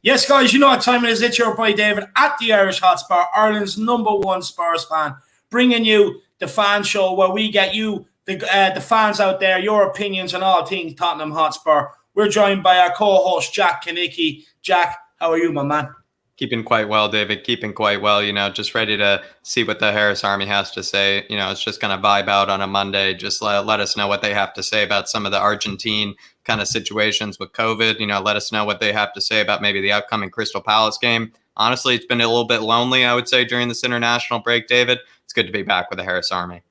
Yes, guys, you know what time it is. It's your boy David at the Irish Hotspur, Ireland's #1 Spurs fan, bringing you the fan show where we get you, the fans out there, your opinions on all things Tottenham Hotspur. We're joined by our co-host, Jack Kanicki. Jack, how are you, my man? Keeping quite well, David. Keeping quite well. Just ready to see what the Harris Army has to say. It's just going to vibe out on a Monday. Just let us know what they have to say about some of the Argentine kind of situations with COVID. Let us know what they have to say about maybe the upcoming Crystal Palace game. Honestly, it's been a little bit lonely, I would say, during this international break, David. It's good to be back with the Harris Army.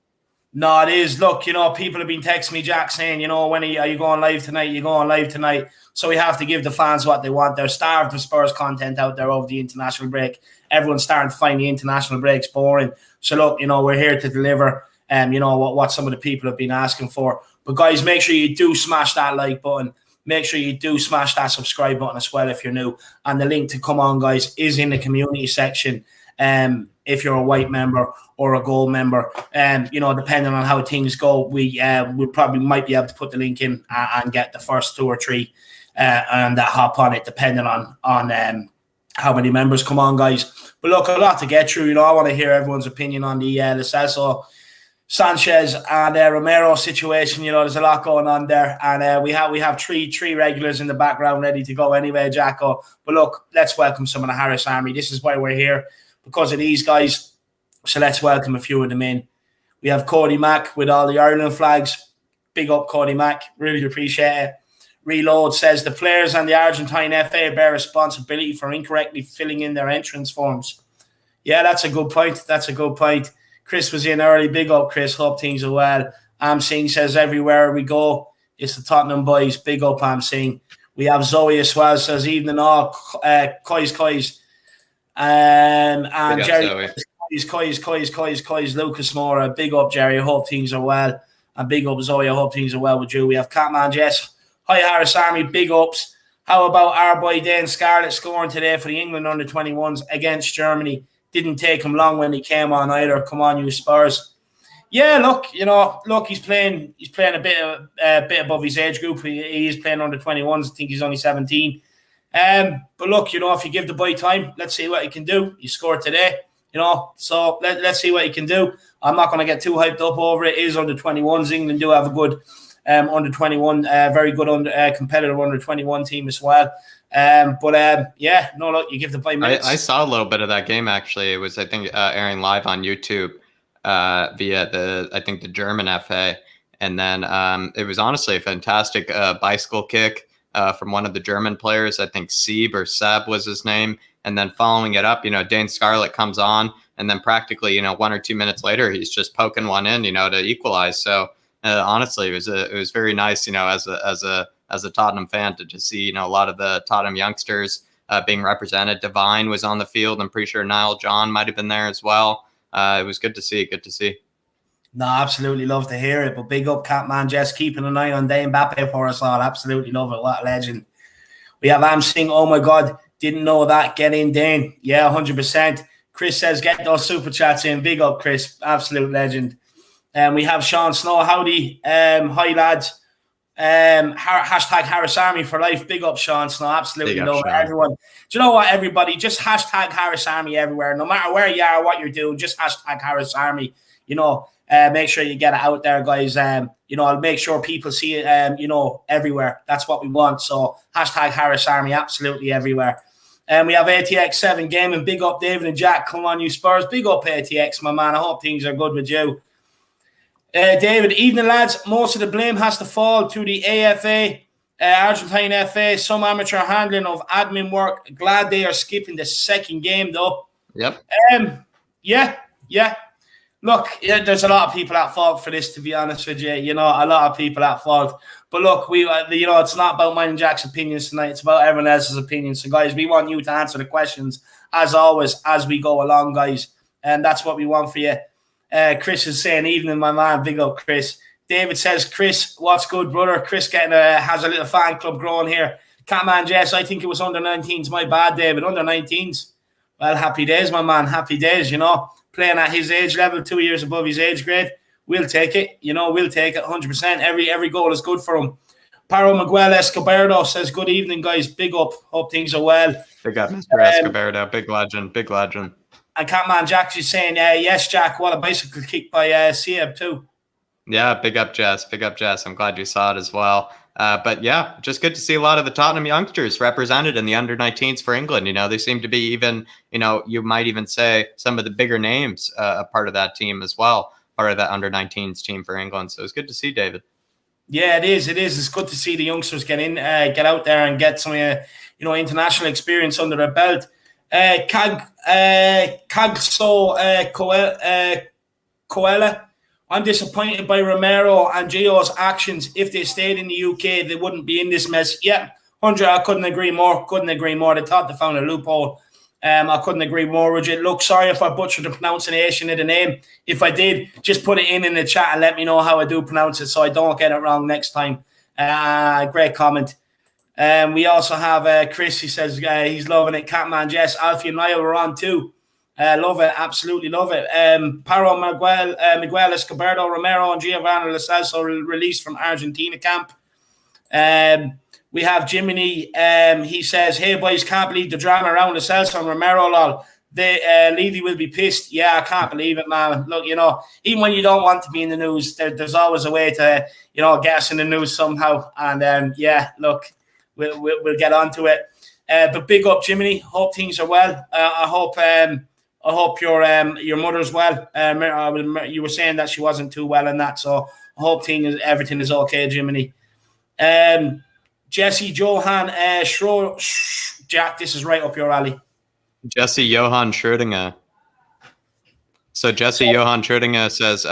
No, it is. Look, people have been texting me, Jack, saying, when are you going live tonight? You're going live tonight. So we have to give the fans what they want. They're starved of Spurs content out there over the international break. Everyone's starting to find the international breaks boring. So look, we're here to deliver what some of the people have been asking for. But guys, make sure you do smash that like button. Make sure you do smash that subscribe button as well if you're new. And the link to come on, guys, is in the community section. If you're a white member or a gold member, depending on how things go, we probably might be able to put the link in and get the first 2 or 3 and hop on it, depending on how many members come on, guys. But look, a lot to get through. I want to hear everyone's opinion on the Celso, Sanchez and Romero situation. There's a lot going on there, and we have three regulars in the background ready to go anyway, Jacko. But look, let's welcome some of the Harris Army. This is why we're here, because of these guys. So let's welcome a few of them in. We have Cody Mack with all the Ireland flags. Big up, Cody Mack. Really appreciate it. Reload says the players and the Argentine FA bear responsibility for incorrectly filling in their entrance forms. Yeah, that's a good point. Chris was in early. Big up, Chris. Hope things are well. Am Singh says everywhere we go, it's the Tottenham boys. Big up, Am Singh. We have Zoe as well. Says evening all. Kois. And Jerry. Kois. Lucas Mora. Big up, Jerry. I hope things are well. And big up, Zoe. I hope things are well with you. We have Catman Jess. Hi, Harris Army. Big ups. How about our boy Dan Scarlett scoring today for the England under-21s against Germany? Didn't take him long when he came on either. Come on, you Spurs. Yeah, look, he's playing a bit above his age group. He is playing under-21s. I think he's only 17. But look, if you give the boy time, let's see what he can do. He scored today, so let's see what he can do. I'm not going to get too hyped up over it. It is under-21s. England do have a good under-21, very good competitive under-21 team as well. Look, you give the boy minutes. I saw a little bit of that game, actually. It was, I think, airing live on YouTube via the German FA. And then it was honestly a fantastic bicycle kick from one of the German players. I think Seb was his name. And then following it up, Dane Scarlett comes on, and then practically, 1 or 2 minutes later, he's just poking one in, to equalize. So honestly, it was very nice, as a Tottenham fan to just see, a lot of the Tottenham youngsters being represented. Devine was on the field. I'm pretty sure Niall John might have been there as well. It was good to see. No, absolutely love to hear it. But big up, Catman Jess, keeping an eye on Dane Mbappe for us all. Absolutely love it. What a legend. We have Am Singh. Oh my God, didn't know that. Get in, Dane. Yeah, 100%. Chris says get those super chats in. Big up, Chris. Absolute legend. We have Sean Snow. Howdy. Hi, lads. Hashtag Harris Army for life. Big up, Sean Snow. Absolutely love it. Everyone. Do you know what, everybody? Just hashtag Harris Army everywhere. No matter where you are, what you're doing, just hashtag Harris Army. Make sure you get it out there, guys. I'll make sure people see it, everywhere. That's what we want. So hashtag Harris Army absolutely everywhere. And we have ATX7 Gaming. Big up, David and Jack. Come on, you Spurs. Big up, ATX, my man. I hope things are good with you. David, evening, lads. Most of the blame has to fall to the AFA, Argentine FA, some amateur handling of admin work. Glad they are skipping the second game, though. Yep. Yeah. Look, there's a lot of people at fault for this, to be honest with you. A lot of people at fault. But look, it's not about mine and Jack's opinions tonight. It's about everyone else's opinions. So, guys, we want you to answer the questions as always, as we go along, guys. And that's what we want for you. Chris is saying, evening, my man. Big up, Chris. David says, Chris, what's good, brother? Chris has a little fan club growing here. Catman Jess, I think it was under 19s. My bad, David. Under 19s. Well, happy days, my man. Happy days, Playing at his age level, 2 years above his age grade. We'll take it. We'll take it 100%. Every goal is good for him. Paro Miguel Escobardo says, good evening, guys. Big up. Hope things are well. Big up, Mr. Escobardo. Big legend. Big legend. And Catman Jack is saying, yes, Jack, what a bicycle kick by Sieb too. Yeah, big up, Jess. Big up, Jess. I'm glad you saw it as well. But yeah, just good to see a lot of the Tottenham youngsters represented in the under-19s for England. They seem to be even, you might even say some of the bigger names a part of that team as well, part of that under-19s team for England. So it's good to see, David. Yeah, it is. It's good to see the youngsters get out there and get some, international experience under their belt. Cagso Coella. I'm disappointed by Romero and Gio's actions. If they stayed in the UK, they wouldn't be in this mess. Yeah, 100. I couldn't agree more. They thought they found a loophole. I couldn't agree more, Roger. Look, sorry if I butchered the pronunciation of the name. If I did, just put it in the chat and let me know how I do pronounce it so I don't get it wrong next time. Great comment. We also have Chris. He says he's loving it. Catman Jess, Alfie and Niall were on too. Love it. Absolutely love it. Paro Miguel Escobardo, Romero and Giovanni Lo Celso released from Argentina camp. We have Jiminy. He says, hey, boys, can't believe the drama around Lo Celso and Romero. Lol. Levy will be pissed. Yeah, I can't believe it, man. Look, even when you don't want to be in the news, there's always a way to, get us in the news somehow. And, look, we'll get on to it. But big up, Jiminy. Hope things are well. I hope your mother's well. You were saying that she wasn't too well in that, so I hope everything is okay, Jiminy. Jesse Johan Jack, this is right up your alley. Jesse Johan Schrödinger. So Jesse Johan Schrödinger says,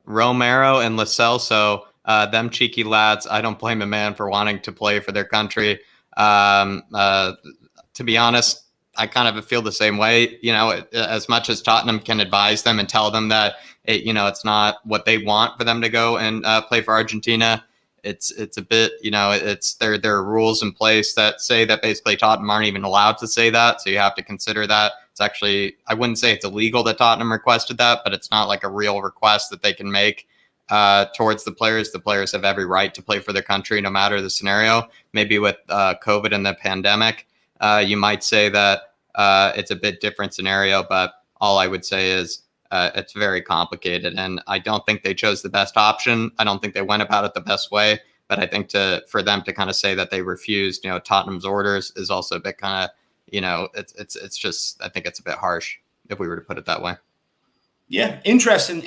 Romero and Lo Celso, them cheeky lads, I don't blame a man for wanting to play for their country. To be honest, I kind of feel the same way, as much as Tottenham can advise them and tell them that, it's not what they want for them to go and play for Argentina. It's a bit, there are rules in place that say that basically Tottenham aren't even allowed to say that. So you have to consider that. It's actually, I wouldn't say it's illegal that Tottenham requested that, but it's not like a real request that they can make towards the players. The players have every right to play for their country, no matter the scenario. Maybe with COVID and the pandemic, you might say that it's a bit different scenario, but all I would say is it's very complicated, and I don't think they chose the best option. I don't think they went about it the best way, but I think for them to kind of say that they refused, Tottenham's orders is also a bit kind of, it's just, I think it's a bit harsh if we were to put it that way. Yeah, interesting.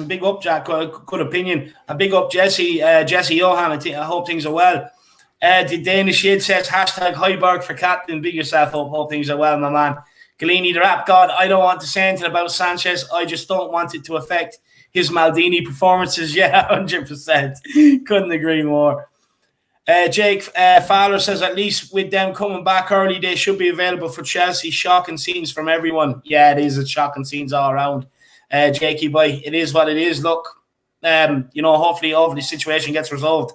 Big up, Jack. Good opinion. A big up, Jesse Johan. I hope things are well. The theirishyid says #Heiberg for captain. Big yourself up. Hope things are well, my man. Galini, the rap god. I don't want to say anything about Sanchez. I just don't want it to affect his Maldini performances. Yeah, 100%. Couldn't agree more. Jake Fowler says, at least with them coming back early, they should be available for Chelsea. Shocking scenes from everyone. Yeah, it is. It's shocking scenes all around. Jakey boy, it is what it is. Look, hopefully the situation gets resolved.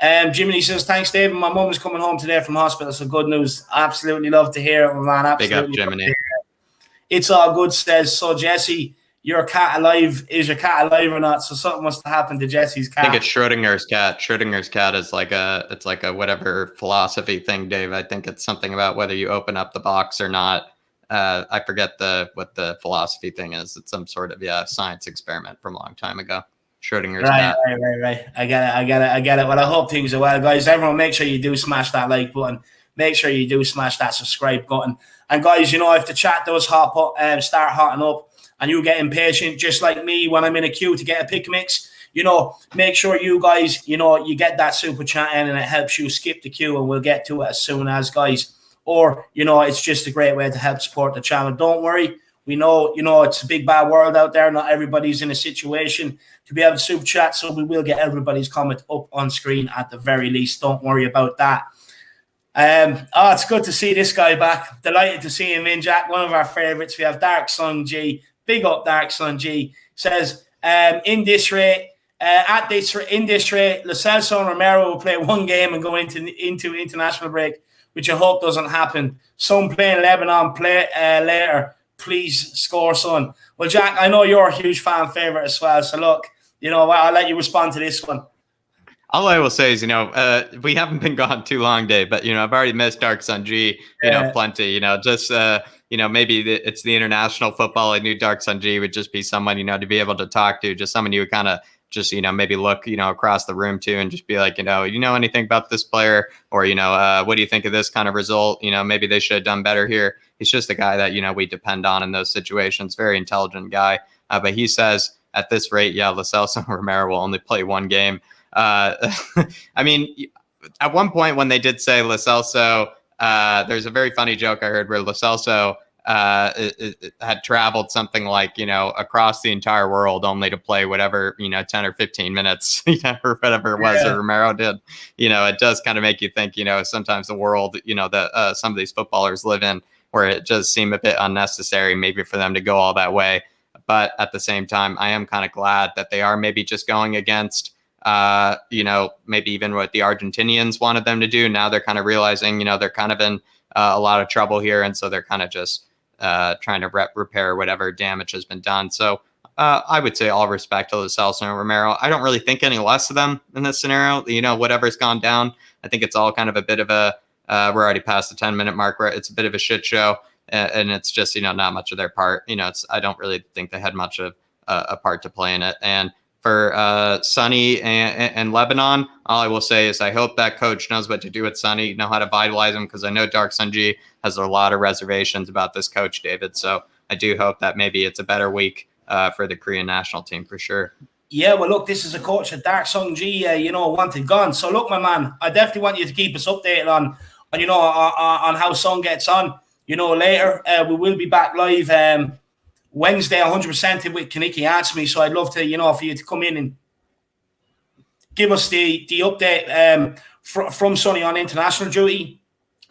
Jiminy says, thanks, David. My mum is coming home today from hospital, so good news. Absolutely love to hear it, man. Absolutely. Big up, Jiminy. It's all good, says. So, Jesse, your cat alive? Is your cat alive or not? So something must have happened to Jesse's cat. I think it's Schrödinger's cat. Schrödinger's cat is like a whatever philosophy thing, Dave. I think it's something about whether you open up the box or not. I forget what the philosophy thing is. It's some sort of science experiment from a long time ago. Schrödinger's cat. Right. I get it. Well, I hope things are well, guys. Everyone, make sure you do smash that like button. Make sure you do smash that subscribe button. And guys, if the chat does start hotting up and you get impatient, just like me when I'm in a queue to get a pick mix, make sure you guys, you get that super chat in and it helps you skip the queue and we'll get to it as soon as, guys. Or, it's just a great way to help support the channel. Don't worry. We know, it's a big, bad world out there. Not everybody's in a situation to be able to super chat, so we will get everybody's comment up on screen at the very least. Don't worry about that. It's good to see this guy back. Delighted to see him in, Jack. One of our favourites. We have Dark Sun G. Big up, Dark Sun G. Says, in this rate, Lo Celso and Romero will play one game and go into international break, which I hope doesn't happen. Some playing Lebanon later. Please score, son. Well, Jack, I know you're a huge fan favourite as well. So look, I'll let you respond to this one. All I will say is, we haven't been gone too long, Dave, but, I've already missed Dark Sun G, plenty, just, maybe it's the international football. I knew Dark Sun G would just be someone, to be able to talk to, just someone you would kind of just, maybe look, across the room to and just be like, you know anything about this player, or, what do you think of this kind of result? Maybe they should have done better here. He's just a guy that, we depend on in those situations. Very intelligent guy. But he says at this rate, Lo Celso and Romero will only play one game. I mean, at one point when they did say Lo Celso, there's a very funny joke I heard where Lo Celso had traveled something like, across the entire world only to play whatever, 10 or 15 minutes, or whatever it was that Romero did. It does kind of make you think, sometimes the world, that some of these footballers live in, where it does seem a bit unnecessary maybe for them to go all that way. But at the same time, I am kind of glad that they are maybe just going against maybe even what the Argentinians wanted them to do. Now they're kind of realizing, they're kind of in a lot of trouble here. And so they're kind of just trying to repair whatever damage has been done. So I would say all respect to Lo Celso and Romero. I don't really think any less of them in this scenario. Whatever's gone down, I think it's all kind of a bit of a, we're already past the 10-minute mark, where it's a bit of a shit show. And it's just, not much of their part. I don't really think they had much of a part to play in it. And for Sonny and Lebanon, all I will say is I hope that coach knows what to do with Sonny, know how to vitalize him, because I know Dark Sun G has a lot of reservations about this coach, David. So I do hope that maybe it's a better week for the Korean national team for sure. Yeah, well, look, this is a coach that Dark Sun G, wanted gone. So look, my man, I definitely want you to keep us updated on how Son gets on. Later, we will be back live Wednesday, 100% with Kaniki Answer Me. So I'd love to, for you to come in and give us the update from Sonny on international duty.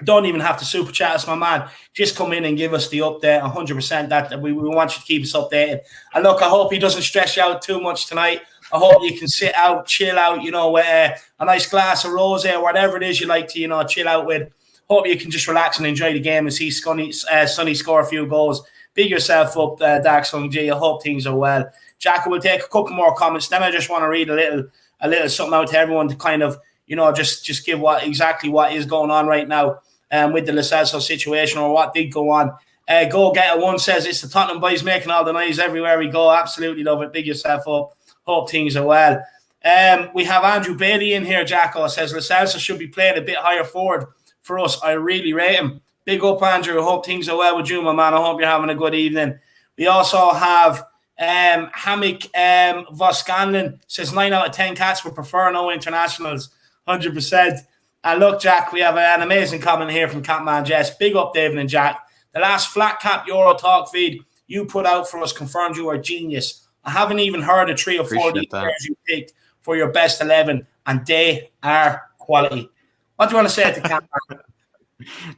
Don't even have to super chat us, my man. Just come in and give us the update, 100%. That we want you to keep us updated. And look, I hope he doesn't stress you out too much tonight. I hope you can sit out, chill out, with a nice glass of rosé or whatever it is you like to, chill out with. Hope you can just relax and enjoy the game and see Sonny score a few goals. Big yourself up, Dark Sun G. I hope things are well. Jack, we'll take a couple more comments. Then I just want to read a little something out to everyone to kind of, just give exactly what is going on right now with the Lo Celso situation, or what did go on. Go Get It One says it's the Tottenham boys making all the noise everywhere we go. Absolutely love it. Big yourself up. Hope things are well. We have Andrew Bailey in here. Jacko says Lo Celso should be playing a bit higher forward for us. I really rate him. Big up, Andrew. I hope things are well with you, my man. I hope you're having a good evening. We also have Hamik Voskanlin says 9 out of 10 cats would prefer no internationals. 100%. And look, Jack, we have an amazing comment here from Catman Jess. Big up, David and Jack. The last flat cap Euro talk feed you put out for us confirmed you are genius. I haven't even heard 3 or 4 players you picked for your best 11, and they are quality. What do you want to say to Catman?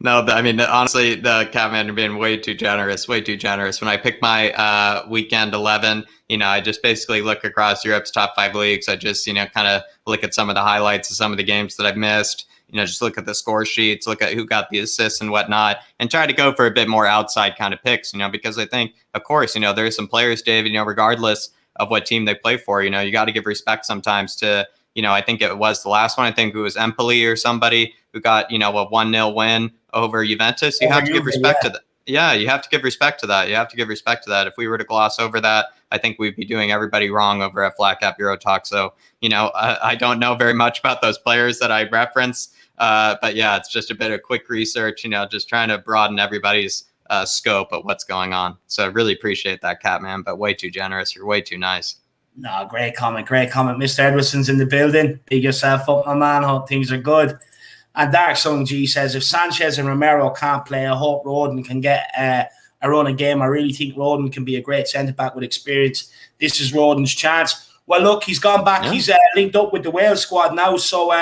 No, I mean, honestly, the Catman are being way too generous. When I pick my weekend 11, I just basically look across Europe's top 5 leagues. I just, kind of look at some of the highlights of some of the games that I've missed. Just look at the score sheets, look at who got the assists and whatnot, and try to go for a bit more outside kind of picks, because I think, of course, there are some players, David, regardless of what team they play for, you got to give respect sometimes to, I think it was the last one. I think it was Empoli or somebody who got, a 1-0 win over Juventus. You have to give respect to that. Yeah, you have to give respect to that. If we were to gloss over that, I think we'd be doing everybody wrong over at flatcapeurotalk. So, I don't know very much about those players that I reference. But yeah, it's just a bit of quick research, just trying to broaden everybody's scope of what's going on. So I really appreciate that, Catman, but way too generous. You're way too nice. No, great comment. Mr. Edwardson's in the building. Big yourself up, my man. Hope things are good. And Dark Sun G says, if Sanchez and Romero can't play, I hope Roden can get a run a game. I really think Roden can be a great centre-back with experience. This is Roden's chance. Well, look, he's gone back. Yeah. linked up with the Wales squad now. So,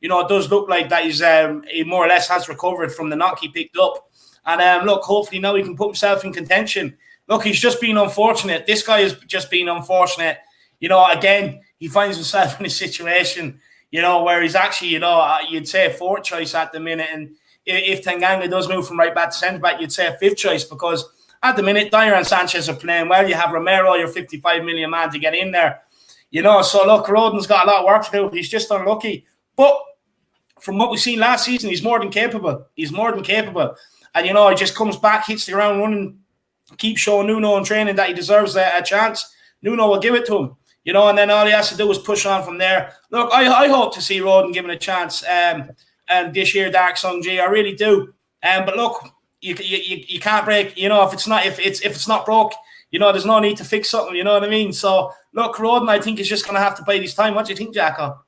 you know, it does look like that he more or less has recovered from the knock he picked up. And look, hopefully now he can put himself in contention. Look, he's just been unfortunate. This guy has just been unfortunate. You know, again, he finds himself in a situation, you know, where he's actually, you know, you'd say a fourth choice at the minute. And if Tanganga does move from right back to centre back, you'd say a fifth choice, because at the minute, Dyer and Sanchez are playing well. You have Romero, your 55 million man, to get in there. You know, so look, Rodden's got a lot of work to do. He's just unlucky. But from what we've seen last season, he's more than capable. He's more than capable. And, you know, he just comes back, hits the ground running, keeps showing Nuno in training that he deserves a chance. Nuno will give it to him. You know, and then all he has to do is push on from there. Look, I hope to see Rodden given a chance this year, Dark Sung G. I really do. But look, you can't break, you know, if it's not broke, you know, there's no need to fix something, you know what I mean? So look, Rodden, I think, is just going to have to bide his time. What do you think, Jacko?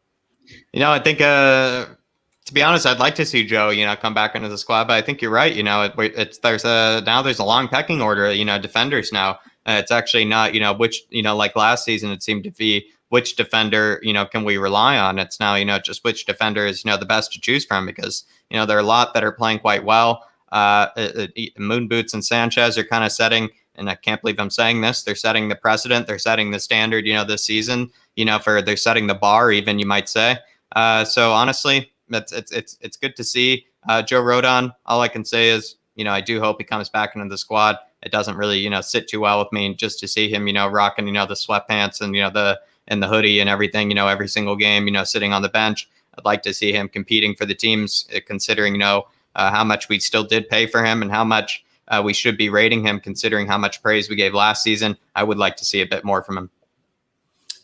You know, I think to be honest, I'd like to see Joe, you know, come back into the squad, but I think you're right. You know, there's a long pecking order, you know, defenders now. It's actually not, you know, which, you know, like last season, it seemed to be which defender, you know, can we rely on? It's now, you know, just which defender is, you know, the best to choose from, because, you know, there are a lot that are playing quite well. Moon Boots and Sanchez are kind of setting, and I can't believe I'm saying this, they're setting the precedent, they're setting the standard, you know, this season, you know, they're setting the bar, even, you might say. So honestly, it's good to see Joe Rodon. All I can say is, you know, I do hope he comes back into the squad. It doesn't really, you know, sit too well with me just to see him, you know, rocking, you know, the sweatpants and, you know, the hoodie and everything, you know, every single game, you know, sitting on the bench. I'd like to see him competing for the teams, considering, you know, how much we still did pay for him and how much we should be rating him, considering how much praise we gave last season. I would like to see a bit more from him.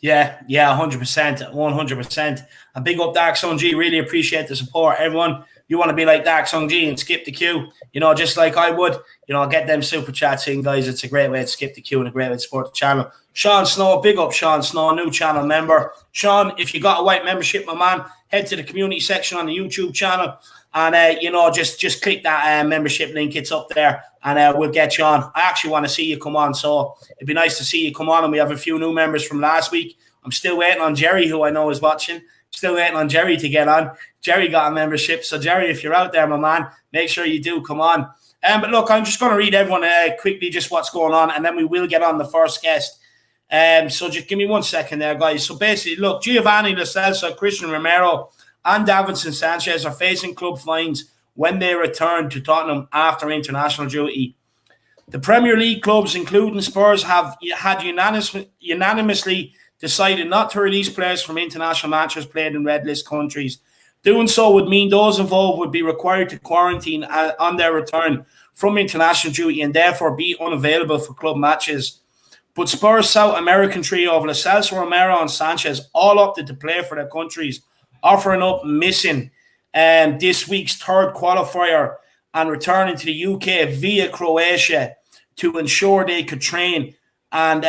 Yeah, 100%, 100%. A big up, Dark Sun G. Really appreciate the support. Everyone, you want to be like Dark Sun G and skip the queue, you know, just like I would. You know, get them super chats in, guys. It's a great way to skip the queue and a great way to support the channel. Sean Snow, big up Sean Snow, new channel member. Sean, if you got a white membership, my man, head to the community section on the YouTube channel and, you know, just click that membership link. It's up there and we'll get you on. I actually want to see you come on, so it'd be nice to see you come on. And we have a few new members from last week. I'm still waiting on Jerry, who I know is watching. Still waiting on Jerry to get on. Jerry got a membership. So, Jerry, if you're out there, my man, make sure you do come on. But look, I'm just going to read everyone quickly just what's going on, and then we will get on the first guest. So just give me 1 second there, guys. So basically, look, Giovanni Lo Celso, Christian Romero, and Davinson Sanchez are facing club fines when they return to Tottenham after international duty. The Premier League clubs, including Spurs, have had unanimously decided not to release players from international matches played in red list countries. Doing so would mean those involved would be required to quarantine on their return from international duty and therefore be unavailable for club matches. But Spurs South American trio of Lo Celso, Romero and Sanchez all opted to play for their countries, offering up missing this week's third qualifier and returning to the UK via Croatia to ensure they could train and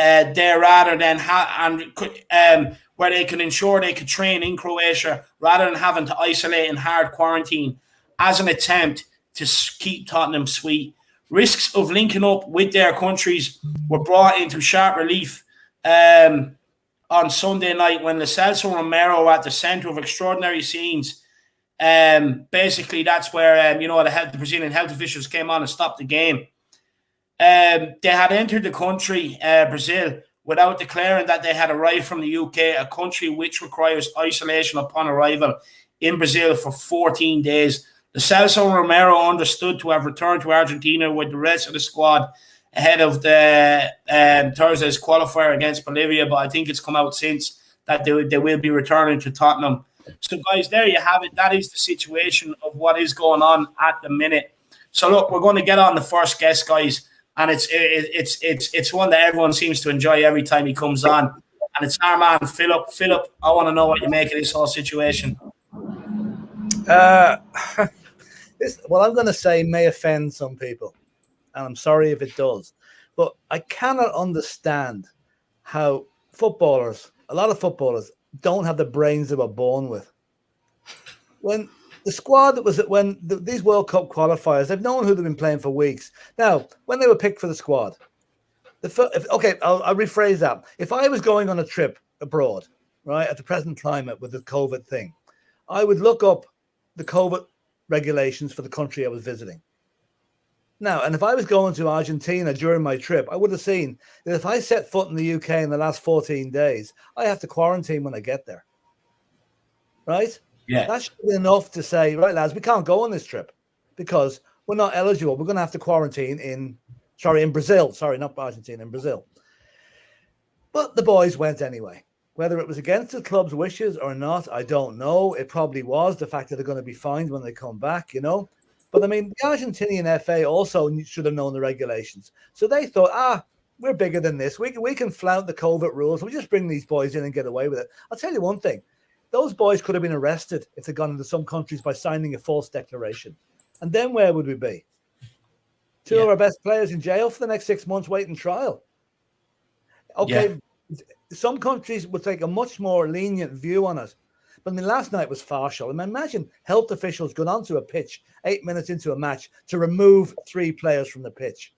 where they can ensure they could train in Croatia rather than having to isolate in hard quarantine as an attempt to keep Tottenham sweet. Risks of linking up with their countries were brought into sharp relief on Sunday night when Lo Celso and Romero were at the centre of extraordinary scenes. Basically, that's where the Brazilian health officials came on and stopped the game. They had entered the country, Brazil, without declaring that they had arrived from the UK, a country which requires isolation upon arrival in Brazil for 14 days. Lo Celso and Romero understood to have returned to Argentina with the rest of the squad ahead of the Thursday's qualifier against Bolivia, but I think it's come out since that they will be returning to Tottenham. So, guys, there you have it. That is the situation of what is going on at the minute. So, look, we're going to get on the first guest, guys, and it's one that everyone seems to enjoy every time he comes on, and it's our man Philip. Philip, I want to know what you make of this whole situation. What I'm going to say may offend some people, and I'm sorry if it does, but I cannot understand how a lot of footballers, don't have the brains they were born with. When the squad that was these World Cup qualifiers, they've known who they've been playing for weeks. Now, when they were picked for the squad, I'll rephrase that. If I was going on a trip abroad right, at the present climate with the COVID thing, I would look up the COVID regulations for the country I was visiting. Now, and if I was going to Argentina during my trip, I would have seen that if I set foot in the UK in the last 14 days, I have to quarantine when I get there. Right? Yeah. That should be enough to say, right, lads, we can't go on this trip because we're not eligible. We're going to have to quarantine in Brazil. Sorry, not Argentina, in Brazil. But the boys went anyway. Whether it was against the club's wishes or not, I don't know. It probably was the fact that they're going to be fined when they come back, you know. But I mean, the Argentinian FA also should have known the regulations. So they thought, we're bigger than this. We can flout the COVID rules. We'll just bring these boys in and get away with it. I'll tell you one thing. Those boys could have been arrested if they'd gone into some countries by signing a false declaration. And then where would we be? Two of our best players in jail for the next 6 months waiting trial. Okay, some countries would take a much more lenient view on it. But I mean, last night was partial. I mean, imagine health officials going onto a pitch 8 minutes into a match to remove 3 players from the pitch.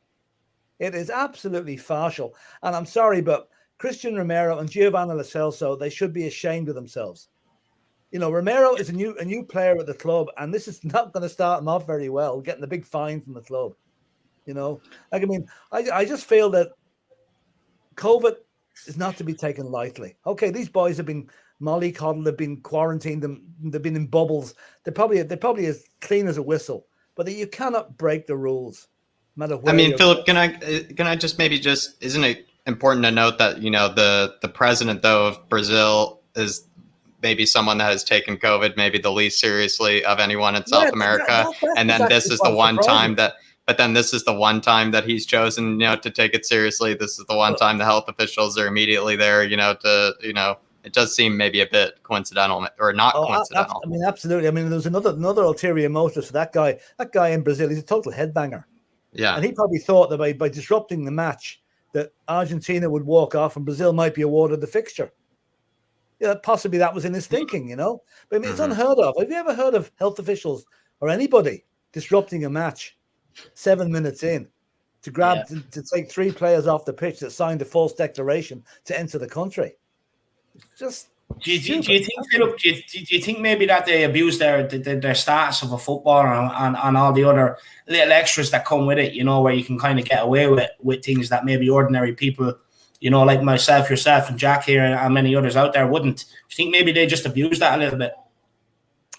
It is absolutely partial. And I'm sorry, but Christian Romero and Giovanni Lo Celso, they should be ashamed of themselves. You know, Romero is a new player at the club, and this is not going to start him off very well, getting a big fine from the club. You know, like, I mean, I just feel that COVID is not to be taken lightly. Okay, these boys have been mollycoddled, they've been quarantined, they've been in bubbles. They're probably as clean as a whistle, but you cannot break the rules, no matter where. I mean, Philip, can I just isn't it important to note that, you know, the president though of Brazil is maybe someone that has taken COVID maybe the least seriously of anyone in South America, and then this is the one time that. But then this is the one time that he's chosen, you know, to take it seriously. This is the one time the health officials are immediately there, you know, it does seem maybe a bit coincidental or not coincidental. I mean, absolutely. I mean, there's another ulterior motive for that guy. That guy in Brazil, he's a total headbanger. Yeah. And he probably thought that by disrupting the match that Argentina would walk off and Brazil might be awarded the fixture. Yeah, possibly that was in his thinking, you know. But I mean, it's unheard of. Have you ever heard of health officials or anybody disrupting a match 7 minutes in to take 3 players off the pitch that signed a false declaration to enter the country? Just do you think, Philip? Do you think maybe that they abuse their status of a footballer and all the other little extras that come with it? You know, where you can kind of get away with things that maybe ordinary people, you know, like myself, yourself, and Jack here, and many others out there wouldn't. Do you think maybe they just abuse that a little bit?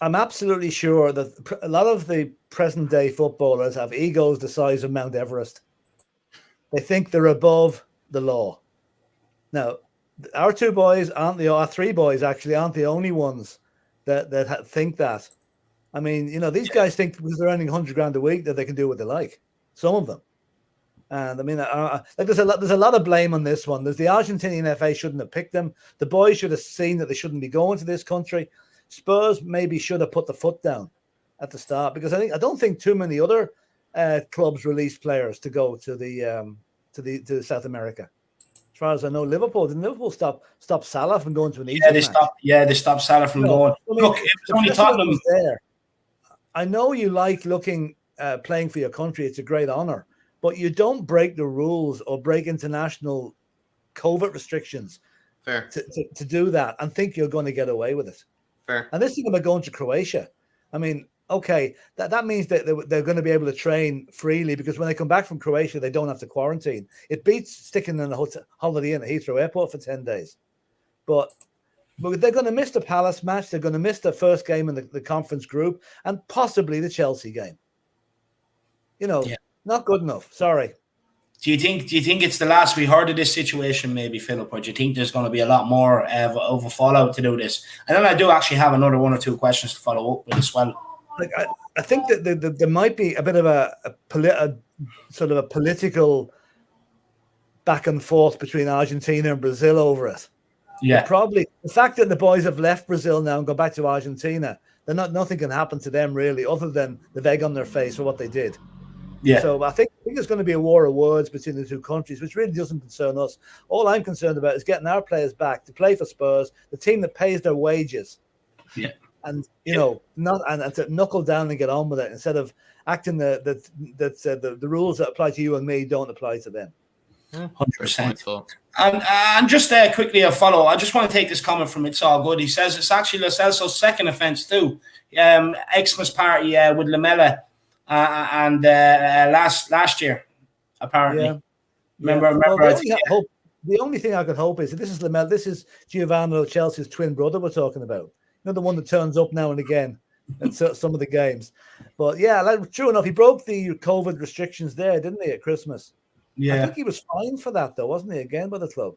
I'm absolutely sure that a lot of the present day footballers have egos the size of Mount Everest. They think they're above the law. Now, our 3 boys actually aren't the only ones that think that. I mean, you know, these guys think because they're earning 100 grand a week that they can do what they like. Some of them. And I mean, there's a lot of blame on this one. There's the Argentinian FA shouldn't have picked them. The boys should have seen that they shouldn't be going to this country. Spurs maybe should have put the foot down at the start, because I don't think too many other clubs released players to go to South America. As far as I know, Liverpool stop Salah from going to an Egypt match. They stopped Salah from going. I mean, look, it was only Tottenham there. I know you like playing for your country. It's a great honor, but you don't break the rules or break international COVID restrictions to do that and think you're going to get away with it. Fair. And this thing about going to Croatia, I mean, okay, that means that they're going to be able to train freely, because when they come back from Croatia, they don't have to quarantine. It beats sticking in a holiday in at Heathrow Airport for 10 days. But they're going to miss the Palace match. They're going to miss the first game in the conference group and possibly the Chelsea game. You know, not good enough. Sorry. Do you think it's the last we heard of this situation, maybe, Philip, or do you think there's going to be a lot more of a fallout to do this? And then I do actually have another 1 or 2 questions to follow up with as well. Like I think that there might be a bit of a sort of a political back and forth between Argentina and Brazil over it. Yeah, but probably the fact that the boys have left Brazil now and go back to Argentina, nothing can happen to them really, other than the egg on their face for what they did. Yeah. So I think there's going to be a war of words between the 2 countries, which really doesn't concern us. All I'm concerned about is getting our players back to play for Spurs, the team that pays their wages. Yeah. And you know, and to knuckle down and get on with it instead of acting the rules that apply to you and me don't apply to them. 100%. And just quickly a follow. I just want to take this comment from It's All Good. He says it's actually Lo Celso's second offence too. Xmas party with Lamela and last year, apparently. Yeah. Remember. The only thing I could hope is that this is Lamela. This is Giovanni Chelsea's twin brother we're talking about. You know, the one that turns up now and again at some of the games. But yeah, true enough, he broke the COVID restrictions there, didn't he, at Christmas? Yeah. I think he was fined for that, though, wasn't he, again, by the club?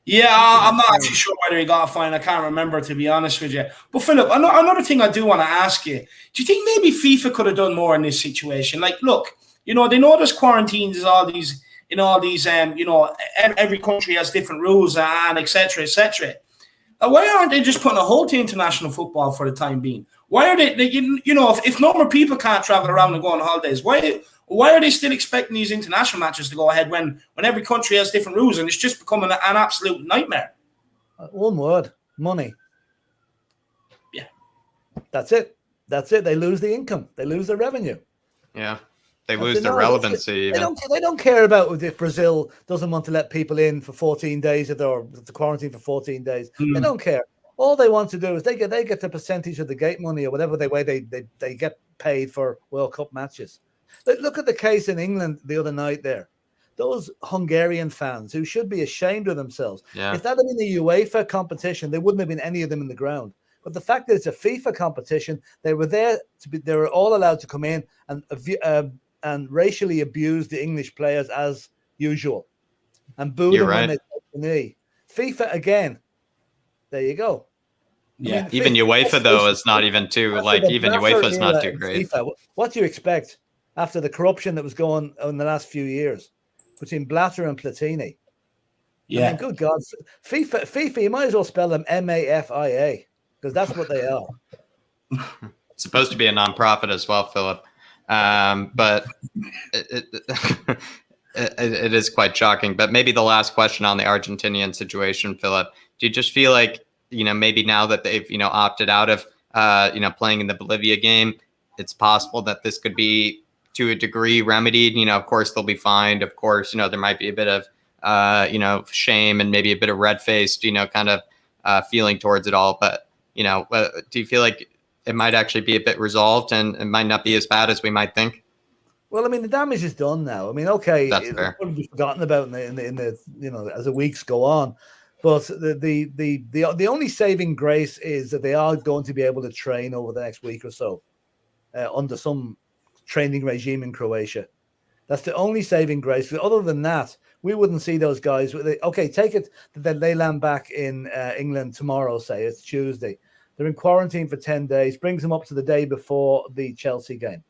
Yeah, I'm not actually sure whether he got a fine. I can't remember, to be honest with you. But Philip, another thing I do want to ask you, do you think maybe FIFA could have done more in this situation? Like, look, you know, they know there's quarantines, every country has different rules and et cetera, et cetera. Why aren't they just putting a halt to international football for the time being? Why are they if normal people can't travel around and go on holidays, why are they still expecting these international matches to go ahead when every country has different rules and it's just becoming an absolute nightmare? One word: money. Yeah. That's it. They lose the income. They lose the revenue. Yeah. They lose their relevancy. They don't care about if Brazil doesn't want to let people in for 14 days or the quarantine for 14 days. They don't care. All they want to do is they get the percentage of the gate money or whatever they get paid for World Cup matches. Look at the case in England the other night there. Those Hungarian fans who should be ashamed of themselves. Yeah. If that had been a UEFA competition, there wouldn't have been any of them in the ground. But the fact that it's a FIFA competition, they were all allowed to come in and racially abuse the English players as usual and boo them when they take the knee. FIFA again. There you go. Yeah, I mean, even UEFA though is not even too UEFA is not too great. FIFA, what do you expect after the corruption that was going on in the last few years between Blatter and Platini? Yeah, I mean, good God, FIFA. You might as well spell them MAFIA because that's what they are. It's supposed to be a non-profit as well, Philip. But it is quite shocking. But maybe the last question on the Argentinian situation, Philip, do you just feel like, maybe now that they've, opted out of, playing in the Bolivia game, it's possible that this could be to a degree remedied? Of course, they'll be fined. Of course, there might be a bit of, shame and maybe a bit of red-faced, kind of feeling towards it all. But, do you feel like it might actually be a bit resolved and it might not be as bad as we might think? Well, I mean, the damage is done now. I mean, okay, it's going to be forgotten about in the as the weeks go on. But the only saving grace is that they are going to be able to train over the next week or so under some training regime in Croatia. That's the only saving grace. Other than that, we wouldn't see those guys. Okay, take it that they land back in England tomorrow, say it's Tuesday. They're in quarantine for 10 days, brings them up to the day before the Chelsea game,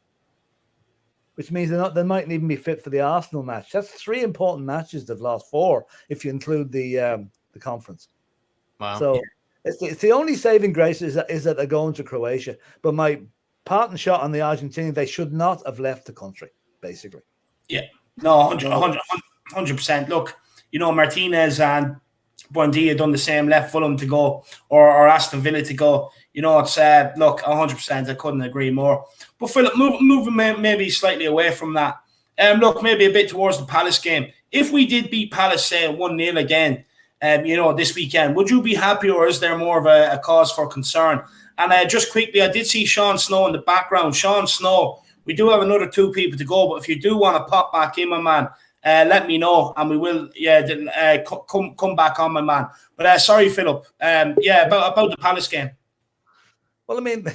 which means they mightn't even be fit for the Arsenal match. That's 3 important matches they've lost 4 if you include the conference. Wow. So it's the only saving grace is that they're going to Croatia. But my parting shot on the Argentinian, they should not have left the country, basically. Yeah. No, 100%. Look, Martinez and Buendia done the same, left Fulham to go or Aston Villa to go. It's look, 100%. I couldn't agree more. But Philip, moving maybe slightly away from that. Look, maybe a bit towards the Palace game. If we did beat Palace, say 1-0 again, this weekend, would you be happy, or is there more of a cause for concern? And just quickly, I did see Sean Snow in the background. Sean Snow, we do have another 2 people to go, but if you do want to pop back in, my man, let me know, and we will. Come back on, my man. But sorry, Philip. About the Palace game. Well, I mean,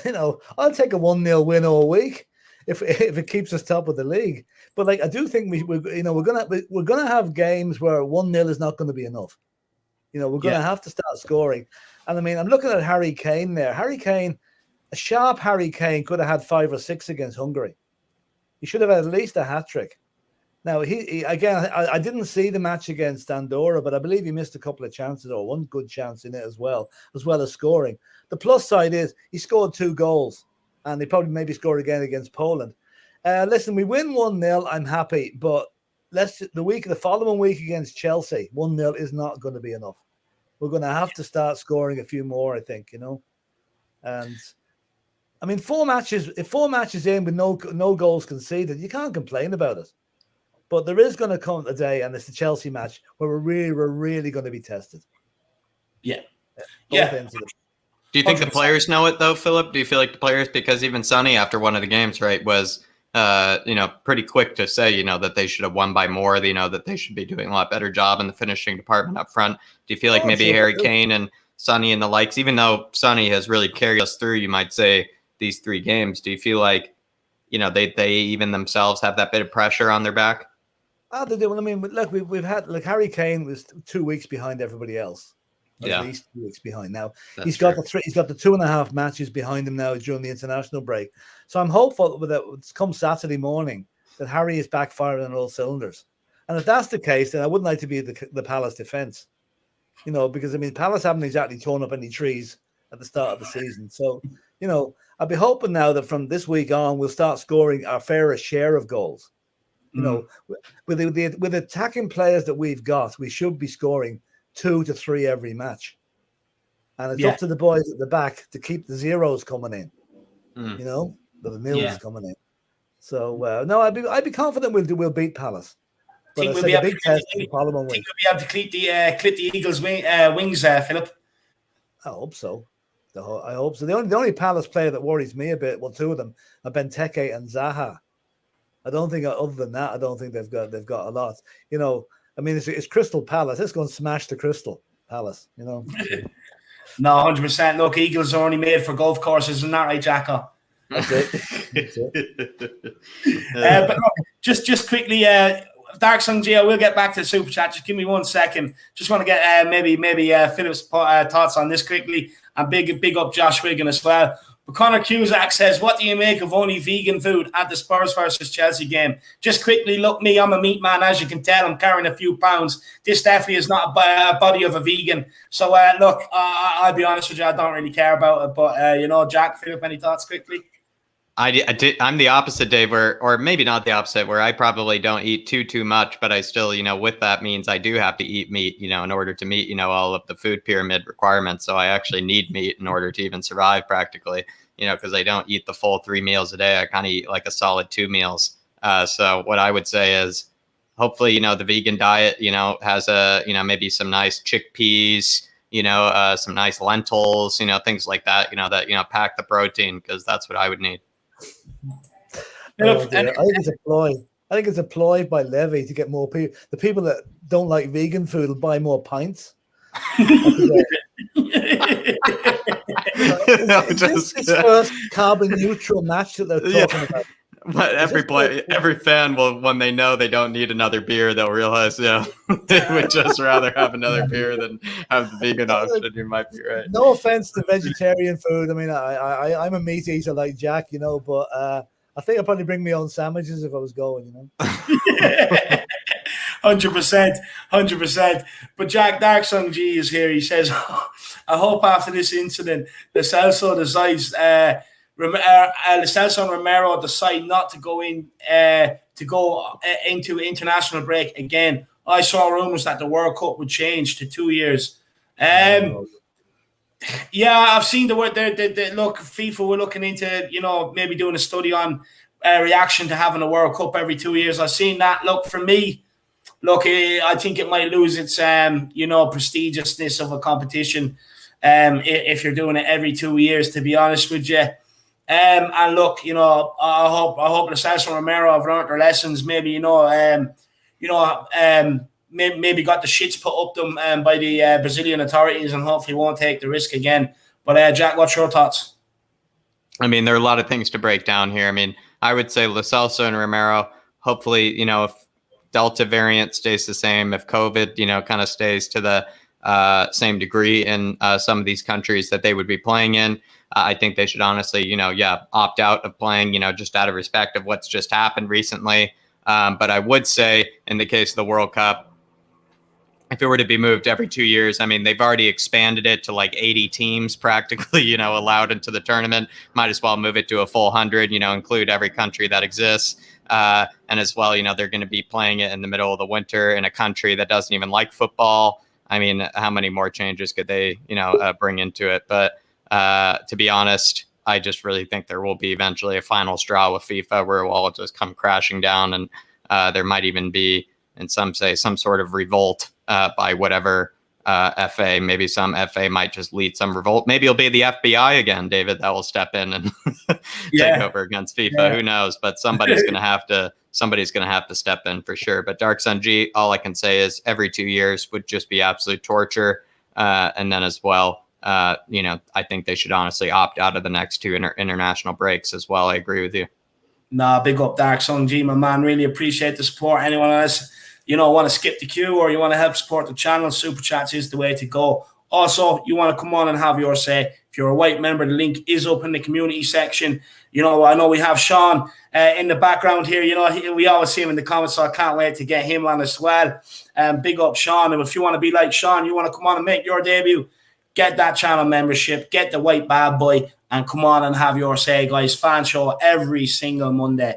I'll take a 1-0 win all week if it keeps us top of the league. But I do think we're gonna have games where 1-0 is not going to be enough. We're going to have to start scoring. And I mean, I'm looking at Harry Kane there. A sharp Harry Kane could have had 5 or 6 against Hungary. He should have had at least a hat-trick. Now, he again, I didn't see the match against Andorra, but I believe he missed a couple of chances, or one good chance in it as well as scoring. The plus side is he scored 2 goals, and he probably maybe score again against Poland. Listen, we win 1-0, I'm happy, but the following week against Chelsea, 1-0 is not going to be enough. We're going to have to start scoring a few more, I think, And I mean, 4 matches in with no goals conceded, you can't complain about it. But there is going to come a day, and it's the Chelsea match, where we're really going to be tested. Yeah. Both ends of it. Do you think 100%. the players know it though, Philip? Do you feel like the players, because even Sonny after one of the games, right, was pretty quick to say, that they should have won by more, that they should be doing a lot better job in the finishing department up front. Do you feel like maybe Harry Kane and Sonny and the likes, even though Sonny has really carried us through, you might say, these 3 games, do you feel like, they even themselves have that bit of pressure on their back? Oh, they do. I mean, look, we've had, like, Harry Kane was 2 weeks behind everybody else. At least 2 weeks behind. Now he's got the 2.5 matches behind him now during the international break. So I'm hopeful that come Saturday morning that Harry is back firing on all cylinders. And if that's the case, then I wouldn't like to be the Palace defense, because I mean Palace haven't exactly torn up any trees at the start of the season. So I'll be hoping now that from this week on we'll start scoring our fairest share of goals. With the attacking players that we've got, we should be scoring 2 to 3 every match, and it's up to the boys at the back to keep the zeros coming in. The nils coming in. So no, I'd be confident we'll beat Palace. But Think we'll be able to clip the Eagles' wings, Philip? I hope so. I hope so. The only Palace player that worries me a bit, well, 2 of them are Benteke and Zaha. I don't think, other than that, I don't think they've got a lot. I mean, it's Crystal Palace. Let's go and smash the Crystal Palace, No, 100%. Look, Eagles are only made for golf courses, isn't that right, Jacko? That's it. But look, just quickly, Dark Sun Geo, we'll get back to the super chat. Just give me 1 second. Just want to get maybe Philip's thoughts on this quickly, and big up Josh Wigan as well. But Connor Cusack says, what do you make of only vegan food at the Spurs versus Chelsea game? Just quickly, look, me, I'm a meat man. As you can tell, I'm carrying a few pounds. This definitely is not a body of a vegan. So, look, I'll be honest with you, I don't really care about it. But, Jack, Philip, any thoughts quickly? I'm the opposite, Dave, or maybe not the opposite, where I probably don't eat too much, but I still, with that means I do have to eat meat, in order to meet, all of the food pyramid requirements. So I actually need meat in order to even survive practically, because I don't eat the full 3 meals a day. I kind of eat like a solid 2 meals. So what I would say is hopefully, the vegan diet, has maybe some nice chickpeas, some nice lentils, things like that, that, pack the protein, because that's what I would need. I think it's a ploy. I think it's a ploy by Levy to get more people. The people that don't like vegan food will buy more pints. This first carbon neutral match that they're talking about. But every fan will, when they know they don't need another beer, they'll realize, they would just rather have another beer than have the vegan option. You might be right. No offense to vegetarian food. I mean, I'm a meat eater like Jack, but I think I'd probably bring my own sandwiches if I was going, 100%. But Jack Darksong G is here. He says, I hope after this incident, the Celso decides, Celso and Romero decide not to go into international break again. I saw rumors that the World Cup would change to 2 years. Yeah, I've seen the word there. Look, FIFA were looking into, maybe doing a study on reaction to having a World Cup every 2 years. I've seen that. Look, for me, I think it might lose its, prestigiousness of a competition if you're doing it every 2 years, to be honest with you. And look, I hope the Celso and Romero have learned their lessons. Maybe, maybe got the shits put up them by the Brazilian authorities, and hopefully won't take the risk again. But Jack, what's your thoughts? I mean, there are a lot of things to break down here. I mean, I would say Lo Celso and Romero, hopefully, if Delta variant stays the same, if COVID, kind of stays to the same degree in some of these countries that they would be playing in, I think they should honestly, opt out of playing, just out of respect of what's just happened recently. But I would say in the case of the World Cup, if it were to be moved every 2 years, I mean, they've already expanded it to like 80 teams practically, allowed into the tournament. Might as well move it to a full 100, include every country that exists. And as well, they're going to be playing it in the middle of the winter in a country that doesn't even like football. I mean, how many more changes could they, bring into it? But to be honest, I just really think there will be eventually a final straw with FIFA where it will all just come crashing down and there might even be, and some say, some sort of revolt by whatever FA. Maybe some FA might just lead some revolt. Maybe it'll be the FBI again, David, that will step in and take over against FIFA. Yeah. Who knows? But somebody's going to have to step in for sure. But Dark Sun G, all I can say is every 2 years would just be absolute torture. And then as well, I think they should honestly opt out of the next two international breaks as well. I agree with you. Nah, big up Dark Sun G, my man. Really appreciate the support. Anyone else, want to skip the queue or you want to help support the channel, Super Chats is the way to go. Also, you want to come on and have your say. If you're a white member, the link is up in the community section. I know we have Sean in the background here. We always see him in the comments, so I can't wait to get him on as well. Big up Sean. And if you want to be like Sean, you want to come on and make your debut, get that channel membership, get the white bad boy, and come on and have your say, guys. Fan show every single Monday.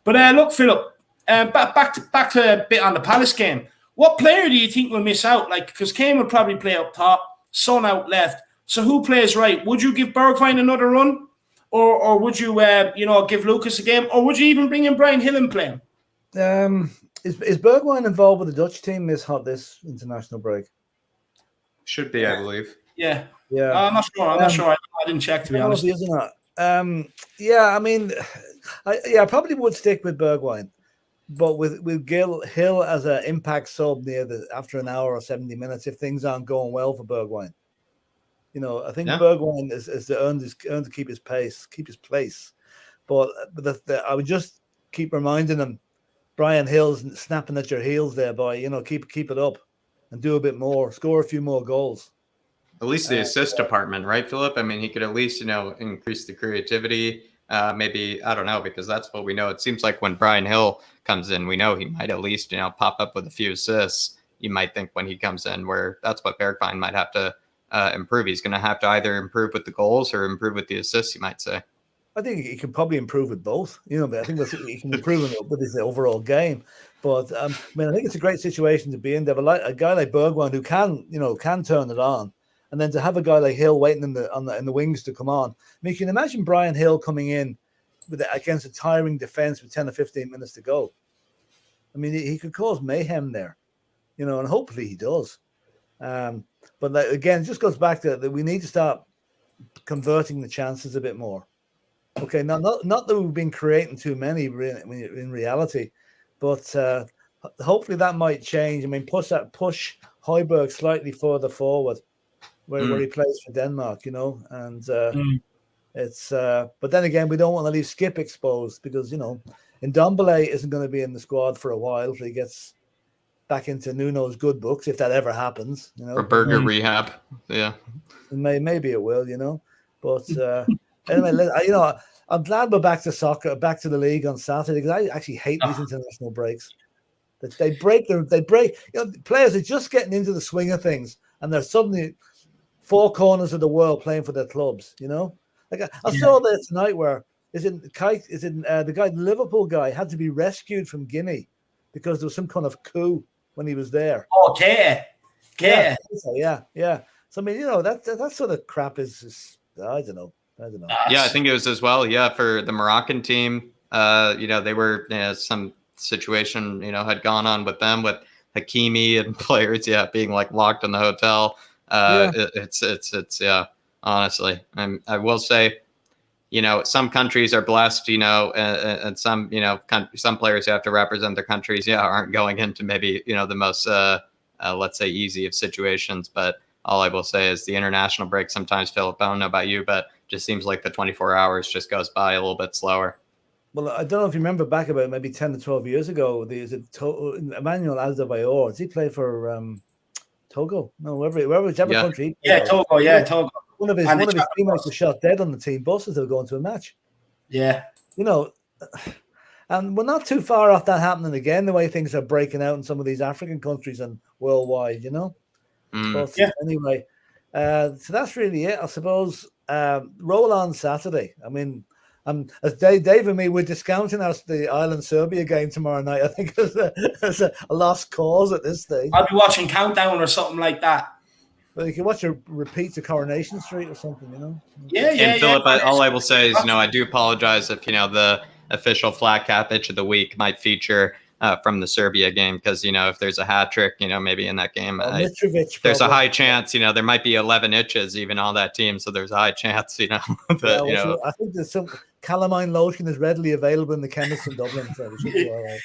But look, Philip, back to a bit on the Palace game. What player do you think will miss out? Because Kane will probably play up top, Son out left. So who plays right? Would you give Bergwijn another run? Or would you, give Lucas a game? Or would you even bring in Brian Hill and play him? Is Bergwijn involved with the Dutch team this international break? Should be, I believe. Yeah. I'm not sure. I didn't check, to be honest. I probably would stick with Bergwijn. But with Hill as an impact sub after an hour or 70 minutes, if things aren't going well for Bergwijn. I think Bergwijn is earned to keep his place. But I would just keep reminding him, Brian Hill's snapping at your heels there, boy. Keep it up and do a bit more, score a few more goals. At least the assist department, right, Philip? I mean, he could at least, increase the creativity. Maybe, I don't know, because that's what we know. It seems like when Brian Hill comes in, we know he might at least, pop up with a few assists. You might think when he comes in, where that's what Bergwijn might have to improve. He's going to have to either improve with the goals or improve with the assists, you might say. I think he can probably improve with both. But I think he can improve with his overall game. But I think it's a great situation to be in. They have a guy like Bergwijn who can turn it on. And then to have a guy like Hill waiting in the wings to come on. You can imagine Brian Hill coming in against a tiring defense with 10 or 15 minutes to go. He could cause mayhem there, and hopefully he does. But again, it just goes back to that we need to start converting the chances a bit more. Okay, now not that we've been creating too many in reality, but hopefully that might change. Push Højbjerg slightly further forward. Where he plays for Denmark, and it's. But then again, we don't want to leave Skip exposed because Ndombele isn't going to be in the squad for a while till he gets back into Nuno's good books, if that ever happens. Or Burger rehab, yeah. Maybe it will, But anyway, I'm glad we're back to soccer, back to the league on Saturday because I actually hate these international breaks. They break. Players are just getting into the swing of things, and they're suddenly four corners of the world playing for their clubs, I saw there tonight where the guy, the Liverpool guy, had to be rescued from Guinea because there was some kind of coup when he was there. Oh, yeah. Yeah. So that sort of crap is just, I don't know. Yeah, I think it was as well. Yeah, for the Moroccan team, they were some situation had gone on with them with Hakimi and players, being locked in the hotel. It's honestly, I will say, some countries are blessed, and some, some players who have to represent their countries, aren't going into maybe, the most, let's say, easy of situations. But all I will say is the international break sometimes, Philip, I don't know about you, but just seems like the 24 hours just goes by a little bit slower. Well, I don't know if you remember back about maybe 10 to 12 years ago, Emmanuel Adebayor, did he play for Togo? No, whichever country. Togo. One of his teammates was shot dead on the team bus as they were going to a match. Yeah. And we're not too far off that happening again, the way things are breaking out in some of these African countries and worldwide, But anyway, so that's really it, I suppose. Roll on Saturday. As Dave and me, we're discounting the Ireland-Serbia game tomorrow night. I think as a lost cause at this stage. I'll be watching Countdown or something like that. Well, you can watch a repeat of Coronation Street or something, Yeah. And Philip, all I will say is, I do apologize if, the official flat cap itch of the week might feature from the Serbia game, because if there's a hat trick, maybe in that game, Mitrovic there's a probably. high chance, there might be 11 itches even on that team, so there's a high chance, that I think there's some calamine lotion is readily available in the chemist in Dublin, so we should be all right.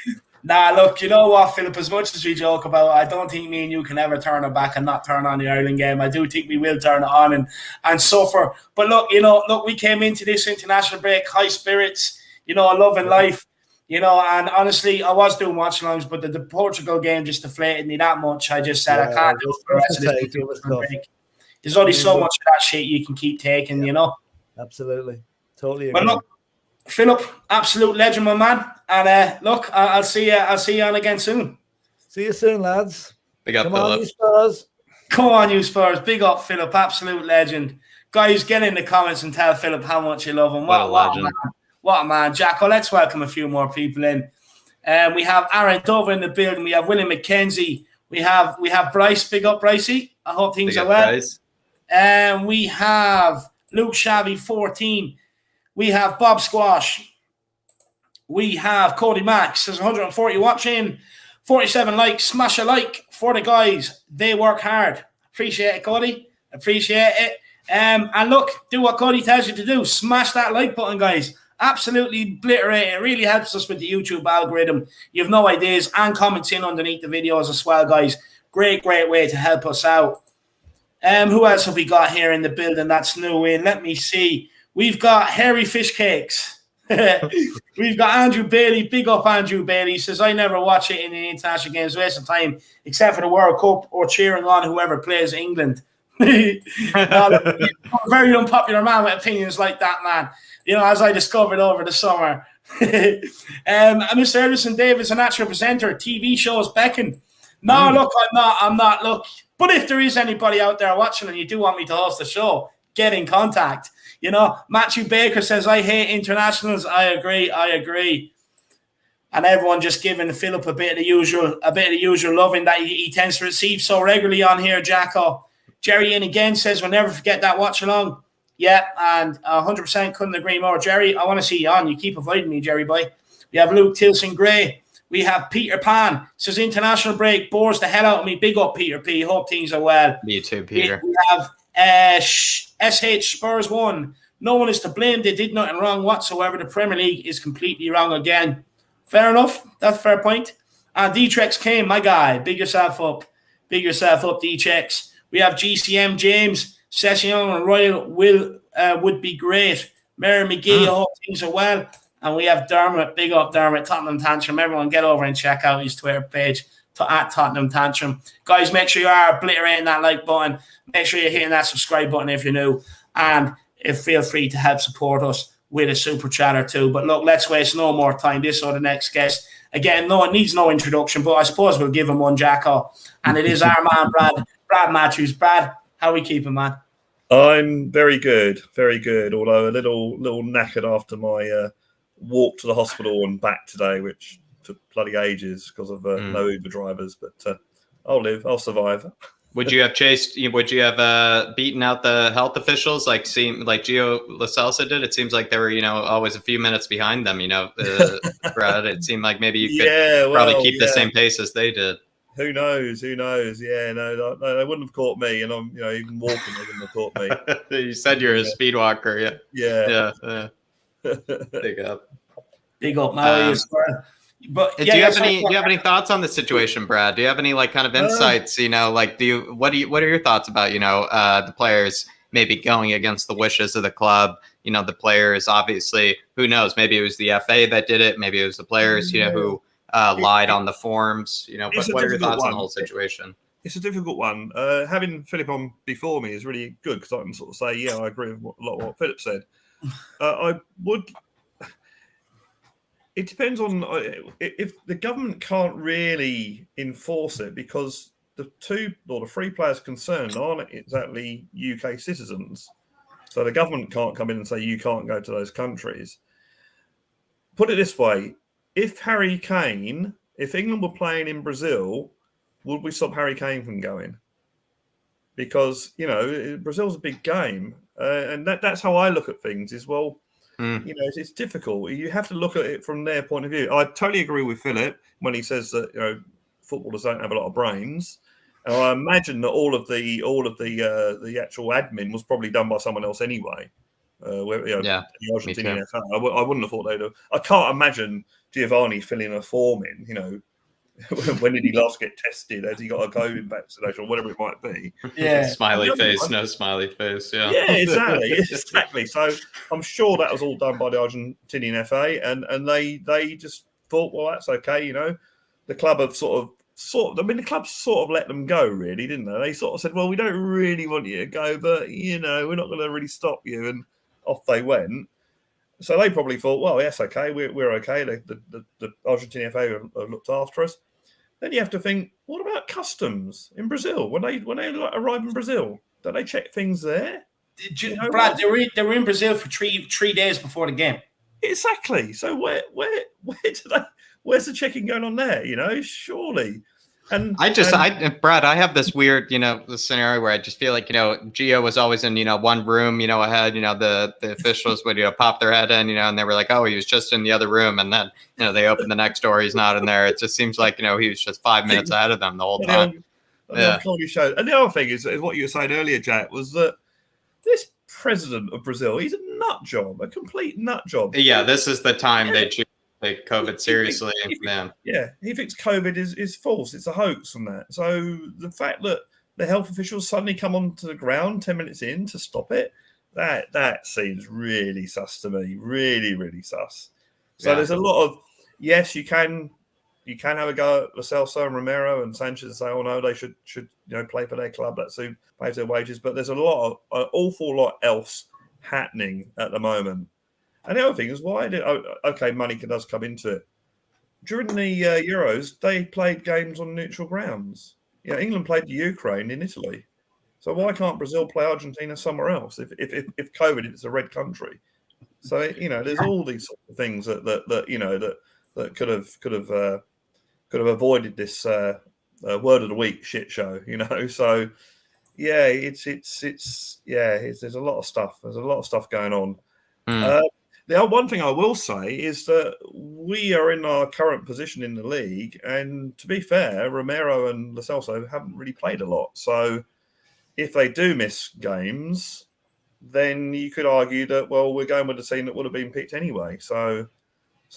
Nah, look, you know what, Philip, as much as we joke about, I don't think me and you can ever turn it back and not turn on the Ireland game. I do think we will turn it on and suffer. But look, we came into this international break, high spirits, loving life, and honestly, I was doing watch-alongs, but the Portugal game just deflated me that much. I just said, I can't do it for the rest of this international break. There's only so much of that shit you can keep taking, Absolutely. Totally agree. But look, Philip, absolute legend, my man. And look, I'll see you on again soon. See you soon, lads. Big up, Come Philip. on, you Spurs. Come on, you Spurs. Big up, Philip. Absolute legend. Guys, get in the comments and tell Philip how much you love him. What a man. What a man. Jacko, let's welcome a few more people in. We have Aaron Dover in the building. We have William McKenzie. We have Bryce. Big up, Brycey. I hope things are well. And we have Luke Shabby, 14. We have Bob Squash. We have Cody Max. There's 140 watching, 47 likes. Smash a like for the guys. They work hard. Appreciate it, Cody. Appreciate it. And look, do what Cody tells you to do. Smash that like button, guys. Absolutely obliterate it. It really helps us with the YouTube algorithm. You have no ideas. And comments in underneath the videos as well, guys. Great way to help us out. Who else have we got here in the building that's new in? Let me see. We've got Hairy Fish Cakes. We've got Andrew Bailey. Big up Andrew Bailey. He says, I never watch it in the international games. Waste of time, except for the World Cup or cheering on whoever plays England. Very unpopular man with opinions like that, man. As I discovered over the summer. Mr. Edison Davis, a natural presenter. TV shows beckon. No, look, I'm not. Look, but if there is anybody out there watching and you do want me to host the show, get in contact. Matthew Baker says, I hate internationals. I agree. And everyone just giving Philip a bit of the usual loving that he tends to receive so regularly on here, Jacko. Jerry in again says, we'll never forget that watch along. Yeah, and 100% couldn't agree more. Jerry, I want to see you on. You keep avoiding me, Jerry boy. We have Luke Tilson Gray. We have Peter Pan. Says international break bores the hell out of me. Big up, Peter P. Hope things are well. Me too, Peter. We have SH Spurs 1. No one is to blame. They did nothing wrong whatsoever. The Premier League is completely wrong again. Fair enough. That's a fair point. And D-Trex came, my guy. Big yourself up. D-Trex. We have GCM James. Session and Royal would be great. Mary McGee, I hope things are well. And we have Dermot. Big up Dermot. Tottenham Tantrum. Everyone get over and check out his Twitter page at Tottenham Tantrum. Guys, make sure you are obliterating that like button. Make sure you're hitting that subscribe button if you're new. And feel free to help support us with a super chat or two. But look, let's waste no more time. This or the next guest. Again, no, it needs no introduction, but I suppose we'll give him one, Jacko. And it is our man, Brad Matthews. Brad, how are we keeping, man? I'm very good, although a little knackered after my walk to the hospital and back today, which took bloody ages because of no Uber drivers. But I'll survive. Would you have beaten out the health officials like Gio La Celso did? It seems like they were, always a few minutes behind them, Brad. It seemed like maybe you could probably keep the same pace as they did. Who knows? Yeah, no, they wouldn't have caught me, and I'm, even walking, they wouldn't have caught me. You said you're a speed walker, yeah. Big up, man. But do you have any thoughts on the situation, Brad? Do you have any kind of insights? What are your thoughts about the players maybe going against the wishes of the club? The players, obviously, who knows? Maybe it was the FA that did it. Maybe it was the players, who lied on the forms. But what are your thoughts on the whole situation? It's a difficult one. Having Philip on before me is really good because I can sort of say, yeah, I agree with a lot of what Philip said. I would. It depends on if the government can't really enforce it because the three players concerned aren't exactly UK citizens. So the government can't come in and say you can't go to those countries. Put it this way. If England were playing in Brazil, would we stop Harry Kane from going? Because, Brazil's a big game. And that's how I look at things is, well, It's difficult. You have to look at it from their point of view. I totally agree with Philip when he says that footballers don't have a lot of brains. And I imagine that all of the actual admin was probably done by someone else anyway. The Argentinian FA. I wouldn't have thought they'd have. I can't imagine Giovanni filling a form in. When did he last get tested? Has he got a COVID vaccination or whatever it might be? Yeah. Smiley face, no smiley face. Yeah. Yeah, exactly. So I'm sure that was all done by the Argentinian FA, and they just thought, well, that's okay. The club have the club sort of let them go, really, didn't they? They sort of said, well, we don't really want you to go, but we're not going to really stop you, and off they went. So they probably thought, well, yes, okay, we're okay. The Argentinian FA have looked after us. Then you have to think, what about customs in Brazil? When they arrive in Brazil, do they check things there? Brad, they were in Brazil for three days before the game. Exactly. So where's the checking going on there? Surely. And Brad, I have this weird, this scenario where I just feel like, Gio was always in, one room, ahead, the officials would, pop their head in, and they were like, oh, he was just in the other room. And then, they open the next door. He's not in there. It just seems like, he was just 5 minutes ahead of them the whole time. And the other thing is what you were saying earlier, Jack, was that this president of Brazil, he's a nut job, a complete nut job. Yeah, this is the time they choose. Take COVID seriously, man. Yeah, he thinks COVID is false. It's a hoax and that. So the fact that the health officials suddenly come onto the ground 10 minutes in to stop it, that seems really sus to me. Really, really sus. So there's a lot of, yes, you can have a go at Celso and Romero and Sanchez and say, oh no, they should play for their club. That's who pays their wages. But there's an awful lot else happening at the moment. And the other thing is, money does come into it. During the Euros, they played games on neutral grounds. England played the Ukraine in Italy. So why can't Brazil play Argentina somewhere else if COVID is a red country? So there's all these sort of things that could have avoided this word of the week shit show. So there's a lot of stuff. There's a lot of stuff going on. The one thing I will say is that we are in our current position in the league, and to be fair, Romero and Celso haven't really played a lot. So if they do miss games, then you could argue that, well, we're going with the team that would have been picked anyway. So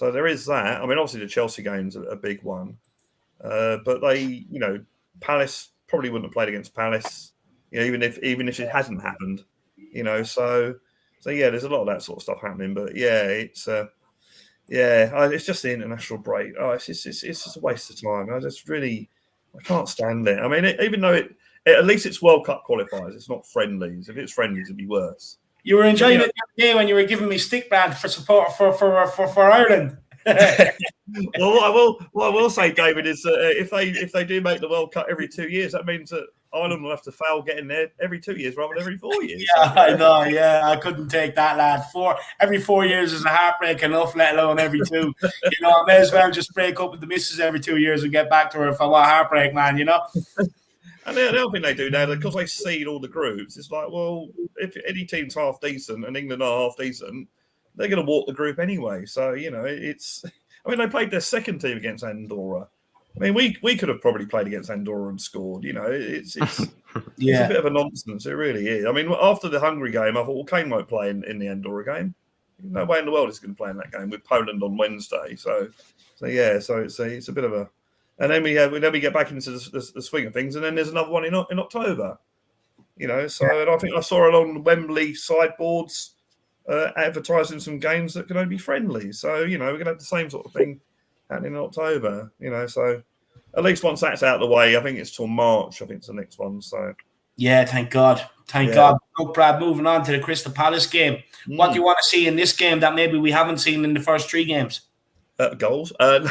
there is that. I mean, obviously the Chelsea game's a big one, but they, Palace probably wouldn't have played against Palace, even if it hasn't happened, So there's a lot of that sort of stuff happening, but it's just the international break. Oh, it's just a waste of time. I can't stand it. I mean, even though at least it's World Cup qualifiers, it's not friendlies. If it's friendlies, it'd be worse. You were enjoying it the other day when you were giving me stick brand for support for Ireland. Well, what I will say, David, is that if they do make the World Cup every 2 years, that means that Ireland will have to fail getting there every 2 years rather than every 4 years. Yeah, I know. Yeah, I couldn't take that, lad. Every 4 years is a heartbreak enough, let alone every two. I may as well just break up with the missus every 2 years and get back to her if I want heartbreak, man. And the other thing they do now, because they seed all the groups, it's like, well, if any team's half decent and England are half decent, they're going to walk the group anyway. So, they played their second team against Andorra. I mean, we could have probably played against Andorra and scored. It's a bit of a nonsense. It really is. I mean, after the Hungary game, I thought, well, Kane won't play in the Andorra game. No way in the world he's going to play in that game with Poland on Wednesday. So it's a bit of a. And then we get back into the swing of things, and then there's another one in October. And I think I saw along Wembley sideboards advertising some games that can only be friendly. So we're going to have the same sort of thing happening in October. So at least once that's out of the way, I think it's till March. I think it's the next one. So yeah, thank God. God. Look, Brad, moving on to the Crystal Palace game. What do you want to see in this game that maybe we haven't seen in the first three games? Goals. A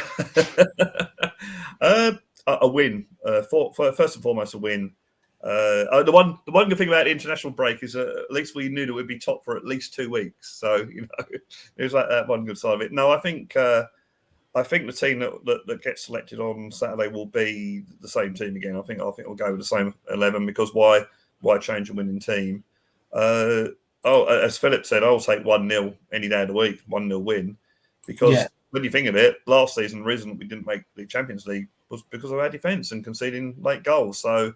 win. First and foremost, a win. The one good thing about the international break is at least we knew that we'd be top for at least 2 weeks. So it was like that one good side of it. No, I think the team that gets selected on Saturday will be the same team again. I think we'll go with the same 11 because why change a winning team? as Philip said, I'll take 1-0 any day of the week, 1-0 win, because when you think of it, last season the reason we didn't make the Champions League was because of our defence and conceding late goals. So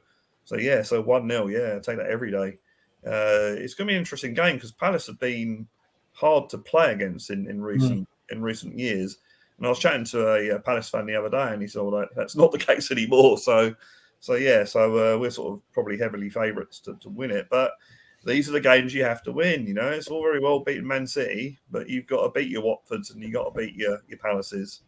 1-0, yeah, I take that every day. It's going to be an interesting game because Palace have been hard to play against in recent years. And I was chatting to a Palace fan the other day, and he said, "Well, that's not the case anymore." So we're sort of probably heavily favourites to win it. But these are the games you have to win. You know, it's all very well beating Man City, but you've got to beat your Watfords and you've got to beat your Palaces.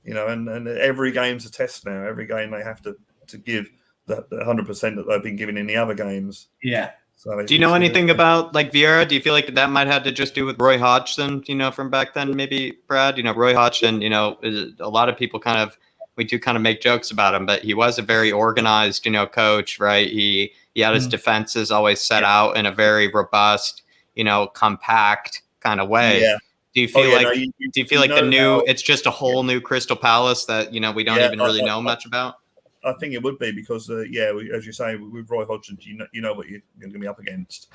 You know, and every game's a test now. Every game they have to give the 100% that they've been giving in the other games. Yeah. So do you know anything about like Vieira? Do you feel like that might have to just do with Roy Hodgson, you know, from back then, maybe, Brad? You know, Roy Hodgson, you know, a lot of people we do kind of make jokes about him, but he was a very organized, you know, coach, right? He had his defenses always set out in a very robust, you know, compact kind of way. Yeah. Do you feel it's just a whole new Crystal Palace that, you know, we don't even really know much about? I think it would be because, as you say, with Roy Hodgson, you know what you're going to be up against.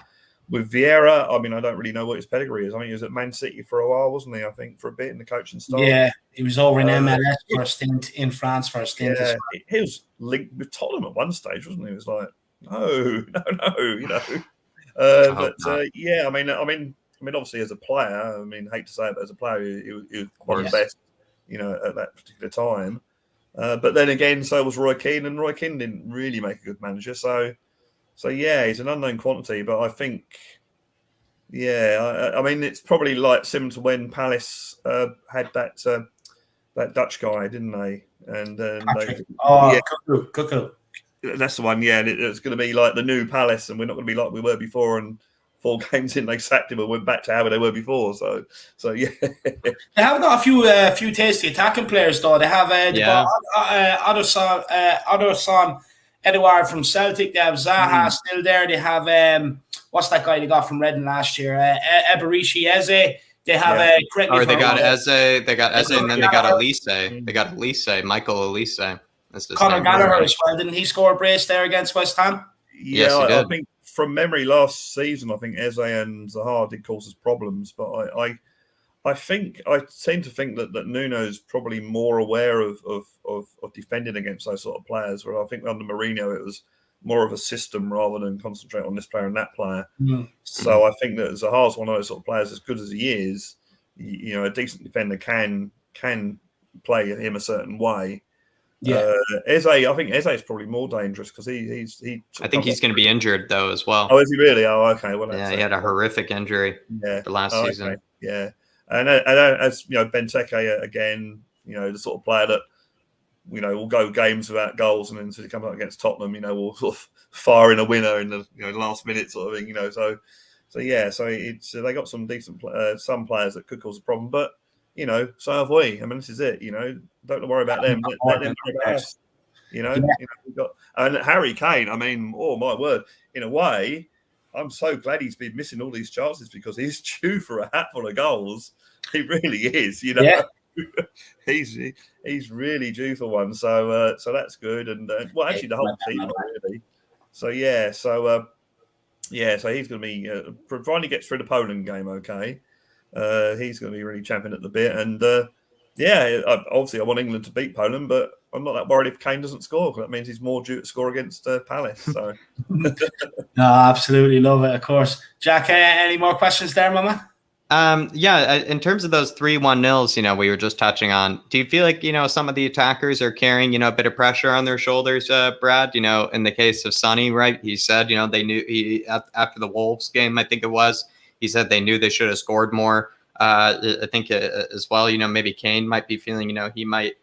With Vieira, I mean, I don't really know what his pedigree is. I mean, he was at Man City for a while, wasn't he? I think for a bit in the coaching staff. Yeah, he was over in MLS for a stint, in France for a stint. Yeah, he was linked with Tottenham at one stage, wasn't he? He was like, no, you know. I mean, obviously as a player, I mean, hate to say it, but as a player, he was one of the best, you know, at that particular time. But then again, so was Roy Keane, and Roy Keane didn't really make a good manager. So yeah, he's an unknown quantity. But I think, I mean, it's probably like similar to when Palace had that Dutch guy, didn't they? And Cuckoo. That's the one. Yeah, it's going to be like the new Palace, and we're not going to be like we were before. And 4 games in, they sacked him and went back to how they were before. So yeah. They have got a few tasty attacking players though. They have Adosson Edouard from Celtic. They have Zaha still there. They have what's that guy they got from Reading last year? Theirishyid. They have they got Eze, and then they got Elise. They got Elise, Michael Elise. Conor Gallagher as well. Didn't he score a brace there against West Ham? Yeah, yes, he did. I think from memory last season, I think Eze and Zaha did cause us problems, but I tend to think that Nuno's probably more aware of defending against those sort of players. Where I think under Mourinho it was more of a system rather than concentrate on this player and that player. So I think that Zaha's one of those sort of players, as good as he is, you know, a decent defender can play him a certain way. Yeah, Eze. I think Eze is probably more dangerous because he. I think he's going to be injured though as well. Oh, is he really? Oh, okay. Well, he had a horrific injury for last season. Okay. Yeah, and as you know, Benteke again. You know, the sort of player that you know will go games without goals, and then until he comes up against Tottenham, you know, will sort of fire in a winner in the last minute sort of thing. You know, so it's they got some decent some players that could cause a problem, but. You know, so have we. I mean, this is it. You know, don't worry about them. Let them worry about us. You know, we've got and Harry Kane. I mean, oh my word! In a way, I'm so glad he's been missing all these chances because he's due for a hatful of goals. He really is. You know, he's really due for one. So that's good. And well, actually, the whole team really. So he's going to be provided he gets through the Poland game. Okay. He's going to be really champing at the bit, and obviously I want England to beat Poland, but I'm not that worried if Kane doesn't score because that means he's more due to score against Palace. So, no, absolutely love it. Of course, Jack. Any more questions there, Mama? In terms of those 3-1-0s, you know, we were just touching on. Do you feel like some of the attackers are carrying a bit of pressure on their shoulders, Brad? You know, in the case of Sonny, right? He said they knew after the Wolves game, I think it was. He said they knew they should have scored more. I think as well, maybe Kane might be feeling, he might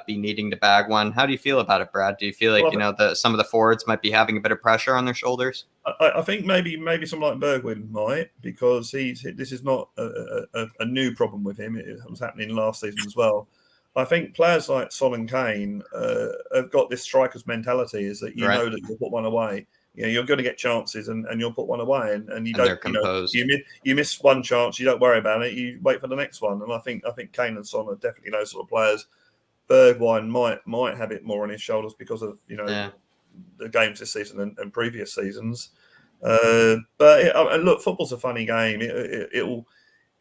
be needing to bag one. How do you feel about it, Brad? Do you feel like, some of the forwards might be having a bit of pressure on their shoulders? I think maybe someone like Bergwijn might, because this is not a new problem with him. It was happening last season as well. I think players like Son and Kane have got this striker's mentality, is that know that you'll put one away. You're going to get chances and you'll put one away and you don't, you miss one chance, you don't worry about it, you wait for the next one. And I think Kane and Son are definitely those sort of players. Bergwijn might have it more on his shoulders because of, the games this season and previous seasons. But look, football's a funny game. It'll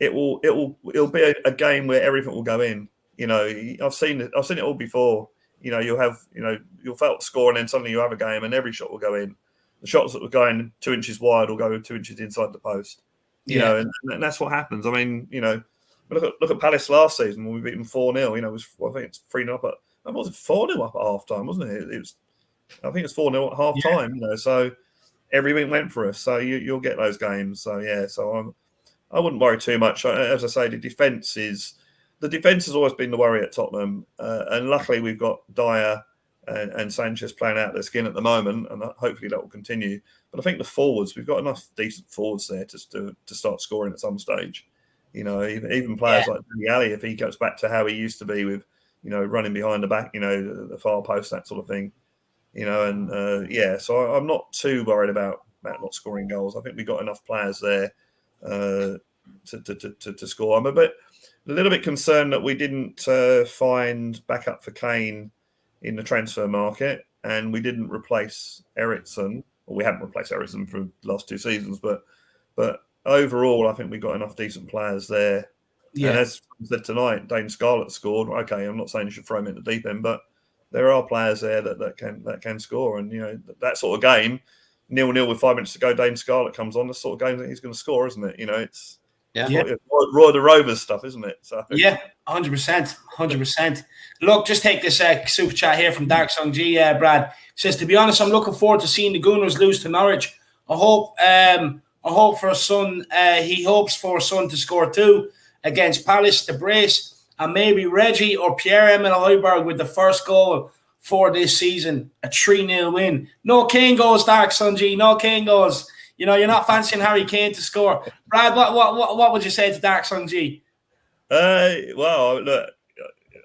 be a game where everything will go in. You know, I've seen it all before. You know, you'll felt score, and then suddenly you have a game, and every shot will go in. The shots that were going 2 inches wide will go 2 inches inside the post. You know, and that's what happens. I mean, you know, look at Palace last season when we beat them 4-0. You know, I think it's 3-0 up. It wasn't 4-0 up at half time, wasn't it? I think it's 4-0 at half time. You know, so everything went for us. So you'll get those games. So yeah, I wouldn't worry too much. As I say, the defence has always been the worry at Tottenham, and luckily we've got Dyer and Sanchez playing out their skin at the moment, and hopefully that will continue. But I think the forwards, we've got enough decent forwards there to start scoring at some stage. You know, even players like Ali, if he goes back to how he used to be with, you know, running behind the back, you know, the far post, that sort of thing. You know, and so I'm not too worried about not scoring goals. I think we've got enough players there to score. I'm a little bit concerned that we didn't find backup for Kane in the transfer market, and we didn't replace Eriksen. Well, we haven't replaced Eriksen for the last 2 seasons, but overall, I think we got enough decent players there. Yeah. And as I said tonight, Dane Scarlett scored. Okay, I'm not saying you should throw him in the deep end, but there are players there that can score, and you know that sort of game, 0-0 with 5 minutes to go, Dane Scarlett comes on. The sort of game that he's going to score, isn't it? You know, it's Roy the Rovers stuff, isn't it? So 100%. Look, just take this super chat here from Dark Song G. Brad says, to be honest, I'm looking forward to seeing the Gunners lose to Norwich. I hope for a son. He hopes for a son to score 2 against Palace to brace, and maybe Reggie or Pierre-Emile Højbjerg with the first goal for this season. A 3-0 win. No Kane goals, Dark Song G. No Kane goals. You know, you're not fancying Harry Kane to score. Brad, what would you say to Dark Song G? Well, look,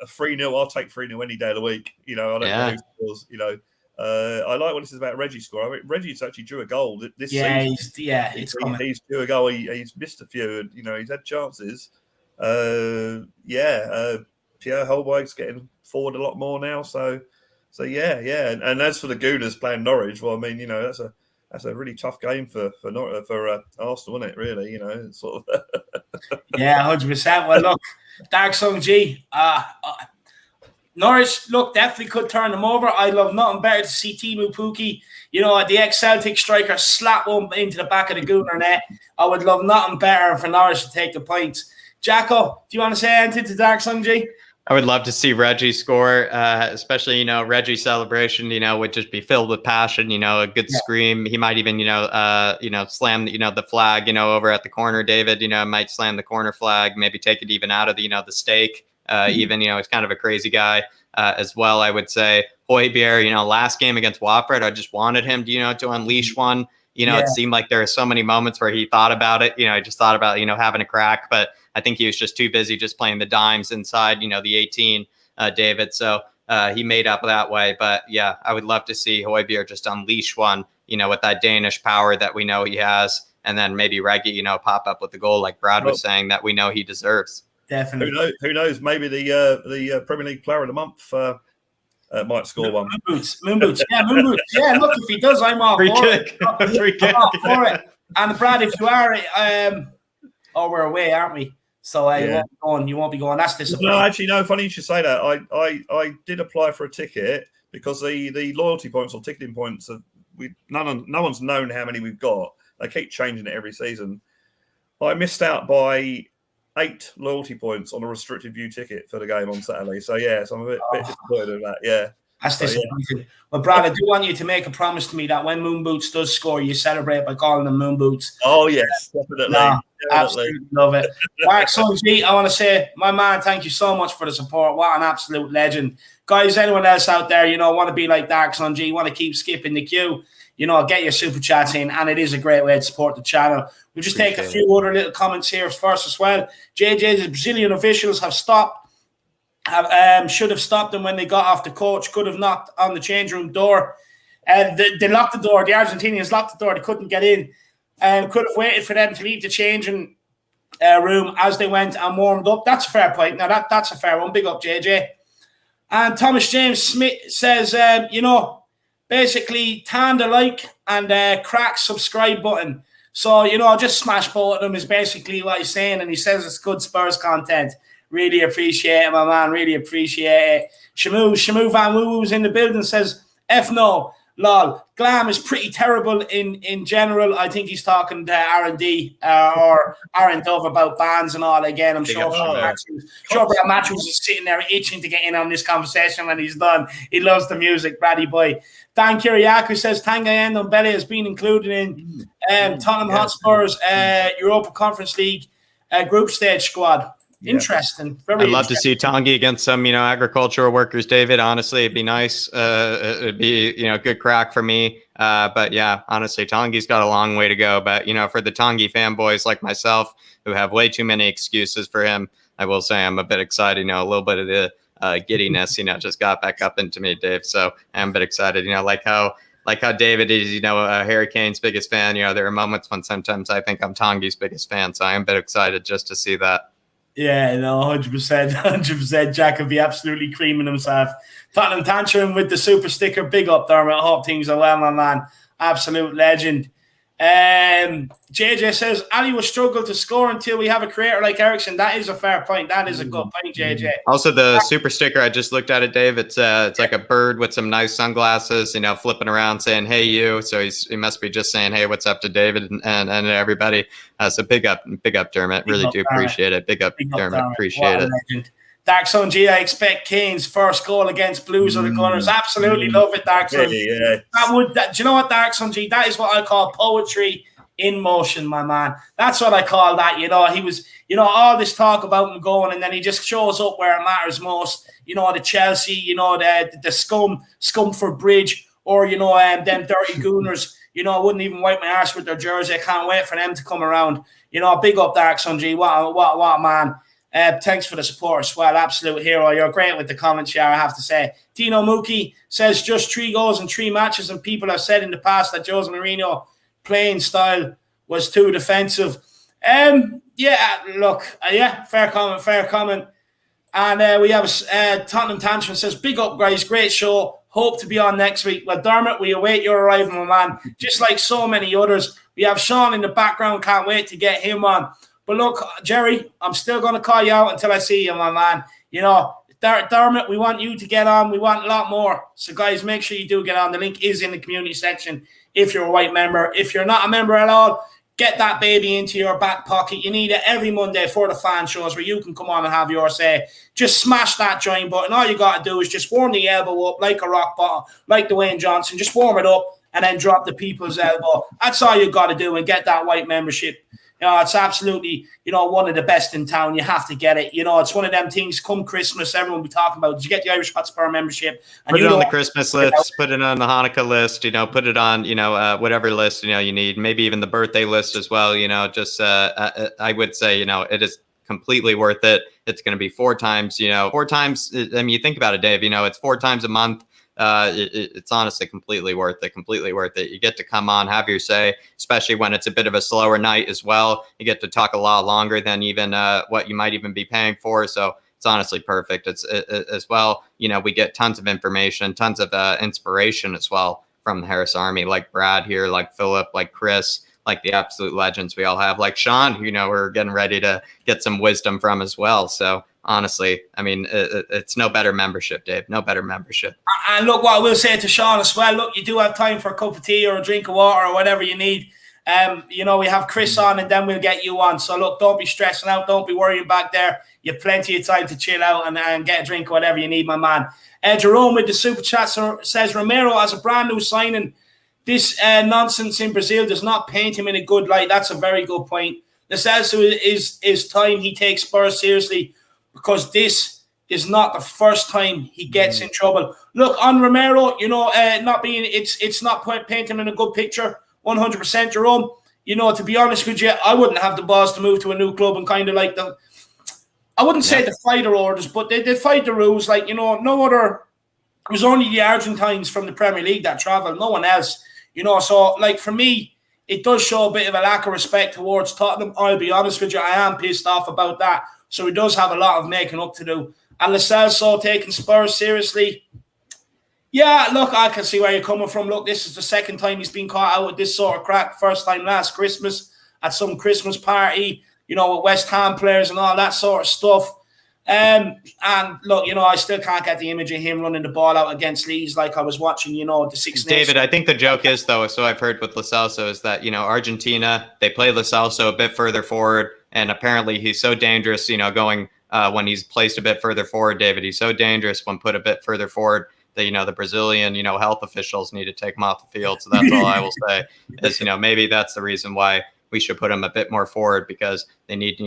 a 3-0, I'll take 3-0 any day of the week. You know, I don't know who scores, you know. I like what this is about Reggie score. I mean, Reggie's actually drew a goal this season. He's drew a goal. He's missed a few, and, you know, he's had chances. Pierre Højbjerg's getting forward a lot more now. So yeah. And as for the Gooners playing Norwich, well, I mean, you know, that's a really tough game for Arsenal, isn't it? Really, you know, sort of. 100%. Well, look, Dark Song G. Norwich, look, definitely could turn them over. I'd love nothing better to see Timu Pukki, you know, the ex-Celtic striker, slap one into the back of the Gooner net. I would love nothing better for Norwich to take the points. Jacko, do you want to say anything to Dark Song G? I would love to see Reggie score, especially, you know, Reggie's celebration, you know, would just be filled with passion, you know, a good scream. He might even, slam, the flag, over at the corner. David, might slam the corner flag, maybe take it even out of the, the stake. Even, he's kind of a crazy guy as well, I would say. Højbjerg, last game against Watford, I just wanted him, to unleash one. It seemed like there were so many moments where he thought about it. I just thought about, having a crack, but I think he was just too busy just playing the dimes inside, the 18, David. So he made up that way. But yeah, I would love to see Højbjerg just unleash one, with that Danish power that we know he has. And then maybe Reggie, pop up with the goal like Brad was saying that we know he deserves. Definitely. Who knows? Maybe the Premier League Player of the Month might score one. Moon boots. Yeah, look, if he does, I'm all for it. I'm all for it. And Brad, if you are, we're away, aren't we? So you won't be going. That's disappointing. No, actually, no. Funny you should say that. I did apply for a ticket because the loyalty points or ticketing points no one's known how many we've got. They keep changing it every season. I missed out by 8 loyalty points on a restricted view ticket for the game on Saturday. So I'm a bit disappointed with that. Yeah. That's disappointing. Well, Brad, I do want you to make a promise to me that when Moon Boots does score, you celebrate by calling them Moon Boots. Oh, yes, definitely. Absolutely love it. Dark Song G, I want to say, my man, thank you so much for the support. What an absolute legend. Guys, anyone else out there, want to be like Dark Song G, want to keep skipping the queue, get your super chats in, and it is a great way to support the channel. We'll just take a few other little comments here first as well. JJ, the Brazilian officials should have stopped them when they got off the coach, could have knocked on the change room door. They locked the door. The Argentinians locked the door. They couldn't get in. And could have waited for them to leave the changing room as they went and warmed up. That's a fair point. Now, that's a fair one. Big up, JJ. And Thomas James Smith says, basically tan the like and crack subscribe button. So, just smash both of them is basically what he's saying. And he says it's good Spurs content. Really appreciate it, my man. Really appreciate it. Shamu Van Woo's in the building says, F no, lol. Glam is pretty terrible in general. I think he's talking to R&D or Aaron Dove about bands and all again. I'm sure Brad Matthews is sitting there itching to get in on this conversation when he's done. He loves the music, Braddy boy. Dan Kiriakou says, Tanga Ndombele has been included in Tottenham Hotspur's Europa Conference League group stage squad. Yeah. Interesting. I'd love to see Tanguy against some, agricultural workers, David. Honestly, it'd be nice. It'd be, good crack for me. But yeah, honestly, Tanguy's got a long way to go. But, for the Tanguy fanboys like myself who have way too many excuses for him, I will say I'm a bit excited. A little bit of the giddiness, just got back up into me, Dave. So I'm a bit excited, like how David is, a Harry Kane's biggest fan. There are moments when sometimes I think I'm Tanguy's biggest fan. So I am a bit excited just to see that. Yeah, no, 100%. Jack would be absolutely creaming himself. Tottenham Tantrum with the super sticker. Big up, Dermot. I hope things are well, my man. Absolute legend. JJ says, Ali will struggle to score until we have a creator like Ericsson. That is a fair point. That is a good point, JJ. Also, the super sticker, I just looked at it, Dave. It's like a bird with some nice sunglasses, flipping around saying, hey, you. So he must be just saying, hey, what's up to David and everybody. So big up, Dermot. Really do appreciate it. Big up, Dermot. Appreciate it. Dark Sun G, I expect Kane's first goal against Blues or the Gunners. Absolutely love it, Dark Sun. Yeah. Do you know what, Dark Sun G? That is what I call poetry in motion, my man. That's what I call that. He was, all this talk about him going, and then he just shows up where it matters most. The Chelsea, the Scumford Bridge, or them dirty gooners. I wouldn't even wipe my arse with their jersey. I can't wait for them to come around. Big up Dark Sun G. What man. Thanks for the support as well. Absolute hero. You're great with the comments here, I have to say. Dino Mookie says just 3 goals in 3 matches, and people have said in the past that Jose Mourinho playing style was too defensive. Fair comment. And we have Tottenham Tantrum says, big up, guys. Great show. Hope to be on next week. Well, Dermot, we await your arrival, my man. Just like so many others. We have Sean in the background. Can't wait to get him on. But look, Jerry, I'm still going to call you out until I see you, my man. Dermot, we want you to get on. We want a lot more. So, guys, make sure you do get on. The link is in the community section if you're a white member. If you're not a member at all, get that baby into your back pocket. You need it every Monday for the fan shows where you can come on and have your say. Just smash that join button. All you got to do is just warm the elbow up like a rock bottom, like Dwayne Johnson. Just warm it up and then drop the people's elbow. That's all you got to do and get that white membership. It's absolutely, one of the best in town. You have to get it. It's one of them things. Come Christmas, everyone will be talking about. Did you get the Irish Hotspur membership? And put it on the Christmas list. Put it on the Hanukkah list. Put it on, whatever list you need. Maybe even the birthday list as well. I would say, it is completely worth it. It's going to be 4 times. 4 times. I mean, you think about it, Dave. It's 4 times a month. It's honestly completely worth it. You get to come on, have your say, especially when it's a bit of a slower night as well. You get to talk a lot longer than even what you might even be paying for. So it's honestly perfect. It's as well, we get tons of information, tons of inspiration as well from the Harris Army, like Brad here, like Philip, like Chris, like the absolute legends we all have, like Sean, we're getting ready to get some wisdom from as well. So honestly, I mean, it's no better membership, Dave. No better membership. And look, what I will say to Sean as well, look, you do have time for a cup of tea or a drink of water or whatever you need. We have Chris on and then we'll get you on. So look, don't be stressing out. Don't be worrying back there. You have plenty of time to chill out and get a drink or whatever you need, my man. Jerome with the super chat says, Romero as a brand new signing, this nonsense in Brazil does not paint him in a good light. That's a very good point. The Celso is time he takes Spurs seriously, because this is not the first time he gets in trouble. Look, on Romero, it's not painting him in a good picture, 100%, Jerome. To be honest with you, I wouldn't have the balls to move to a new club and kind of like I wouldn't say defy their orders, but they fight the rules. Like, no other, it was only the Argentines from the Premier League that traveled, no one else. So like for me, it does show a bit of a lack of respect towards Tottenham. I'll be honest with you, I am pissed off about that. So he does have a lot of making up to do. And Lo Celso taking Spurs seriously. Yeah, look, I can see where you're coming from. Look, this is the second time he's been caught out with this sort of crack. First time last Christmas at some Christmas party, with West Ham players and all that sort of stuff. And look, I still can't get the image of him running the ball out against Leeds like I was watching, the Six Nations. David, I think the joke is, though, so I've heard with Lo Celso, is that, Argentina, they play Lo Celso a bit further forward, and apparently he's so dangerous, going when he's placed a bit further forward, David, he's so dangerous when put a bit further forward that, the Brazilian, health officials need to take him off the field. So that's all I will say is, maybe that's the reason why we should put him a bit more forward, because they need,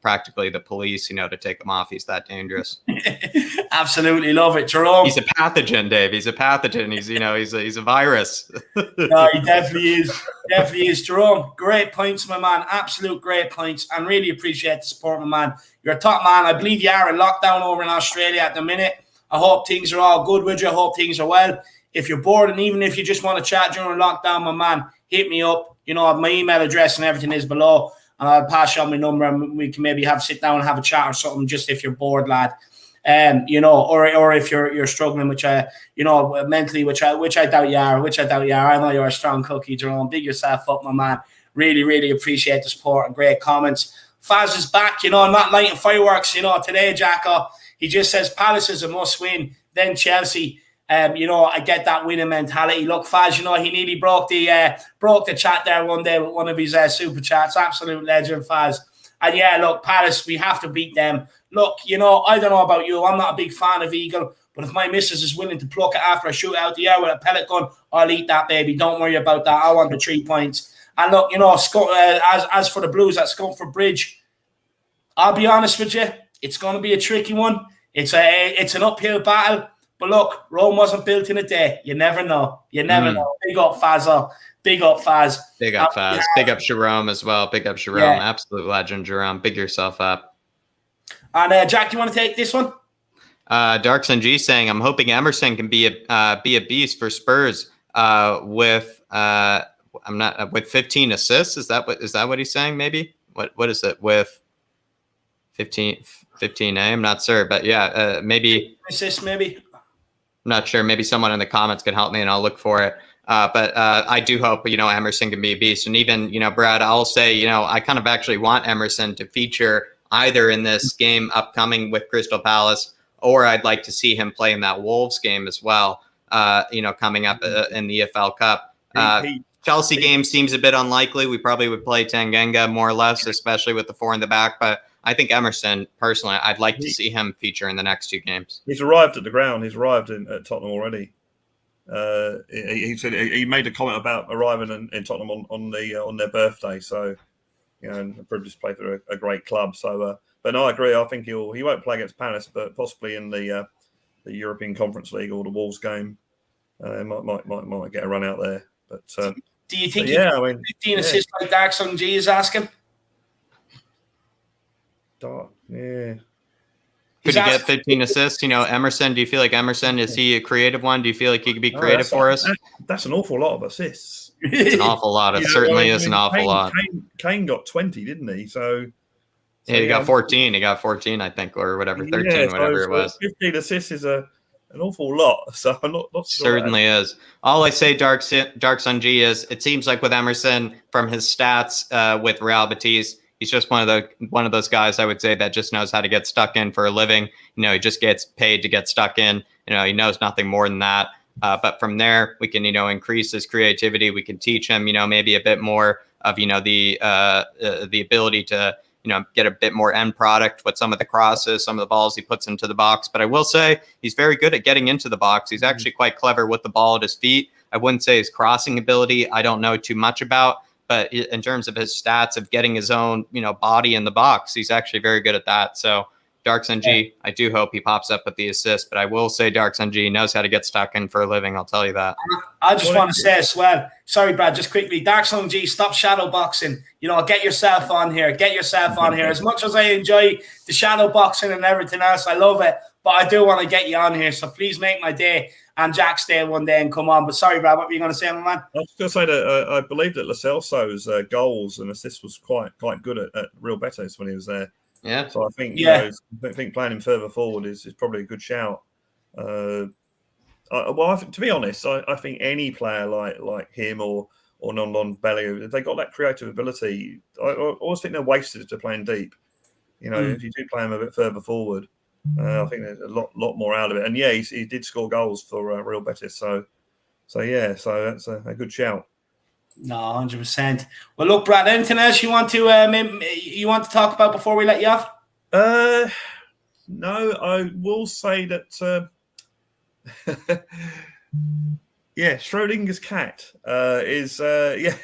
practically the police, to take him off. He's that dangerous. Absolutely love it, Jerome. He's a pathogen, Dave. He's a pathogen. He's a virus. No, he definitely is. Definitely is, Jerome. Great points, my man. Absolute great points, and really appreciate the support, my man. You're a top man. I believe you are in lockdown over in Australia at the minute. I hope things are all good with you. I hope things are well. If you're bored, and even if you just want to chat during lockdown, my man, hit me up. My email address and everything is below, and I'll pass you on my number, and we can maybe sit down and have a chat or something, just if you're bored, lad. Or if you're struggling, which mentally, which I doubt you are, I know you're a strong cookie, Jerome. Big yourself up, my man. Really, really appreciate the support and great comments. Faz is back, not lighting fireworks, today, Jacko. He just says Palace is a must win, then Chelsea. I get that winning mentality. Look, Faz, he nearly broke the chat there one day with one of his super chats. Absolute legend, Faz. And yeah, look, Palace, we have to beat them. Look, I don't know about you. I'm not a big fan of Eagle, but if my missus is willing to pluck it after I shoot out the air with a pellet gun, I'll eat that, baby. Don't worry about that. I want the 3 points. And look, as for the Blues at Scunthorpe Bridge, I'll be honest with you, it's going to be a tricky one. It's an uphill battle. But look, Rome wasn't built in a day. You never know. Know. Big up Fazzo. Big up Faz. Big up Faz. Big up Jerome as well. Big up Jerome. Yeah. Absolute legend, Jerome. Big yourself up. And Jack, do you want to take this one? Darks and G saying, I'm hoping Emerson can be a beast for Spurs with 15 assists. Is that what he's saying? Maybe what is it with 15? I'm not sure, but yeah, maybe assists. Maybe I'm not sure. Maybe someone in the comments can help me, and I'll look for it. But I do hope, Emerson can be a beast. And even, Brad, I'll say, I kind of actually want Emerson to feature either in this game upcoming with Crystal Palace, or I'd like to see him play in that Wolves game as well, coming up in the EFL Cup. Chelsea game seems a bit unlikely. We probably would play Tanganga more or less, especially with the 4 in the back. But I think Emerson, personally, I'd like to see him feature in the next 2 games. He's arrived at the ground. He's arrived at Tottenham already. He said he made a comment about arriving in Tottenham on their birthday. So, and just play for a great club. So, but no, I agree. I think he won't play against Palace, but possibly in the European Conference League or the Wolves game, might get a run out there. But do you think? 15 assists like Dark Sun G is asking? Yeah. Could he get 15 assists? Emerson, do you feel like Emerson, is he a creative one? Do you feel like he could be creative for us? That's an awful lot of assists. It's an awful lot. It certainly is an awful lot. Kane got 20, didn't he? So he got 14. He got 14, I think, or whatever, 13, whatever it was. 15 assists is an awful lot. So I'm not sure. Certainly is. All I say, Dark Sun G, is it seems like with Emerson, from his stats with Real Betis, he's just one of those guys, I would say, that just knows how to get stuck in for a living. He just gets paid to get stuck in. He knows nothing more than that. But from there, we can, increase his creativity. We can teach him, maybe a bit more of, the ability to, get a bit more end product with some of the crosses, some of the balls he puts into the box. But I will say he's very good at getting into the box. He's actually quite clever with the ball at his feet. I wouldn't say his crossing ability I don't know too much about. But in terms of his stats of getting his own, body in the box, he's actually very good at that. So Darks NG, I do hope he pops up with the assist. But I will say Darks NG knows how to get stuck in for a living. I'll tell you that. I just want to say as well, sorry, Brad, just quickly, Darks NG, stop shadow boxing. Get yourself on here. As much as I enjoy the shadow boxing and everything else, I love it. But I do want to get you on here. So please make my day. And Jack stay one day and come on. But sorry, Brad, what were you going to say, my man? I was going to say that I believe that Lo Celso's goals and assists was quite good at Real Betis when he was there. Yeah. So I think I think playing him further forward is probably a good shout. To be honest, I think any player like him or Non Belly, if they got that creative ability, I always think they're wasted if they're playing deep. If you do play them a bit further forward, I think there's a lot more out of it. And yeah, he did score goals for Real Betis, so that's a good shout. No, 100%. Well, look, Brad, anything else you want to talk about before we let you off? No, I will say that. Yeah, Schrodinger's cat is I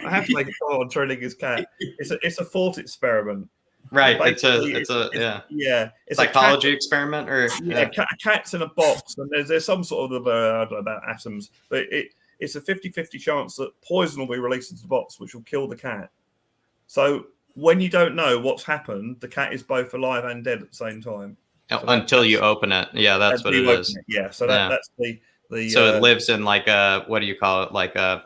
have to make a comment on Schrodinger's cat. It's a thought experiment. Right. It's a psychology experiment, or a cat's in a box, and there's some sort of I don't know about atoms, but it's a 50-50 chance that poison will be released into the box, which will kill the cat. So when you don't know what's happened, the cat is both alive and dead at the same time. So until you open it. Yeah, that's what it is. Yeah, so that's the so it lives in like a, what do you call it? Like a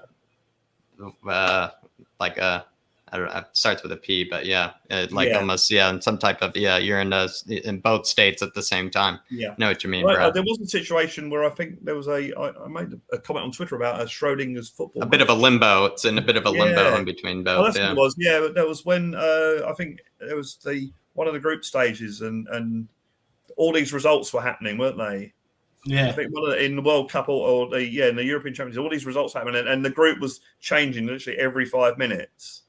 I don't know, it starts with a P, but almost, in some type of, you're in both states at the same time. Yeah. I know what you mean, Brad. There was a situation where I think there was I made a comment on Twitter about Schrodinger's football. A bit of a limbo. It's in a bit of a limbo in between both. That's what it was. Yeah, but there was when I think there was one of the group stages and all these results were happening, weren't they? Yeah, I think in the World Cup or in the European Championships, all these results happening, and the group was changing literally every 5 minutes.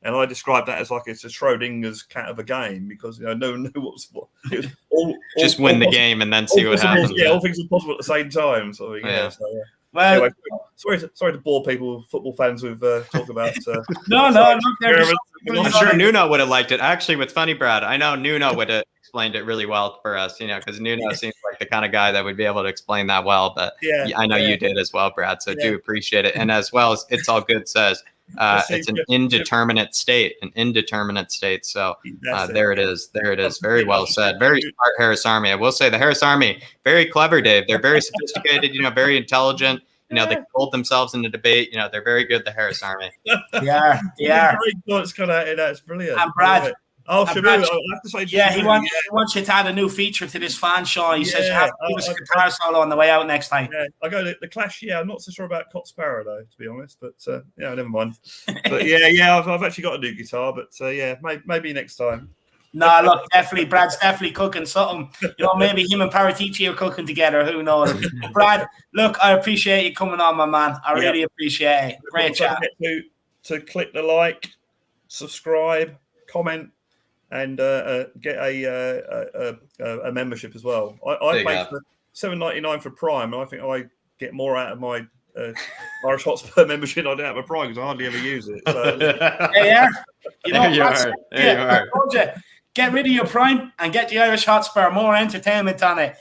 And I described that as like it's a Schrodinger's cat of a game because no one knew what. It was just win the game and then see what happens. Yeah, all things are possible at the same time. So Well, anyway, sorry to bore people, football fans, with talk about. No. I'm sure Nuno would have liked it. Actually, with Funny Brad, I know Nuno would have explained it really well for us. Because Nuno seems like the kind of guy that would be able to explain that well. But I know you did as well, Brad. So do appreciate it. And as well as It's All Good says, it's an indeterminate state. So there it is. Very well said. Very smart Harris Army. I will say the Harris Army, very clever, Dave. They're very sophisticated, very intelligent. They hold themselves in the debate. They're very good, the Harris Army. Yeah. Great thoughts kind of that's brilliant. And Brad. Shabu, I have to say, he wants you to add a new feature to this fan show. He says you have to give us a guitar solo on the way out next time. Yeah, I go to the Clash. Yeah, I'm not so sure about Cot Sparrow though, to be honest. But never mind. But I've actually got a new guitar. But maybe next time. No, look, definitely, Brad's definitely cooking something. Maybe him and Paratici are cooking together. Who knows? Brad, look, I appreciate you coming on, my man. I really appreciate it. Great chat. To click the like, subscribe, comment, and get a membership as well. I pay for $7.99 for Prime, and I think I get more out of my Irish Hotspur membership than I do out of my Prime because I hardly ever use it. So. There you are. Get rid of your Prime and get the Irish Hotspur. More entertainment on it.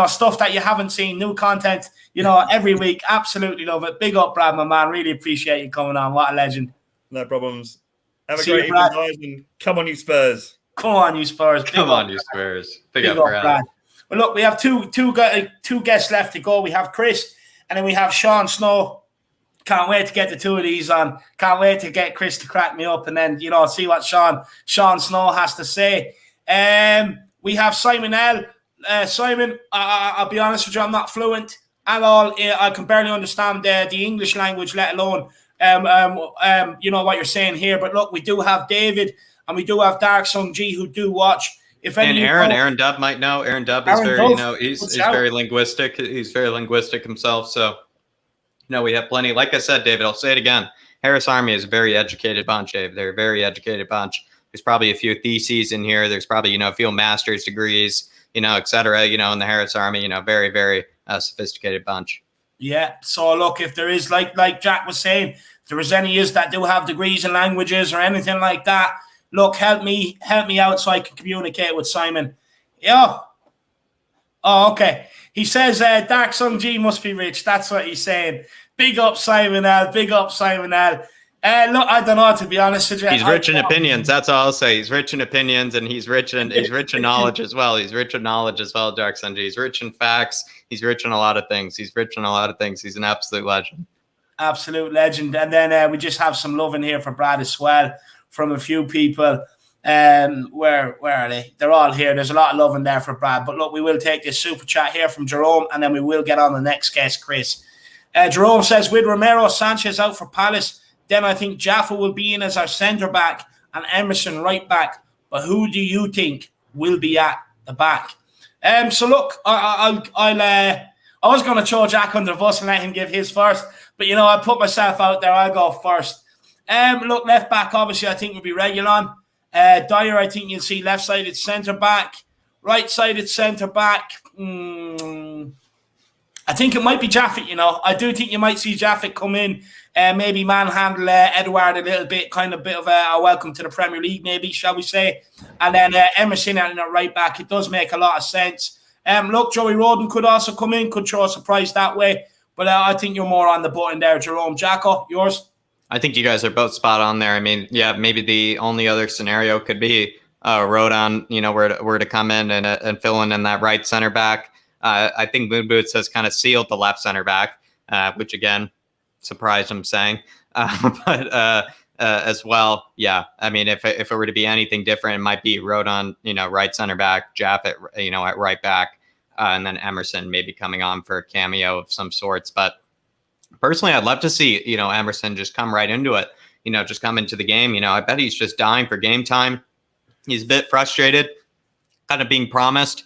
Stuff that you haven't seen, new content, every week. Absolutely love it. Big up, Brad, my man. Really appreciate you coming on. What a legend. No problems. Have a great evening, guys, and come on, you Spurs. Come on, you Spurs. Come on, you Spurs. Big up, Brad. Well, look, we have two guests left to go. We have Chris, and then we have Sean Snow. Can't wait to get the two of these on. Can't wait to get Chris to crack me up and then, see what Sean Snow has to say. We have Simon L. Simon, I'll be honest with you, I'm not fluent at all. I can barely understand the English language, let alone, what you're saying here. But look, we do have David and we do have Dark Sung G who do watch. And Aaron Dubb might know. Aaron Dubb is he's very linguistic. He's very linguistic himself. So, we have plenty. Like I said, David, I'll say it again. Harris Army is a very educated bunch, Dave. They're a very educated bunch. There's probably a few theses in here. There's probably, a few master's degrees, et cetera, in the Harris Army, very, very sophisticated bunch. Yeah. So, look, if there is, like Jack was saying, if there is any that do have degrees in languages or anything like that, look, help me out so I can communicate with Simon. Yeah. Oh, okay. He says Dark Sung G must be rich. That's what he's saying. Big up Simon L. Big up Simon L. Look, I don't know, to be honest with you. He's rich in opinions. That's all I'll say. He's rich in opinions, and he's rich in knowledge as well. Dark Sung G. He's rich in facts. He's rich in a lot of things. He's an absolute legend. Absolute legend. And then we just have some love in here for Brad as well from a few people. Where are they? They're all here. There's a lot of love in there for Brad. But look, we will take this super chat here from Jerome, and then we will get on the next guest, Chris. Jerome says, with Romero, Sanchez out for Palace, then I think Jaffa will be in as our centre back and Emerson right back. But who do you think will be at the back? So look, I was going to throw Jack under the bus and let him give his first, but I put myself out there. I'll go first. Look, left back, obviously, I think will be Reguilon. Dyer, I think you'll see left-sided centre-back. Right-sided centre-back, I think it might be Jaffet, I do think you might see Jaffet come in and maybe manhandle Edouard a little bit, kind of bit of a welcome to the Premier League, maybe, shall we say. And then Emerson at right back. It does make a lot of sense. Look, Joey Roden could also come in, could throw a surprise that way. But I think you're more on the button there, Jerome. Jacko, yours? I think you guys are both spot on there. I mean, yeah, maybe the only other scenario could be Rodon, were to come in and fill in that right center back. I think Moon Boots has kind of sealed the left center back, which again, surprised I'm saying. But as well, yeah. I mean, if it were to be anything different, it might be Rodon, right center back, Jaffet, at right back, and then Emerson maybe coming on for a cameo of some sorts. But personally, I'd love to see, Emerson just come right into it, just come into the game. I bet he's just dying for game time. He's a bit frustrated, kind of being promised,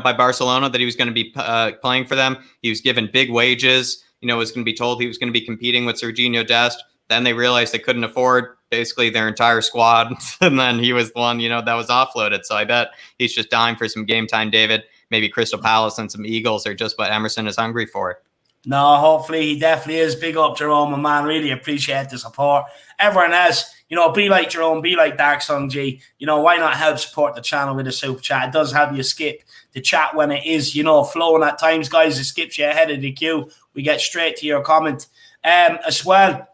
by Barcelona that he was going to be playing for them. He was given big wages, was going to be told he was going to be competing with Serginho Dest. Then they realized they couldn't afford basically their entire squad. And then he was the one, that was offloaded. So I bet he's just dying for some game time, David. Maybe Crystal Palace and some Eagles are just what Emerson is hungry for. No, hopefully he definitely is. Big up, Jerome, and man, really appreciate the support. Everyone else, be like Jerome, be like Dark Song G. Why not help support the channel with a super chat? It does help you skip the chat when it is, flowing at times, guys. It skips you ahead of the queue. We get straight to your comment. As well,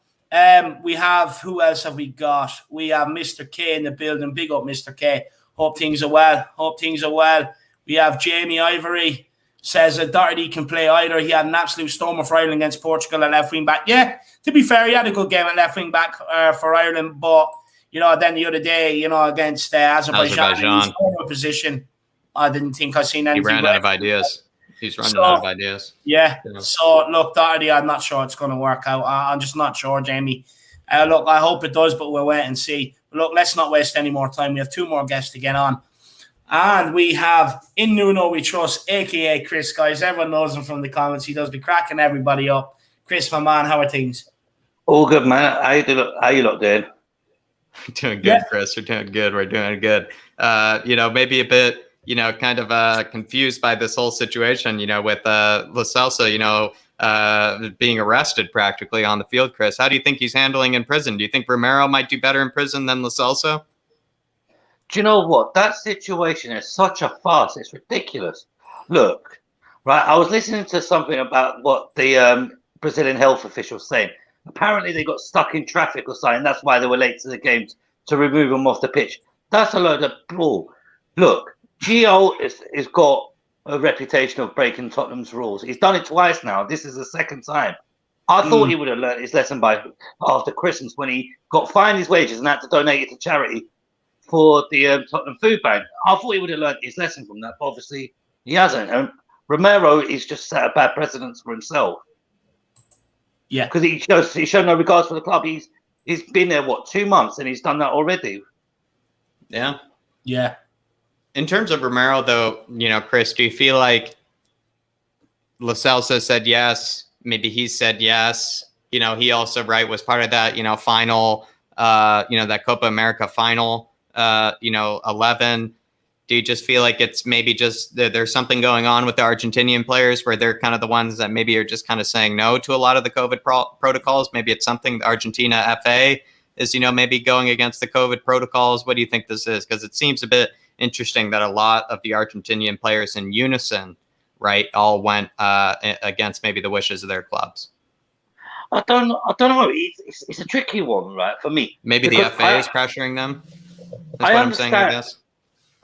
we have, who else have we got? We have Mr. K in the building. Big up, Mr. K. Hope things are well. We have Jamie Ivory. Says that Doherty can play either. He had an absolute storm of Ireland against Portugal at left wing back. Yeah, to be fair, he had a good game at left wing back for Ireland. But, then the other day, against Azerbaijan, in his former position, I didn't think I seen anything. He ran out of ideas. He's running out of ideas. Yeah. So, look, Doherty, I'm not sure it's going to work out. I'm just not sure, Jamie. Look, I hope it does, but we'll wait and see. But look, let's not waste any more time. We have two more guests to get on. And we have In Nuno We Trust, a.k.a. Chris, guys. Everyone knows him from the comments. He does be cracking everybody up. Chris, my man, how are things? All good, man. How you lot doing? Doing good, Chris. We're doing good. We're doing good. Maybe a bit, kind of confused by this whole situation, with Lo Celso, being arrested practically on the field, Chris. How do you think he's handling in prison? Do you think Romero might do better in prison than Lo Celso? Do you know what? That situation is such a farce. It's ridiculous. Look, right, I was listening to something about what the Brazilian health officials saying. Apparently they got stuck in traffic or something. That's why they were late to the games to remove them off the pitch. That's a load of bull. Look, Gio is got a reputation of breaking Tottenham's rules. He's done it twice now. This is the second time. I thought he would have learned his lesson by after Christmas when he got fined his wages and had to donate it to charity for the Tottenham Food Bank. I thought he would have learned his lesson from that, but obviously he hasn't. And Romero is just set a bad precedence for himself. Yeah, because he showed no regards for the club. He's been there 2 months, and he's done that already. Yeah. Yeah. In terms of Romero, though, Chris, do you feel like Lo Celso said yes? Maybe he said yes. He also was part of that final that Copa America final. 11. Do you just feel like it's maybe just there's something going on with the Argentinian players where they're kind of the ones that maybe are just kind of saying no to a lot of the COVID protocols? Maybe it's something the Argentina FA is, maybe going against the COVID protocols. What do you think this is? Because it seems a bit interesting that a lot of the Argentinian players in unison, right, all went against maybe the wishes of their clubs. I don't know. It's a tricky one, right, for me. Maybe the FA is pressuring them. That's what I'm saying, I guess.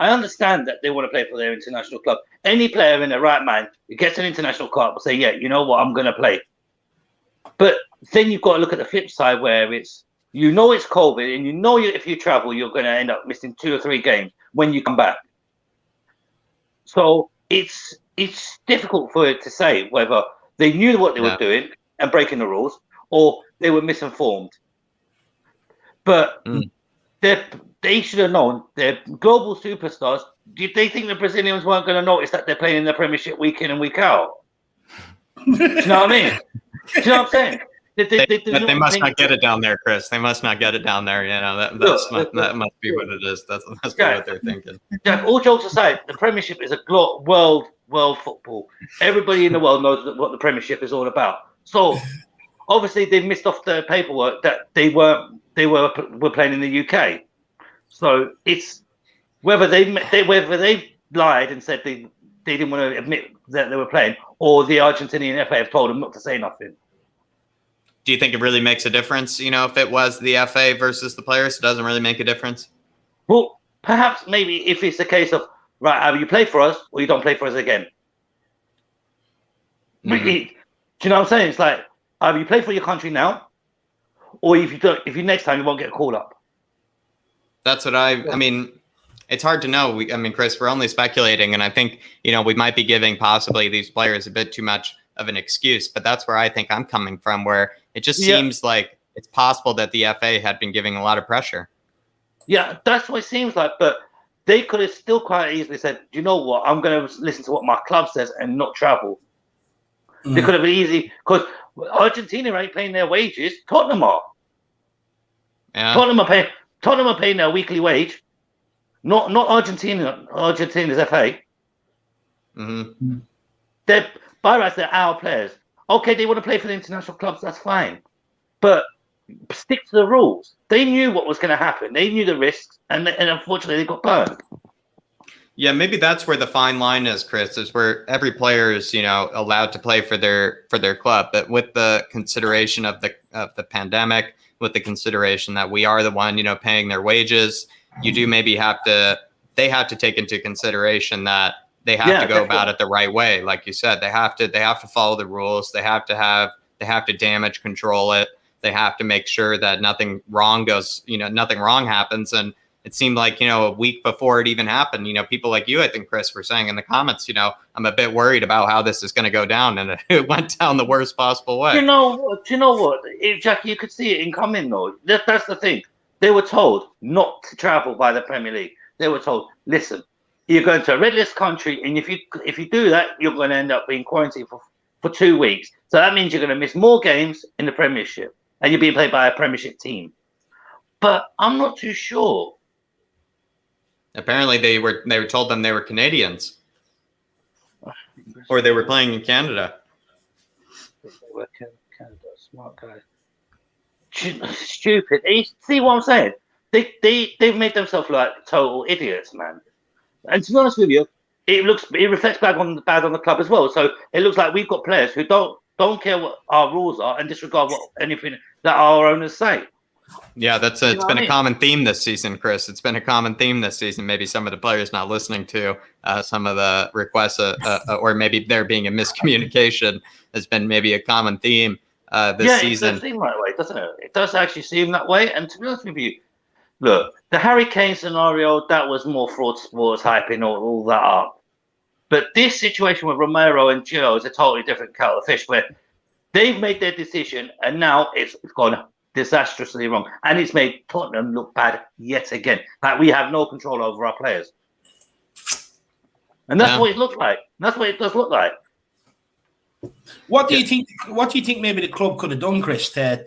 I understand that they want to play for their international club. Any player in their right mind who gets an international card will say, yeah, you know what, I'm going to play. But then you've got to look at the flip side where it's You know it's COVID, and you know if you travel, you're going to end up missing 2 or 3 games when you come back. So it's difficult for it to say whether they knew what they were doing and breaking the rules, or they were misinformed. But they should have known. They're global superstars. Did they think the Brazilians weren't going to notice that they're playing in the Premiership week in and week out? Do you know what I mean? Do you know what I'm saying? They must not get it down there, Chris. They must not get it down there. You know, that must be what it is. That's what they're thinking. Jack, all jokes aside, the Premiership is a world football. Everybody in the world knows what the Premiership is all about. So obviously they missed off the paperwork that they were playing in the UK. So it's whether they lied and said they didn't want to admit that they were playing, or the Argentinian FA have told them not to say nothing. Do you think it really makes a difference? You know, if it was the FA versus the players, it doesn't really make a difference. Well, perhaps maybe if it's a case of right, either you play for us or you don't play for us again. Do you know what I'm saying? It's like either you play for your country now, or if you don't, if you next time you won't get a call up. That's what I mean. It's hard to know. Chris, we're only speculating, and I think we might be giving possibly these players a bit too much of an excuse. But that's where I think I'm coming from, where it just seems like it's possible that the FA had been giving a lot of pressure. Yeah, that's what it seems like. But they could have still quite easily said, "Do you know what? I'm going to listen to what my club says and not travel." They could have been easy because Argentina ain't paying their wages. Tottenham are. Yeah. Tottenham are paying their weekly wage. Not Argentina's FA. They're by rights, they're our players. Okay, they want to play for the international clubs, that's fine. But stick to the rules. They knew what was going to happen. They knew the risks, and unfortunately they got burned. Yeah, maybe that's where the fine line is, Chris, is where every player is, allowed to play for their club, but with the consideration of the pandemic, with the consideration that we are the one, paying their wages. You do maybe they have to take into consideration that they have to go about it the right way. Like you said, they have to follow the rules. They have to damage control it. They have to make sure that nothing wrong happens. And it seemed like, a week before it even happened, people like you, I think, Chris, were saying in the comments, I'm a bit worried about how this is going to go down. And it went down the worst possible way. Do you know what? Jack, you could see it in coming, though. That's the thing. They were told not to travel by the Premier League. They were told, listen, you're going to a red list country, and if you do that, you're going to end up being quarantined for 2 weeks. So that means you're going to miss more games in the Premiership, and you're being played by a Premiership team. But I'm not too sure. Apparently, they were told them they were Canadians, or they were playing in Canada. They were Canada, smart guy. Stupid. You see what I'm saying? They've made themselves like total idiots, man. And to be honest with you, it reflects bad on the club as well. So it looks like we've got players who don't care what our rules are and disregard anything that our owners say. Yeah, it's been a common theme this season, Chris. It's been a common theme this season. Maybe some of the players not listening to some of the requests, or maybe there being a miscommunication has been maybe a common theme this season. It does seem that way, doesn't it? It does actually seem that way. And to be honest with you, look, the Harry Kane scenario, that was more fraud sports hyping all that up. But this situation with Romero and Gio is a totally different kettle of fish, where they've made their decision and now it's gone disastrously wrong. And it's made Tottenham look bad yet again. Like we have no control over our players. And that's what it looks like. That's what it does look like. What do you think? What do you think? Maybe the club could have done, Chris, to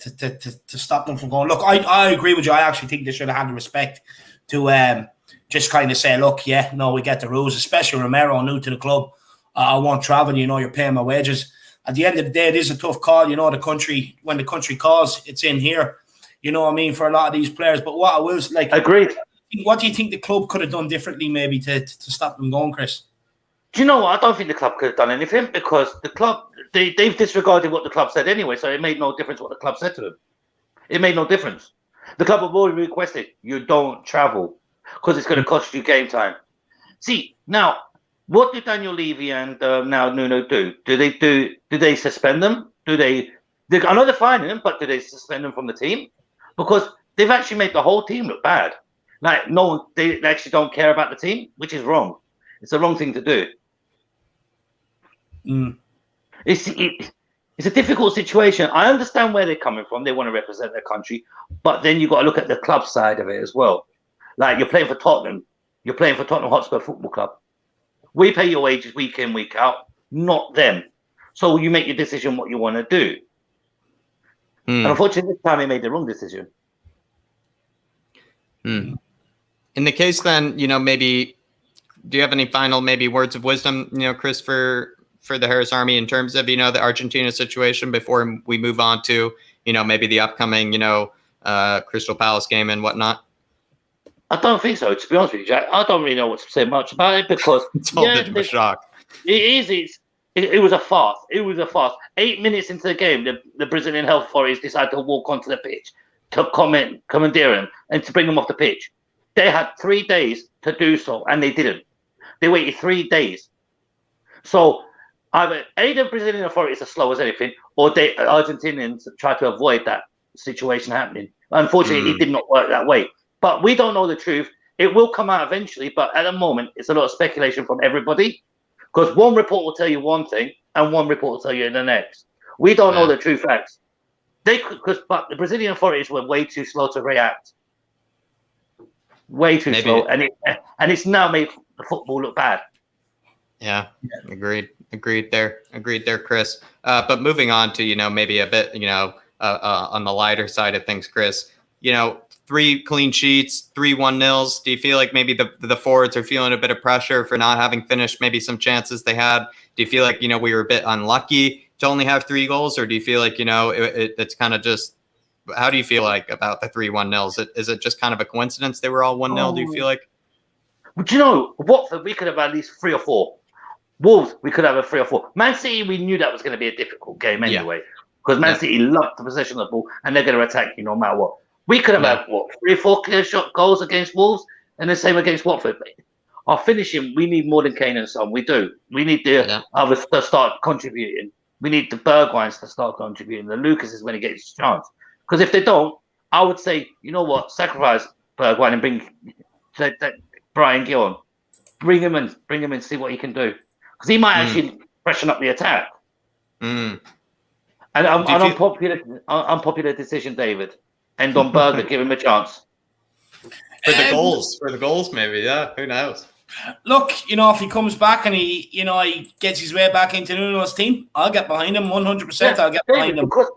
stop them from going. Look, I agree with you. I actually think they should have had the respect to just kind of say, look, we get the rules. Especially Romero, new to the club. I won't travel. You're paying my wages. At the end of the day, it is a tough call. The country, when the country calls, it's in here. You know what I mean, for a lot of these players. But what I was like, agreed. What do you think the club could have done differently, maybe to stop them going, Chris? Do you know what? I don't think the club could have done anything because the club, they've disregarded what the club said anyway, so it made no difference what the club said to them. It made no difference. The club have already requested you don't travel because it's going to cost you game time. See, now, what did Daniel Levy and now Nuno do? Do they suspend them? I know they're fining them, but do they suspend them from the team? because they've actually made the whole team look bad. Like no one, they actually don't care about the team, which is wrong. It's the wrong thing to do. It's a difficult situation. I understand where they're coming from. They want to represent their country, but then you got to look at the club side of it as well. Like you're playing for Tottenham. You're playing for Tottenham Hotspur Football Club. We pay your wages week in, week out, not them. So you make your decision what you want to do. And unfortunately, this time they made the wrong decision. In the case then, maybe, do you have any final maybe words of wisdom, Chris, for the Harris Army in terms of, the Argentina situation before we move on to, maybe the upcoming, Crystal Palace game and whatnot? I don't think so, to be honest with you, Jack. I don't really know what to say much about it because it's all a bit of a shock. It was a farce. It was a farce. 8 minutes into the game, the Brazilian health authorities decided to walk onto the pitch to commandeer him and to bring him off the pitch. They had 3 days to do so, and they didn't. They waited 3 days. So either the Brazilian authorities are slow as anything, or Argentinians try to avoid that situation happening. Unfortunately, it did not work that way. But we don't know the truth. It will come out eventually, but at the moment, it's a lot of speculation from everybody. Because one report will tell you one thing, and one report will tell you the next. We don't know the true facts. But the Brazilian authorities were way too slow to react. Way too slow, and it's now made the football look bad. Yeah. Agreed there, Chris. But moving on to maybe a bit on the lighter side of things, Chris. 3 clean sheets, 3 1-0s. Do you feel like maybe the forwards are feeling a bit of pressure for not having finished maybe some chances they had? Do you feel like, we were a bit unlucky to only have 3 goals? Or do you feel like, it's kind of just, how do you feel like about the 3 1-0s? Is it just kind of a coincidence they were all 1-0? Do you feel like? But Watford, we could have at least 3 or 4. Wolves, we could have a 3 or 4. Man City, we knew that was going to be a difficult game anyway. Because Man City loved the possession of the ball and they're going to attack you no matter what. We could have had, 3 or 4 clear shot goals against Wolves and the same against Watford. Our finishing, we need more than Kane and Son. We do. We need the others to start contributing. We need the Bergwijns to start contributing. The Lucas is when he gets his chance. Because if they don't, I would say, sacrifice Bergwijn and bring Brian Gill on. Bring him in, see what he can do. Because he might actually freshen up the attack. And unpopular decision, David. And on Berger, give him a chance. For the goals, maybe, yeah. Who knows? Look, if he comes back and he gets his way back into Nuno's team, I'll get behind him 100%. I'll get behind him. Because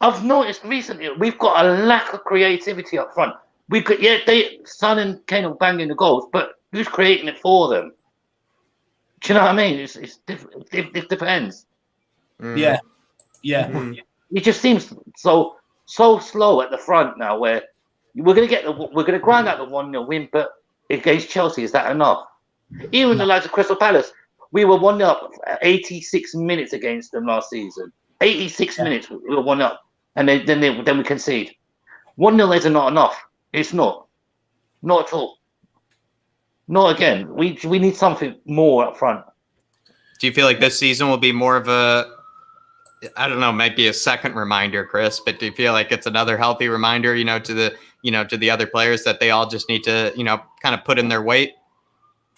I've noticed recently we've got a lack of creativity up front. We've got Son and Kane are banging the goals, but who's creating it for them? Do you know what I mean? It depends. Yeah. It just seems so slow at the front now. Where we're gonna grind out the 1-0 win, but against Chelsea, is that enough? Even the likes of Crystal Palace, we were 1-0 up 86 minutes against them last season. 86 minutes we were 1 up, and then we concede. 1-0 is not enough. It's not at all. Not again. We need something more up front. Do you feel like this season will be more of a, I don't know, maybe a second reminder, Chris, but do you feel like it's another healthy reminder, to the other players that they all just need to, kind of put in their weight?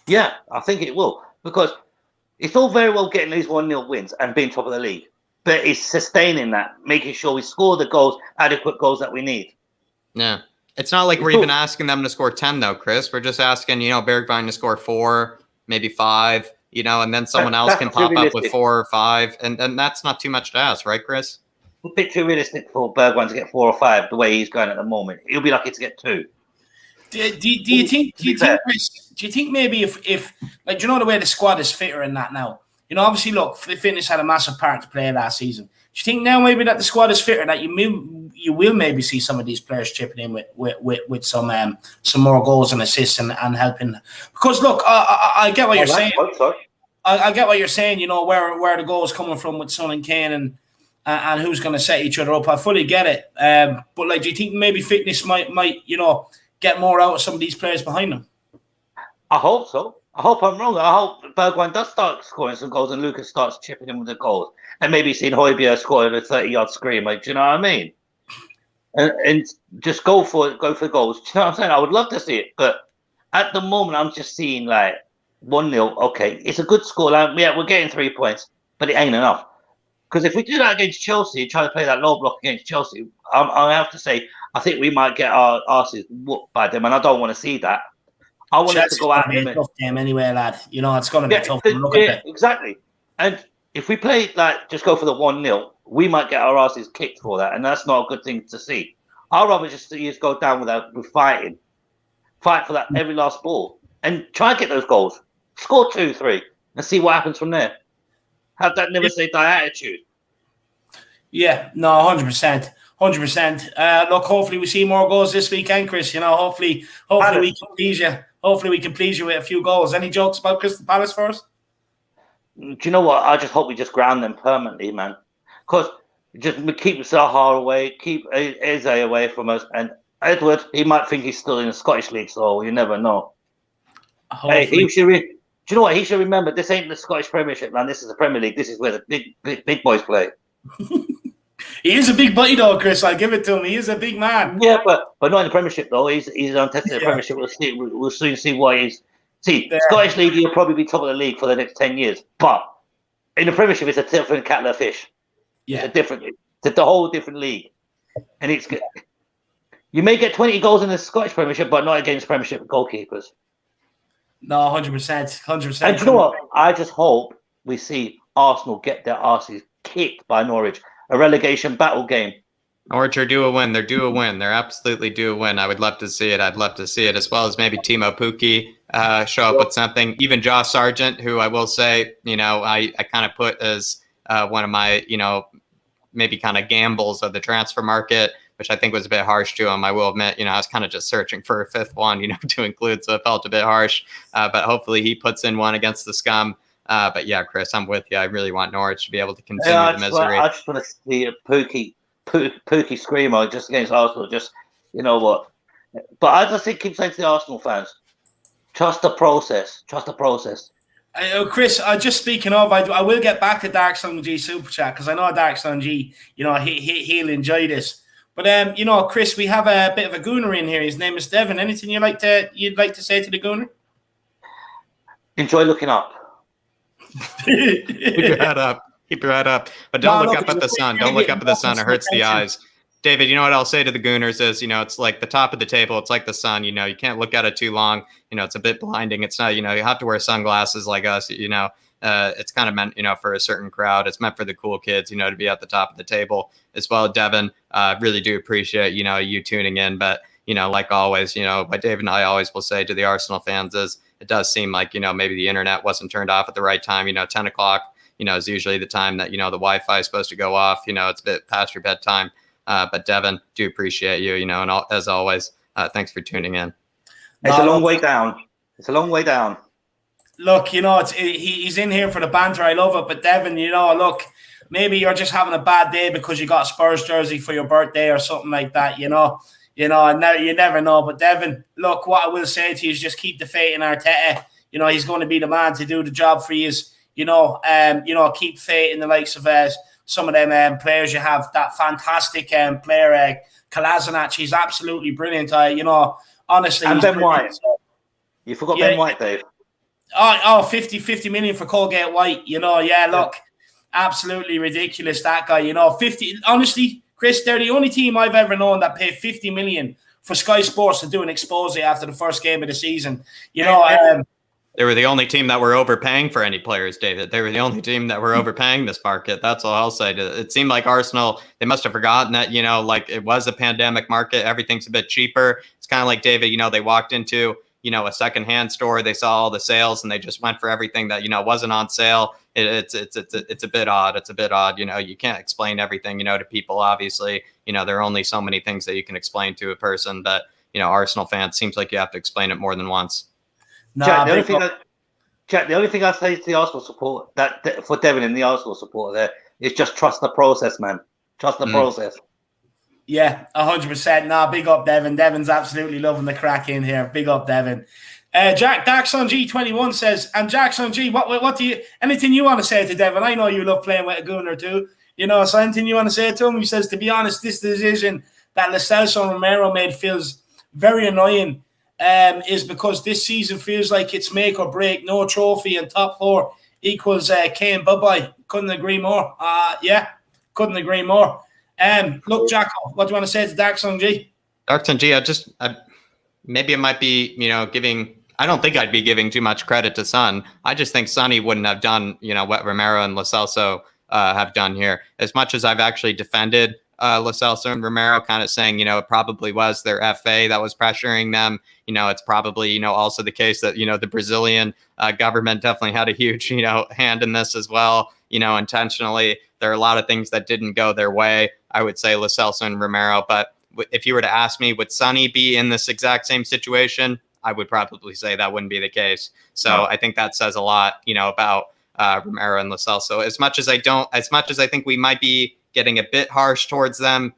Yeah, I think it will, because it's all very well getting these 1-0 wins and being top of the league, but it's sustaining that, making sure we score the goals, adequate goals that we need. Yeah. It's not like we're even asking them to score 10 though, Chris. We're just asking, Bergwijn to score 4, maybe 5, and then someone else can pop up with 4 or 5. And that's not too much to ask, right, Chris? A bit too realistic for Bergwijn to get 4 or 5 the way he's going at the moment. He'll be lucky to get 2. Do you think, Chris, do you think maybe if like, do you know the way the squad is fitter in that now? Obviously, look, fitness had a massive part to play last season. Do you think now maybe that the squad is fitter, that you will maybe see some of these players chipping in with some more goals and assists and helping? Because look, I get what you're saying. I get what you're saying. Where the goal is coming from with Son and Kane and who's going to set each other up. I fully get it. But like, do you think maybe fitness might get more out of some of these players behind them? I hope so. I hope I'm wrong. I hope Bergwijn does start scoring some goals and Lucas starts chipping in with the goals. And maybe seeing Højbjerg scoring a 30-yard screamer. Do you know what I mean? and just go for it, go for the goals. Do you know what I'm saying? I would love to see it, but at the moment, I'm just seeing like 1-0. Okay, it's a good score. Like, yeah, we're getting 3 points, but it ain't enough. Because if we do that against Chelsea, try to play that low block against Chelsea, I have to say, I think we might get our asses whooped by them, and I don't want to see that. I want us to go out and tough game anyway, lad. You know, it's going to be tough. Exactly. And if we play like just go for the 1-0, we might get our asses kicked for that, and that's not a good thing to see. I'd rather just see us go down with fighting, fight for that every last ball, and try and get those goals. Score 2-3, and see what happens from there. Have that never say die attitude. Yeah, no, 100%. 100%. Look, hopefully we see more goals this weekend, Chris. You know, hopefully we can please you. Hopefully we can please you with a few goals. Any jokes about Crystal Palace for us? Do you know what? I just hope we just ground them permanently, man. Because just keep Zaha away, keep Eze away from us. And Edward, he might think he's still in the Scottish League, so you never know. Hey, do you know what? He should remember, this ain't the Scottish Premiership, man. This is the Premier League. This is where the big boys play. He is a big buddy, though, Chris. I'll give it to him. He is a big man. Yeah, but not in the Premiership, though. He's untested in the Premiership. We'll soon see what he's... See, Scottish League, he'll probably be top of the league for the next 10 years. But in the Premiership, it's a different kettle of fish. Yeah. It's a whole different league. And it's... You may get 20 goals in the Scottish Premiership, but not against Premiership goalkeepers. No, 100%. 100%. And you know what? I just hope we see Arsenal get their arses kicked by Norwich. A relegation battle game. Norwich are due a win. They're due a win. They're absolutely due a win. I would love to see it. I'd love to see it, as well as maybe Timo Pukki show up with something. Even Josh Sargent, who I will say, you know, I kind of put as one of my, you know, maybe kind of gambles of the transfer market, which I think was a bit harsh to him. I will admit, you know, I was kind of just searching for a fifth one, you know, to include, so it felt a bit harsh. But hopefully he puts in one against the scum. But yeah, Chris, I'm with you. I really want Norwich to be able to continue the misery. I just want to see a Pukki screamer just against Arsenal. Just, you know what? But I just keep saying to the Arsenal fans, trust the process. Trust the process. Chris, just speaking of, I will get back to Dark Sun G Super Chat, because I know Dark Sun G, you know, he'll enjoy this. But you know, Chris, we have a bit of a gooner in here. His name is Devon. Anything you'd like to say to the gooner? Enjoy looking up. Keep your head up. Keep your head up. But don't look up at the sun. Don't look up at the sun. It hurts the eyes. David, you know what I'll say to the Gooners is, you know, it's like the top of the table. It's like the sun. You know, you can't look at it too long. You know, it's a bit blinding. It's not, you know, you have to wear sunglasses like us. You know, it's kind of meant, you know, for a certain crowd. It's meant for the cool kids, you know, to be at the top of the table as well. Devin, really do appreciate, you know, you tuning in. But, you know, like always, you know, what David and I always will say to the Arsenal fans is, it does seem like, you know, maybe the internet wasn't turned off at the right time. You know, 10 o'clock, you know, is usually the time that, you know, the Wi-Fi is supposed to go off. You know, it's a bit past your bedtime. But Devin, do appreciate you, you know, and as always, thanks for tuning in. It's a long way down. It's a long way down. Look, you know, he's in here for the banter. I love it. But Devin, you know, look, maybe you're just having a bad day because you got a Spurs jersey for your birthday or something like that, you know. You know, you never know. But Devin, look, what I will say to you is just keep the faith in Arteta. You know, he's going to be the man to do the job for you. You know, keep faith in the likes of some of them players you have. That fantastic player, Kolasinac, he's absolutely brilliant. You know, honestly. And Ben White. So, you forgot Ben White, Dave. 50 million for Colgate White. You know, look, absolutely ridiculous, that guy. You know, 50, honestly, Chris, they're the only team I've ever known that paid 50 million for Sky Sports to do an expose after the first game of the season. You know, they were the only team that were overpaying for any players, David. They were the only team that were overpaying this market. That's all I'll say. It seemed like Arsenal, they must have forgotten that, you know, like it was a pandemic market. Everything's a bit cheaper. It's kind of like, David, you know, they walked into, you know, a secondhand store. They saw all the sales and they just went for everything that, you know, wasn't on sale. It's a bit odd. It's a bit odd. You know, you can't explain everything, you know, to people. Obviously, you know, there are only so many things that you can explain to a person. But, you know, Arsenal fans, seems like you have to explain it more than once. Jack, the only thing I say to the Arsenal support, that for Devin and the Arsenal support there, is just trust the process, man. Trust the process. Yeah, 100%. Nah, big up, Devin. Devin's absolutely loving the crack in here. Big up, Devin. Jack Darkson G21 says, and Jackson G, what do you, anything you want to say to Devin? I know you love playing with a gooner too, you know, so anything you want to say to him? He says, to be honest, this decision that Celso and Romero made feels very annoying is because this season feels like it's make or break. No trophy and top 4 equals Kane. Bye-bye. Couldn't agree more. Couldn't agree more. Look, Jacko, what do you want to say to Dark Sun G? Dark Sun G, maybe it might be, giving. I don't think I'd be giving too much credit to Son. I just think Sonny wouldn't have done, what Romero and Lo Celso have done here. As much as I've actually defended Lo Celso and Romero, kind of saying, it probably was their FA that was pressuring them. It's probably, also the case that, the Brazilian government definitely had a huge, hand in this as well, intentionally. There are a lot of things that didn't go their way, I would say, Lo Celso and Romero. But if you were to ask me, would Sonny be in this exact same situation? I would probably say that wouldn't be the case. So I think that says a lot, about Romero and Lo Celso. As much as I think we might be getting a bit harsh towards them,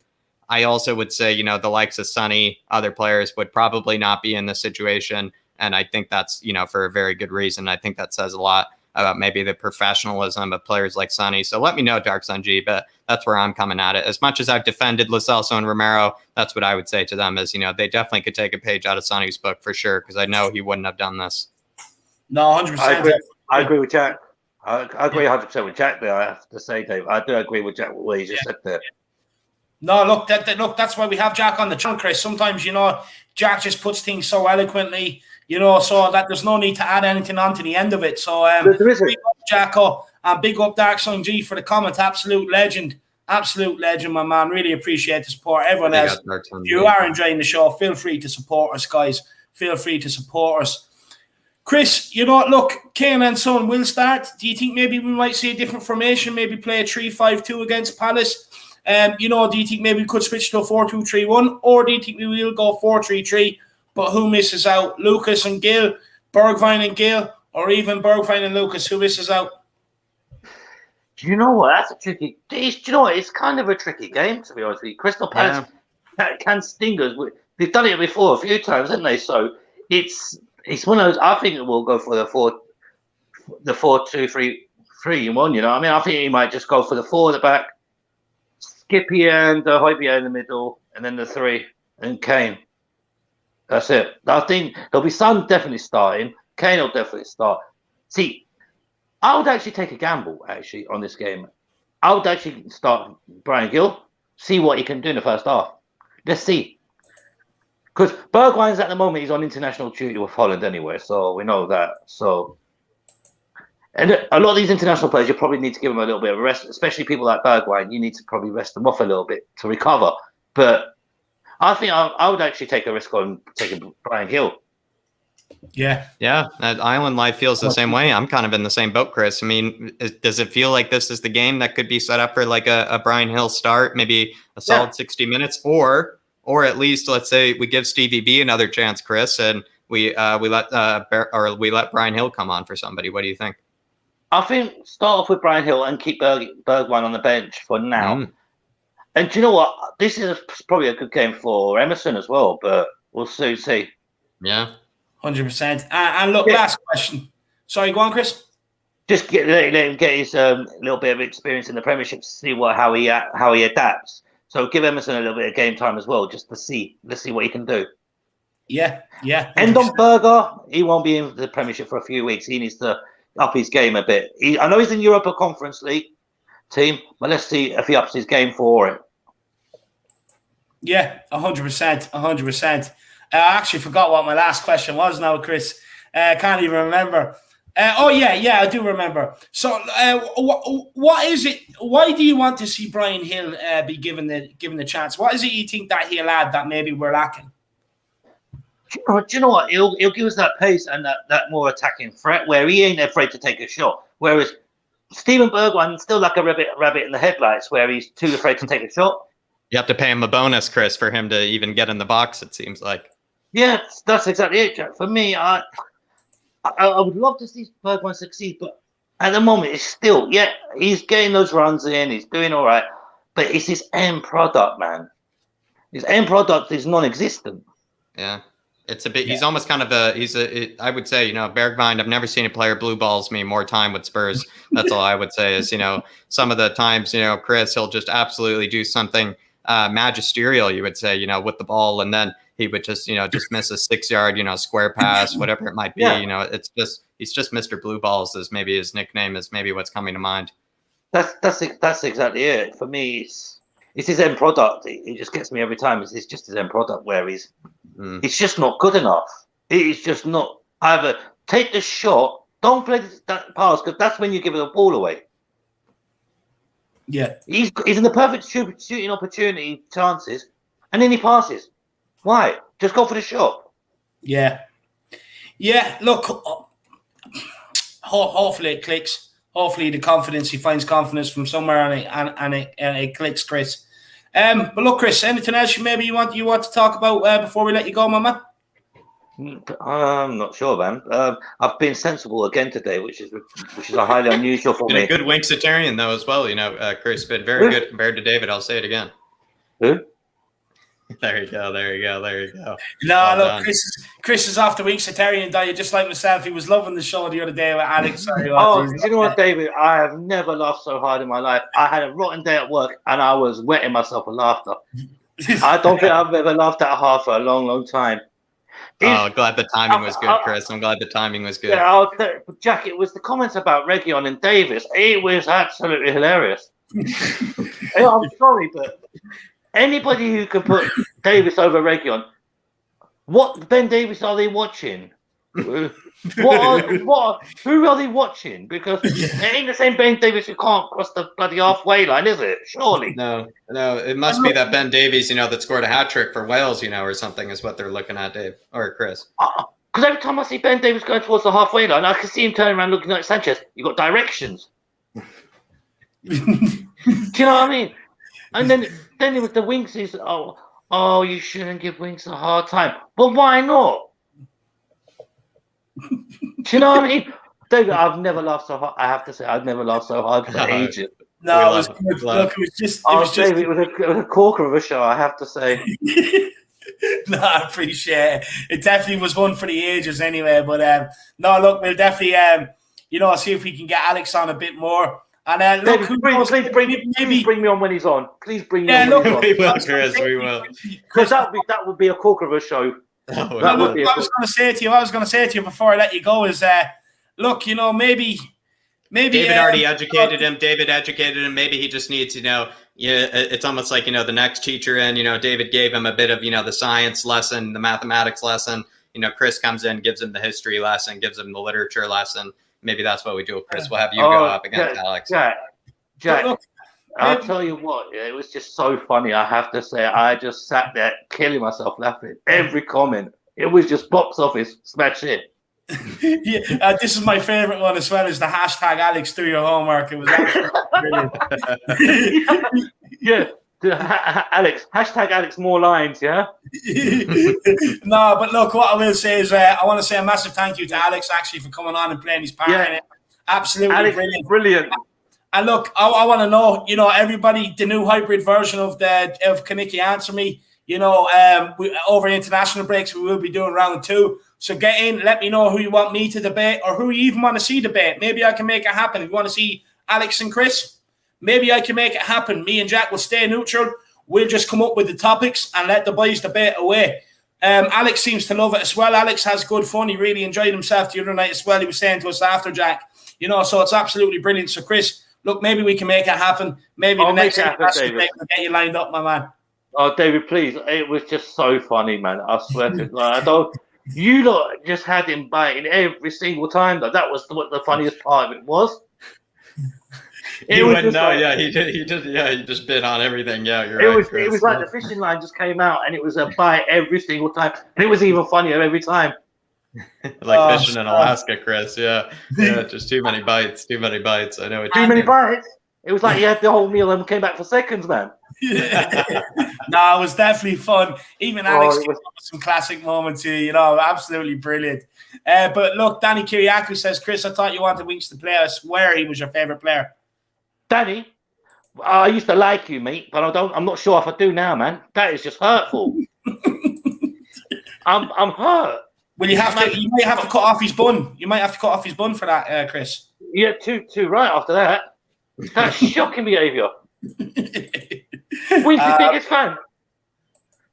I also would say, the likes of Sonny, other players would probably not be in this situation. And I think that's, for a very good reason. I think that says a lot about maybe the professionalism of players like Sonny. So let me know, Dark Sun G, but that's where I'm coming at it. As much as I've defended Lo Celso and Romero, that's what I would say to them is, they definitely could take a page out of Sonny's book for sure, because I know he wouldn't have done this. No, 100%. I agree with Jack. I agree 100% with Jack there, I have to say, Dave. I do agree with Jack what he just said there. No, look, that's why we have Jack on the channel, Chris. Sometimes, Jack just puts things so eloquently, so that there's no need to add anything on to the end of it. So big up Jacko and big up Dark Sun G for the comment. Absolute legend, my man. Really appreciate the support. Everyone else, if you are enjoying the show, feel free to support us, guys. Feel free to support us. Chris, look, Kane and Son will start. Do you think maybe we might see a different formation, maybe play a 3-5-2 against Palace? Do you think maybe we could switch to a 4-2-3-1? Or do you think we will go 4-3-3? But who misses out? Lucas and Gill, Bergwijn and Gill, or even Bergwijn and Lucas? Who misses out? Do you know what? That's a tricky. Do you know what? It's kind of a tricky game, to be honest with you. Crystal Palace can sting us. They've done it before a few times, haven't they? So it's one of those. I think we'll go for the 4-2-3-1. I think he might just go for the 4 at the back, Skippy and Højbjerg in the middle, and then the 3 and Kane. That's it. I think there'll be Son definitely starting. Kane will definitely start. See, I would actually take a gamble, on this game. I would actually start Bryan Gil, see what he can do in the first half. Let's see. Because Bergwijn's at the moment, he's on international duty with Holland anyway, so we know that. So, and a lot of these international players, you probably need to give them a little bit of a rest, especially people like Bergwijn. You need to probably rest them off a little bit to recover. But I think I would actually take a risk on taking Bryan Gil. Yeah. Island Life feels the same way. I'm kind of in the same boat, Chris. I mean, does it feel like this is the game that could be set up for like a Bryan Gil start, maybe a solid 60 minutes, or at least let's say we give Stevie B another chance, Chris, and we let Bryan Gil come on for somebody. What do you think? I think start off with Bryan Gil and keep Bergwijn on the bench for now. And do you know what? This is probably a good game for Emerson as well, but we'll soon see. Yeah. 100%. And look, last question. Sorry, go on, Chris. Just let him get his little bit of experience in the Premiership to see how he adapts. So give Emerson a little bit of game time as well, just to see. Let's see what he can do. Yeah. And on Berger, he won't be in the Premiership for a few weeks. He needs to up his game a bit. I know he's in Europa Conference League team, but let's see if he ups his game for it. Yeah, 100%. I actually forgot what my last question was now, Chris. I can't even remember. I do remember. So, what is it? Why do you want to see Bryan Gil be given the chance? What is it you think that he'll add that maybe we're lacking? Do you know what? He'll give us that pace and that more attacking threat where he ain't afraid to take a shot. Whereas Steven Bergwijn still like a rabbit in the headlights where he's too afraid to take a shot. You have to pay him a bonus, Chris, for him to even get in the box, it seems like. Yeah, that's exactly it, Jack. For me, I would love to see Bergwijn succeed, but at the moment, it's still, he's getting those runs in, he's doing all right, but it's his end product, man. His end product is non-existent. Yeah. It's a bit, he's almost kind of I would say, Bergwijn, I've never seen a player blue balls me more time with Spurs. That's all I would say is, some of the times, Chris, he'll just absolutely do something magisterial, you would say, you know, with the ball, and then he would just, you know, just miss a 6-yard, you know, square pass, whatever it might be. Yeah. You know, it's just, he's just Mr. Blue Balls, is maybe his nickname, is maybe what's coming to mind. That's exactly it. For me, it's his end product. It just gets me every time. It's just his end product where he's just not good enough. It's just not either take the shot, don't play that pass, because that's when you give the ball away. Yeah. He's in the perfect shooting opportunity chances, and then he passes. Why? Just go for the shot. Yeah. Yeah, look, hopefully it clicks. Hopefully the confidence, he finds confidence from somewhere, and it clicks, Chris. But look, Chris, anything else maybe you want to talk about before we let you go, my man? I'm not sure, man. I've been sensible again today, which is highly unusual for Been me. a good Winksitarian though as well, you know, Chris. Been very good compared to David. I'll say it again. Who? There you go. No, Well look, done. Chris is off the Winksitarian diet, just like myself. He was loving the show the other day with Alex. Sorry, Do you know what, David? I have never laughed so hard in my life. I had a rotten day at work, and I was wetting myself with laughter. I don't think I've ever laughed that hard for a long, long time. Glad the timing was good, Chris. I'm glad the timing was good. Yeah, Jack, it was the comments about Region and Davis. It was absolutely hilarious. I'm sorry, but anybody who can put Davis over Region, what Ben Davis are they watching? Who are they watching? Because it ain't the same Ben Davis who can't cross the bloody halfway line, is it? Surely. No, it must be that Ben Davies, you know, that scored a hat trick for Wales, you know, or something is what they're looking at, Dave or Chris. Because every time I see Ben Davis going towards the halfway line, I can see him turning around looking like Sanchez. You got directions. Do you know what I mean? And then it was the Winks is you shouldn't give Winks a hard time. But why not? Do you know what I mean? David, I've never laughed so hard. I have to say, I've never laughed so hard for ages. No, it was good. Look, it was a corker of a show, I have to say. No, I appreciate it. It definitely was one for the ages anyway. But no, look, we'll definitely see if we can get Alex on a bit more. And look, David, please bring me on when he's on. Please bring me on when he's on. We will, Chris. We will. Because that would be a corker of a show. What I was going to say to you before I let you go is, look, you know, maybe David already educated him. David educated him. Maybe he just needs, you know, it's almost like, you know, the next teacher in, you know, David gave him a bit of, you know, the science lesson, the mathematics lesson. You know, Chris comes in, gives him the history lesson, gives him the literature lesson. Maybe that's what we do with Chris. We'll have you go up against Alex. Jack, I'll tell you what, it was just so funny. I have to say, I just sat there killing myself laughing. Every comment, it was just box office smash it. Yeah, this is my favorite one as well. Is the hashtag Alex do your homework. It was absolutely brilliant. Yeah, Alex hashtag Alex more lines. Yeah. No, but look, what I will say is I want to say a massive thank you to Alex actually for coming on and playing his part in it. Absolutely Alex, brilliant. And look, I want to know, you know, everybody, the new hybrid version of Kaniki Answer Me, you know, over international breaks, we will be doing round 2. So get in, let me know who you want me to debate or who you even want to see debate. Maybe I can make it happen. If you want to see Alex and Chris, maybe I can make it happen. Me and Jack will stay neutral. We'll just come up with the topics and let the boys debate away. Alex seems to love it as well. Alex has good fun. He really enjoyed himself the other night as well. He was saying to us after, Jack, you know, so it's absolutely brilliant. So, Chris, look, maybe we can make it happen. Maybe the next debate will get you lined up, my man. Oh, David, please. It was just so funny, man. I swear to God. You lot just had him biting every single time. That was what the funniest part of it was. He just bit on everything. Yeah, you're right. It was like the fishing line just came out and it was a bite every single time. And it was even funnier every time. Like fishing in Alaska, Chris. Yeah, just too many bites. I know what too many bites. It was like he had the whole meal and came back for seconds, man. No, it was definitely fun. Even Alex came up with some classic moments here, you know, absolutely brilliant. But look, Danny Kiriakou says, Chris, I thought you wanted Winks to play. I swear he was your favourite player. Danny, I used to like you, mate, but I'm not sure if I do now, man. That is just hurtful. I'm hurt. Well, you might have to cut off his bun. You might have to cut off his bun for that, Chris. Yeah, too right after that. That's shocking behaviour. Who's the biggest fan?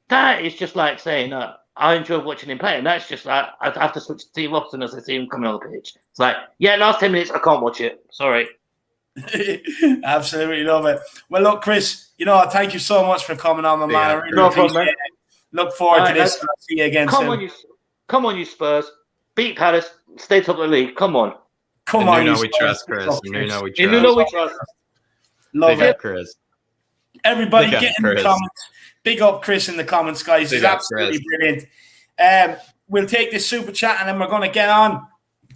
That is just like saying, I enjoy watching him play, and that's just like I have to switch to Steve Austin as I see him coming on the pitch. It's like, yeah, last 10 minutes I can't watch it. Sorry. Absolutely love it. Well, look, Chris, thank you so much for coming on, my man. I really appreciate it. Look forward to this, and I'll see you again soon. Come on, you Spurs. Beat Palace, stay top of the league. Come on. Come on, you know we trust, Chris. You know we trust. Love Big it. up, Chris. Everybody get in the comments. Big up Chris in the comments, guys. It's absolutely brilliant. We'll take this super chat and then we're going to get on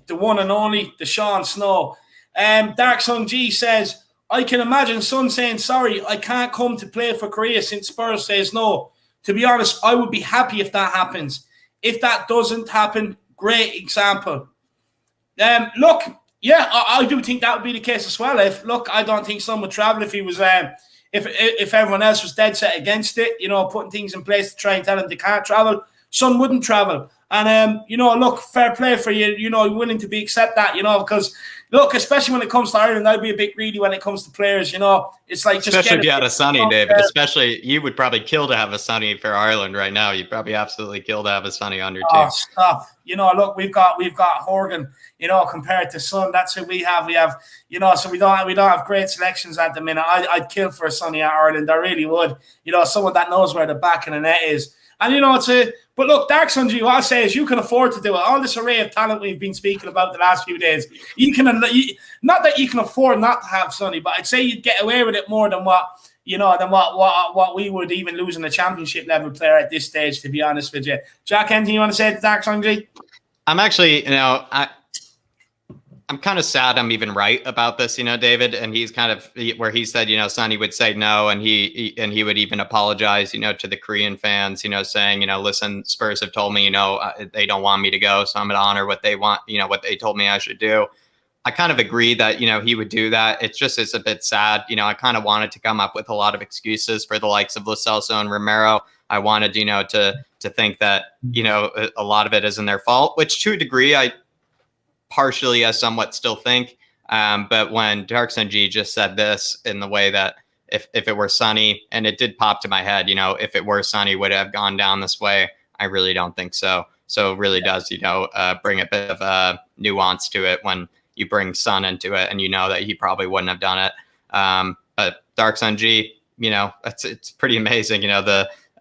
the one and only, the Sean Snow. Dark Sun G says, I can imagine Son saying, sorry, I can't come to play for Korea since Spurs says no. To be honest, I would be happy if that happens. If that doesn't happen, great example. Look, yeah, I do think that would be the case as well. I don't think Son would travel if he was... If everyone else was dead set against it, putting things in place to try and tell him they can't travel, Son wouldn't travel. And, look, fair play for you, willing to accept that, because, look, especially when it comes to Ireland, I'd be a bit greedy when it comes to players, It's like just especially if you had a Sonny, David. Especially, you would probably kill to have a Sonny for Ireland right now. You'd probably absolutely kill to have a Sonny on your team. Stop. Look, we've got Horgan, compared to Son. That's who we have. We have, so we don't have great selections at the minute. I'd kill for a Sonny at Ireland. I really would. Someone that knows where the back of the net is. And, but look, Dark Sun G, what I'll say is you can afford to do it. All this array of talent we've been speaking about the last few days, not that you can afford not to have Sonny, but I'd say you'd get away with it more than what we would even losing a championship level player at this stage, to be honest with you. Jack, anything you want to say to Dark Sun G? I'm actually, I'm kind of sad I'm even right about this, David. And he's kind of where he said, Sonny would say no, and he would even apologize, to the Korean fans, saying, listen, Spurs have told me, they don't want me to go, so I'm going to honor what they want, what they told me I should do. I kind of agree that, he would do that. It's a bit sad. I kind of wanted to come up with a lot of excuses for the likes of Celso and Romero. I wanted, to think that, a lot of it isn't their fault, which to a degree, I somewhat still think. But when Dark Sun G just said this in the way that if it were Sonny, and it did pop to my head, if it were Sonny, would it have gone down this way? I really don't think so. So it really does, bring a bit of nuance to it when you bring Son into it and that he probably wouldn't have done it. But Dark Sun G, it's pretty amazing,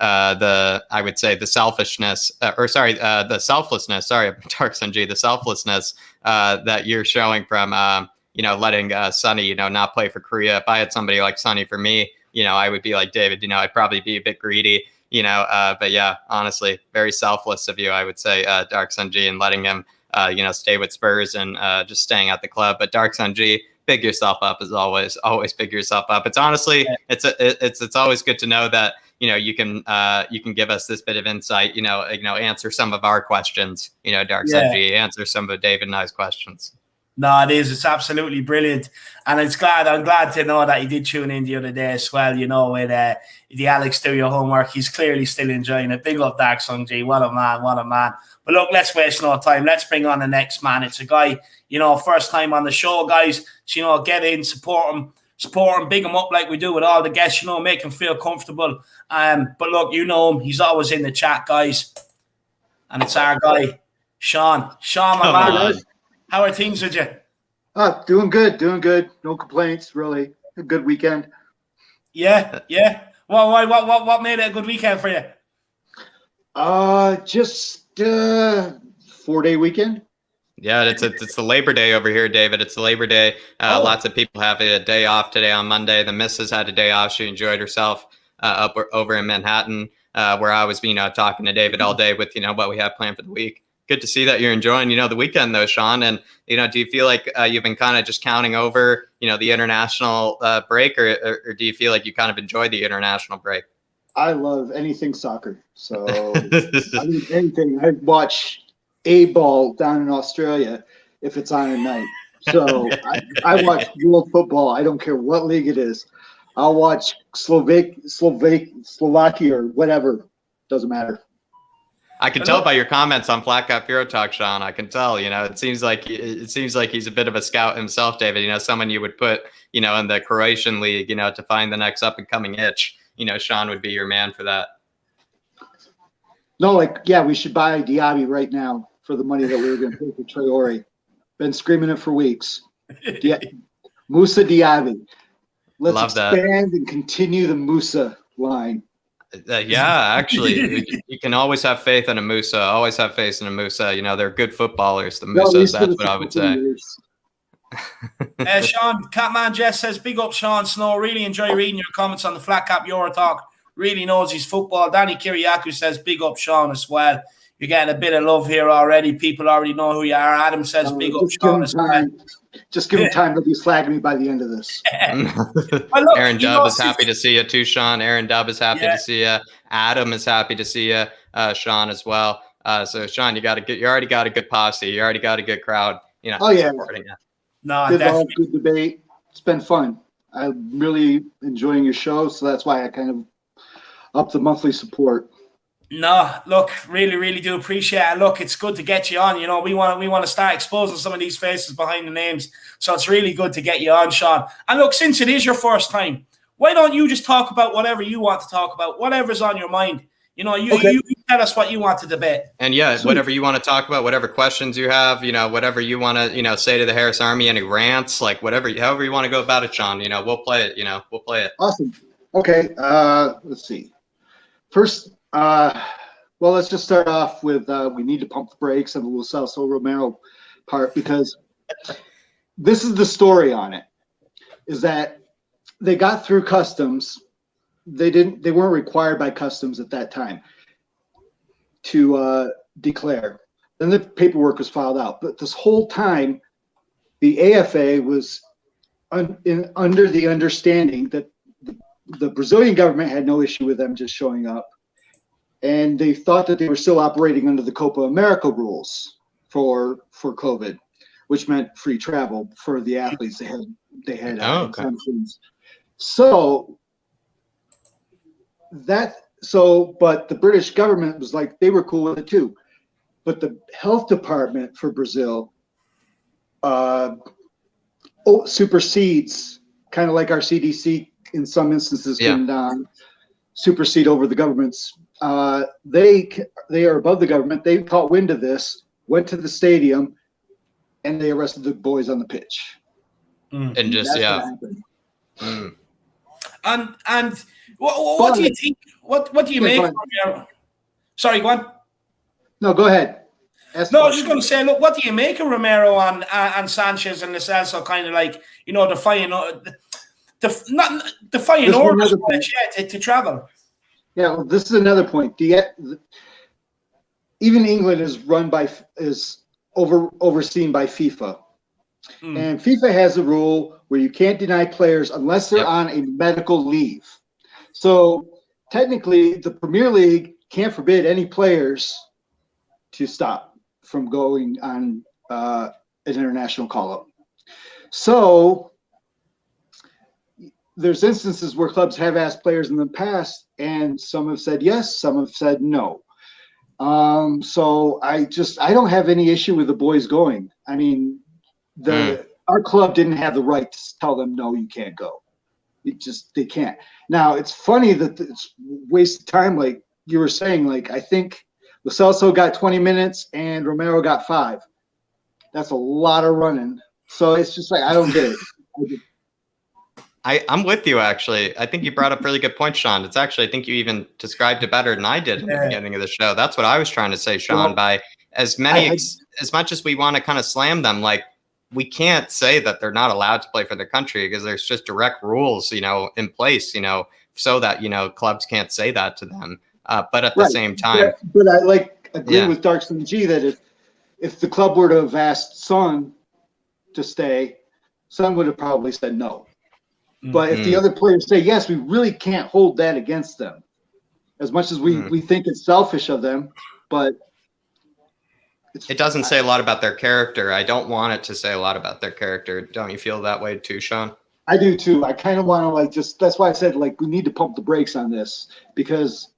I would say the selfishness, the selflessness, Dark Sun G, the selflessness that you're showing from, letting Sonny, not play for Korea. If I had somebody like Sonny for me, I would be like David, I'd probably be a bit greedy, but yeah, honestly, very selfless of you, I would say, Dark Sun G, and letting him, stay with Spurs and just staying at the club. But Dark Sun G, big yourself up as always big yourself up. It's honestly, it's always good to know that, you can give us this bit of insight, answer some of our questions, Dark Sun G, answer some of David and I's questions. No, it is. It's absolutely brilliant. And I'm glad to know that he did tune in the other day as well, with the Alex Do Your Homework. He's clearly still enjoying it. Big up Dark Sun G. What a man. But look, let's waste no time. Let's bring on the next man. It's a guy, first time on the show, guys. So, get in, support him, big him up like we do with all the guests, make him feel comfortable. But look, him. He's always in the chat, guys. And it's our guy, Sean. Sean, my man. How are things with you? Doing good. No complaints, really. A good weekend. Yeah. What made it a good weekend for you? Just 4-day weekend. Yeah, it's the Labor Day over here, David. It's the Labor Day. Lots of people have a day off today on Monday. The missus had a day off. She enjoyed herself over in Manhattan, where I was, talking to David all day with, what we have planned for the week. Good to see that you're enjoying, the weekend though, Sean. And, do you feel like you've been kind of just counting over, the international break, or do you feel like you kind of enjoy the international break? I love anything soccer. So I mean, anything. I watch A-ball down in Australia if it's on at night. So I watch world football. I don't care what league it is. I'll watch Slovakia or whatever. Doesn't matter. I can tell by your comments on flatcapeurotalk, Sean. I can tell. It seems like he's a bit of a scout himself, David. Someone you would put, in the Croatian league, to find the next up and coming itch. Sean would be your man for that. No, like, yeah, we should buy Diaby right now for the money that we were going to pay for Traore. Been screaming it for weeks. Musa Diaby. Let's Love expand and continue the Musa line. Yeah, actually, you can always have faith in a Musa. Always have faith in a Musa. They're good footballers. The Musas, that's what I would say. Sean, Catman Jess says, big up Sean Snow. Really enjoy reading your comments on the Flat Cap Euro Talk. Really knows his football. Danny Kiriakou says, big up Sean as well. You're getting a bit of love here already. People already know who you are. Adam says, big up Sean as well. Just give him time to be flagging me by the end of this. Look, Aaron Dubb is happy to see you too, Sean. Aaron Dubb is happy to see you. Adam is happy to see you, Sean, as well. So, Sean, you already got a good posse. You already got a good crowd. Supporting you. No, good debate. It's been fun. I'm really enjoying your show, so that's why I kind of upped the monthly support. No, look, really, really do appreciate it. Look, it's good to get you on. We want to start exposing some of these faces behind the names. So it's really good to get you on, Sean. And look, since it is your first time, why don't you just talk about whatever you want to talk about, whatever's on your mind. You tell us what you want to debate. And whatever you want to talk about, whatever questions you have, whatever you want to, say to the Harris Army, any rants, like however you want to go about it, Sean, we'll play it, we'll play it. Awesome. Okay. Let's see. First, let's just start off with we need to pump the brakes on the Celso Romero part, because this is the story on it, is that they got through customs. They weren't required by customs at that time to declare. Then the paperwork was filed out. But this whole time, the AFA was under the understanding that the Brazilian government had no issue with them just showing up. And they thought that they were still operating under the Copa America rules for COVID, which meant free travel for the athletes. They had exemptions. But the British government was like, they were cool with it too. But the health department for Brazil supersedes, kind of like our CDC in some instances can supersede over the government's. They are above the government. They caught wind of this, went to the stadium, and they arrested the boys on the pitch. And just And what do you think? What do you make of Romero? Sorry, go on. No, go ahead. I was just going to say, look, what do you make of Romero and Sanchez and the Celso kind of like, defying orders to travel? Yeah, well, this is another point. Even England is overseen by FIFA. And FIFA has a rule where you can't deny players unless they're on a medical leave. So technically, the Premier League can't forbid any players to stop from going on an international call-up. So there's instances where clubs have asked players in the past, and some have said yes, some have said no. So I don't have any issue with the boys going. I mean, our club didn't have the right to tell them, no, you can't go. They can't. Now, it's funny that it's wasted time. Like you were saying, like, I think Lo Celso got 20 minutes and Romero got 5. That's a lot of running. So it's just like, I don't get it. I'm with you, actually. I think you brought up really good points, Sean. It's actually, I think you even described it better than I did in the beginning of the show. That's what I was trying to say, Sean, by as much as we want to kind of slam them, like, we can't say that they're not allowed to play for their country, because there's just direct rules, in place, so that, clubs can't say that to them. But at the same time. But I agree with Darkson G that if the club were to have asked Son to stay, Son would have probably said no. But if the other players say yes, we really can't hold that against them. As much as we think it's selfish of them, but it doesn't say a lot about their character. I don't want it to say a lot about their character. Don't you feel that way too, Sean? I do too. I kind of want to that's why I said we need to pump the brakes on this, because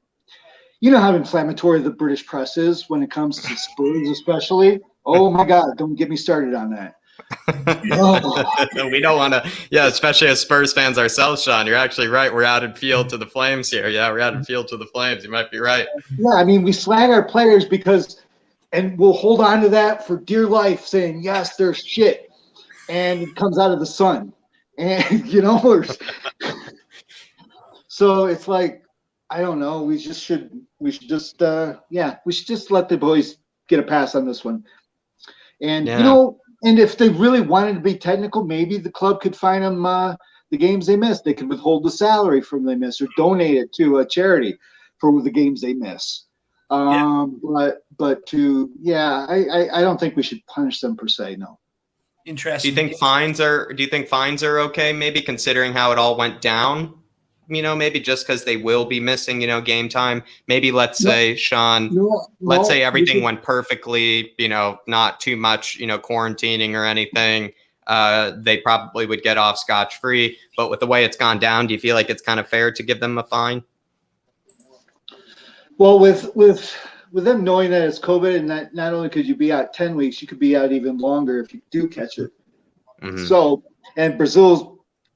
you know how inflammatory the British press is when it comes to Spurs, especially. Oh my God, don't get me started on that. We don't want to, yeah, especially as Spurs fans ourselves, Sean. You're actually right. We're out in field to the Flames here. Yeah, we're out in field to the Flames. You might be right. Yeah, I mean, we slag our players and we'll hold on to that for dear life, saying, yes, they're shit. And it comes out of the sun. And, so it's like, I don't know. We should just let the boys get a pass on this one. And, and if they really wanted to be technical, maybe the club could find them the games they missed. They could withhold the salary from they miss or donate it to a charity for the games they miss. I don't think we should punish them per se. No. Do Interesting. you think fines are okay? Maybe considering how it all went down. Maybe just because they will be missing, game time. Maybe let's say, Sean, let's say everything went perfectly, not too much, quarantining or anything. They probably would get off scotch-free. But with the way it's gone down, do you feel like it's kind of fair to give them a fine? Well, with them knowing that it's COVID and that not only could you be out 10 weeks, you could be out even longer if you do catch it. Mm-hmm. So, and Brazil's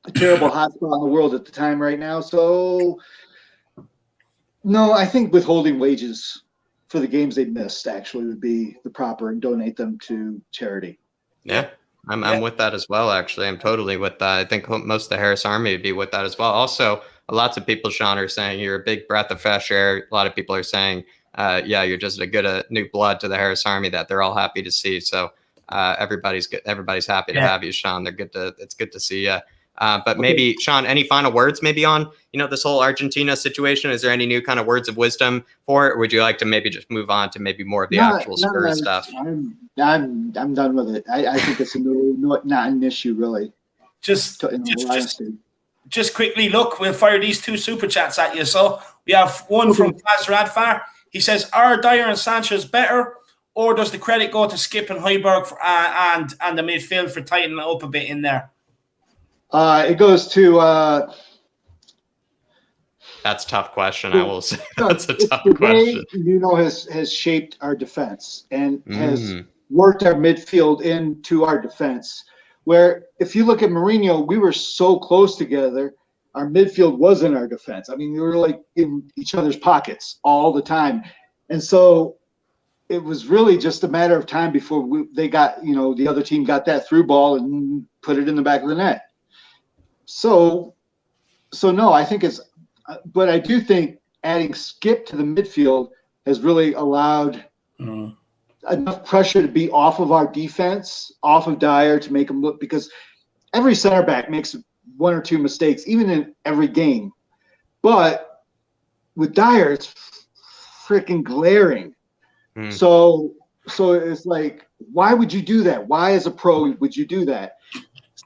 a terrible hotspot in the world at the time right now. So, no, I think withholding wages for the games they missed actually would be the proper and donate them to charity. Yeah, I'm with that as well, actually. I'm totally with that. I think most of the Harris Army would be with that as well. Also, lots of people, Sean, are saying you're a big breath of fresh air. A lot of people are saying, you're just a good new blood to the Harris Army that they're all happy to see. So everybody's good. Everybody's happy to have you, Sean. It's good to see you. But maybe, Sean, any final words maybe on, this whole Argentina situation? Is there any new kind of words of wisdom for it? Or would you like to maybe just move on to maybe more of the actual Spurs stuff? I'm done with it. I think it's not an issue, really. Just quickly, look, we'll fire these 2 super chats at you. So we have one from Faz Radfar. He says, are Dyer and Sanchez better, or does the credit go to Skip and Højbjerg and the midfield for tightening it up a bit in there? It goes to that's a tough question. I will say that's a tough question. Nuno has shaped our defense and has worked our midfield into our defense. Where if you look at Mourinho, we were so close together. Our midfield was in our defense. I mean, we were like in each other's pockets all the time, and so it was really just a matter of time before they got, the other team got that through ball and put it in the back of the net. So no, I think but I do think adding Skip to the midfield has really allowed enough pressure to be off of our defense, off of Dyer to make him look, because every center back makes 1 or 2 mistakes, even in every game. But with Dyer, it's freaking glaring. So it's like, why would you do that? Why, as a pro, would you do that?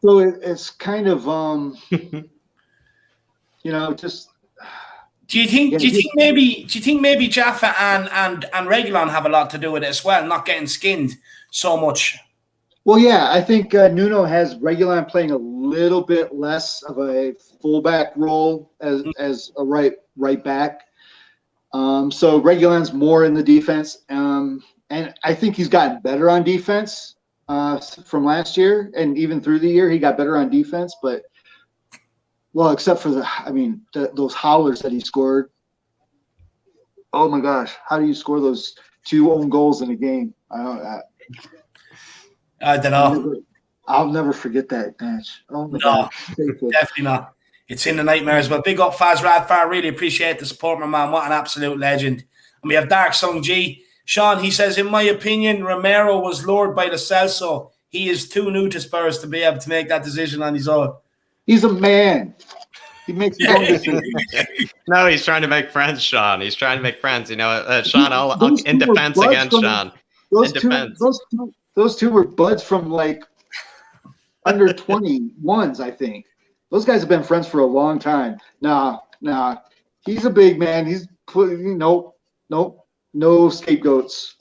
So it's kind of, just. Do you think maybe Jaffa and Reguilon have a lot to do with it as well, not getting skinned so much? Well, yeah, I think Nuno has Reguilon playing a little bit less of a fullback role as a right back. So Reguilon's more in the defense, and I think he's gotten better on defense from last year, and even through the year he got better on defense. But except for those howlers that he scored. Oh my gosh, how do you score those 2 own goals in a game? I don't know. I'll never forget that match. Oh my God. Definitely not. It's in the nightmares. But big up Faz Radfar. Really appreciate the support, my man. What an absolute legend. And we have Dark Sung G. Sean, he says, in my opinion, Romero was lured by the Celso. He is too new to Spurs to be able to make that decision on his own. He's a man. He makes his own decisions. No, he's trying to make friends, Sean. He's trying to make friends. Sean, I'll in defense against Sean. Those two were buds from like under 21s, I think. Those guys have been friends for a long time. Nah. He's a big man. He's no scapegoats.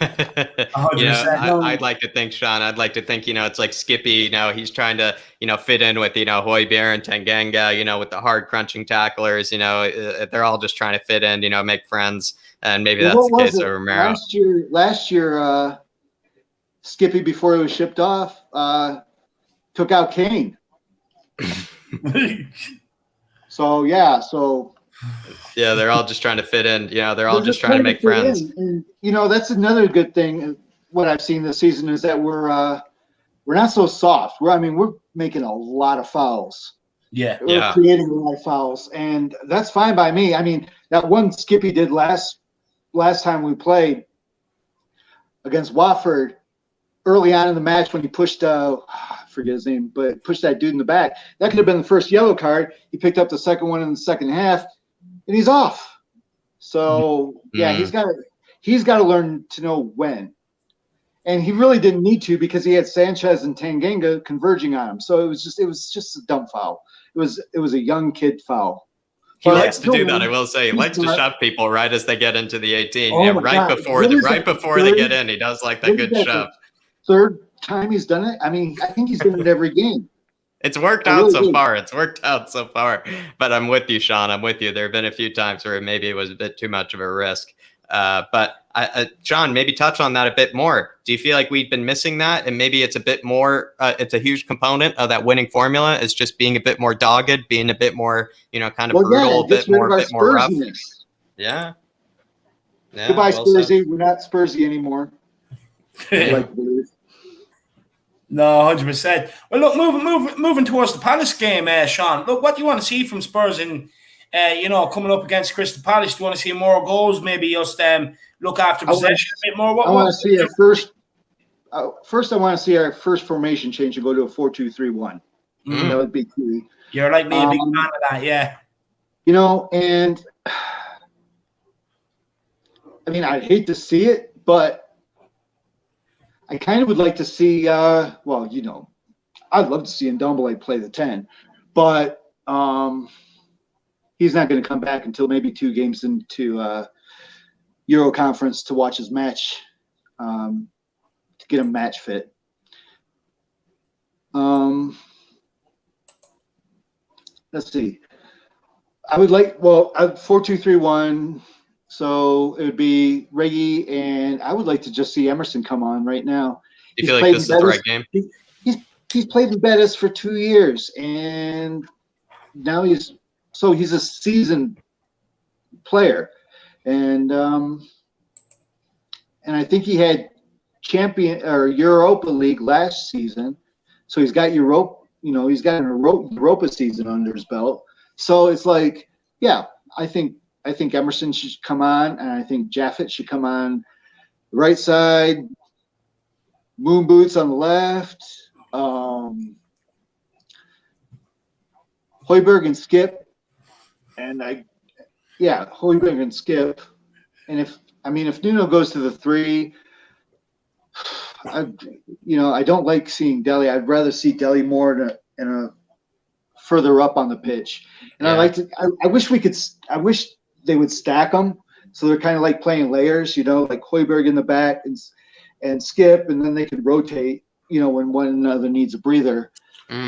I'd like to think, Sean, it's like Skippy, he's trying to, fit in with, Højbjerg and Tanganga, with the hard crunching tacklers, they're all just trying to fit in, make friends. And maybe that's the case of Romero. Last year, Skippy, before he was shipped off, took out Kane. So yeah, they're all just trying to fit in. They're all just trying to make friends. And that's another good thing. What I've seen this season is that we're not so soft. We're making a lot of fouls. We're creating a lot of fouls, and that's fine by me. That one Skippy did last time we played against Watford early on in the match when he pushed I forget his name, but pushed that dude in the back. That could have been the first yellow card. He picked up the second one in the second half, and he's off. So he's got to learn to know when. And he really didn't need to, because he had Sanchez and Tanganga converging on him. So it was just a dumb foul. It was a young kid foul. He likes to do that. I will say he likes to shove people right as they get into the 18. Before they get in, he does like that good shove. Third time he's done it. I think he's done it every game. It's worked out so far. But I'm with you, Sean. I'm with you. There have been a few times where maybe it was a bit too much of a risk. But Sean, maybe touch on that a bit more. Do you feel like we've been missing that, and maybe it's a bit more? It's a huge component of that winning formula is just being a bit more dogged, being a bit more, kind of brutal, a bit more rough. Yeah. Goodbye, Spursy. We're not Spursy anymore. No, 100%. Well, look, moving towards the Palace game, Sean. Look, what do you want to see from Spurs in, coming up against Crystal Palace? Do you want to see more goals? Maybe just look after possession a bit more. I want to see our first. First, I want to see our first formation change and go to a 4-2-3-1. That would be key. You're like me, a big fan of that, yeah. And I'd hate to see it, but I kind of would like to see. I'd love to see Ndombele play the 10, but he's not going to come back until maybe 2 games into Euro Conference to watch his match, to get him match fit. Let's see. I would like 4-2-3-1. So it would be Reggie, and I would like to just see Emerson come on right now. You feel like this is the right game? He's played in Betis for 2 years, and now he's a seasoned player, and I think he had champion or Europa League last season, so he's got Europa. He's got an Europa season under his belt. So it's like, I think Emerson should come on, and I think Jaffet should come on the right side, Moon Boots on the left, Højbjerg and Skip, and Højbjerg and Skip. And if Nuno goes to the 3, I don't like seeing Dele. I'd rather see Dele more in a further up on the pitch. And I wish they would stack them, so they're kind of like playing layers, like Højbjerg in the back and Skip, and then they could rotate, when one another needs a breather.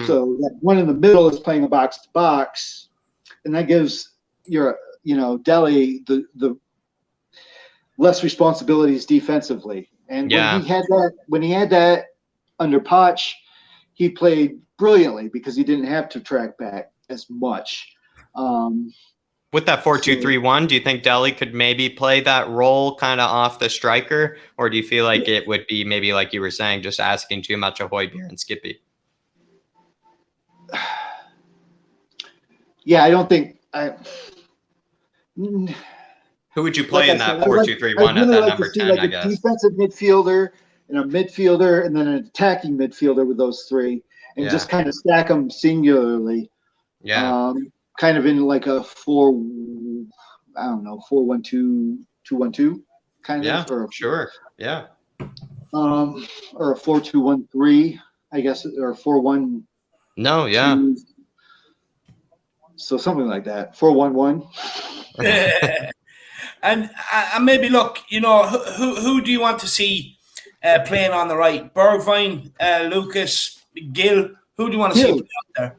So that one in the middle is playing a box to box, and that gives Dele the less responsibilities defensively. And when he had that under Poch, he played brilliantly because he didn't have to track back as much. With that 4-2-3-1, do you think Dele could maybe play that role kind of off the striker, or do you feel like it would be maybe like you were saying, just asking too much of Højbjerg and Skippy? Yeah, I don't think Who would you play in that 4-2-3-1 at that number 10? I guess a defensive midfielder and a midfielder, and then an attacking midfielder with those 3, and just kind of stack them singularly. Yeah. Kind of in like a 4-1-2-2-1-2 kind of. Yeah, sure. Yeah. Or a 4-2-1-3, I guess, or 4-1. No, yeah. 2, so something like that. 4-1-1. And maybe look, who do you want to see playing on the right? Bergwijn, Lucas, Gill. Who do you want to see out there?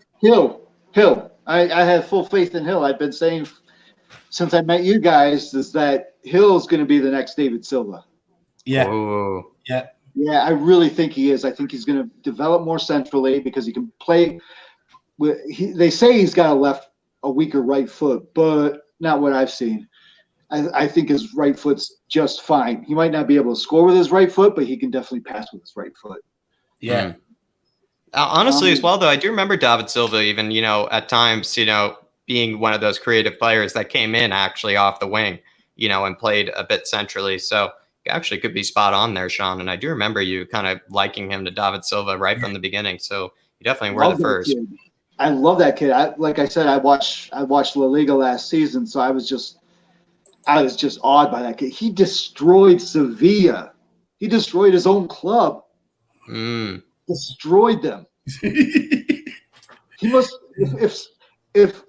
Hill. I have full faith in Hill. I've been saying since I met you guys is that Hill's going to be the next David Silva. Yeah. Oh. Yeah. Yeah, I really think he is. I think he's going to develop more centrally because he can play. They say he's got a weaker right foot, but not what I've seen. I think his right foot's just fine. He might not be able to score with his right foot, but he can definitely pass with his right foot. Yeah. Honestly, as well, though, I do remember David Silva even, at times, being one of those creative players that came in actually off the wing, and played a bit centrally. So actually could be spot on there, Sean. And I do remember you kind of liking him to David Silva right from the beginning. So you definitely were the first. I love that kid. Like I said, I watched La Liga last season, so I was just awed by that kid. He destroyed Sevilla. He destroyed his own club. Destroyed them. He must. If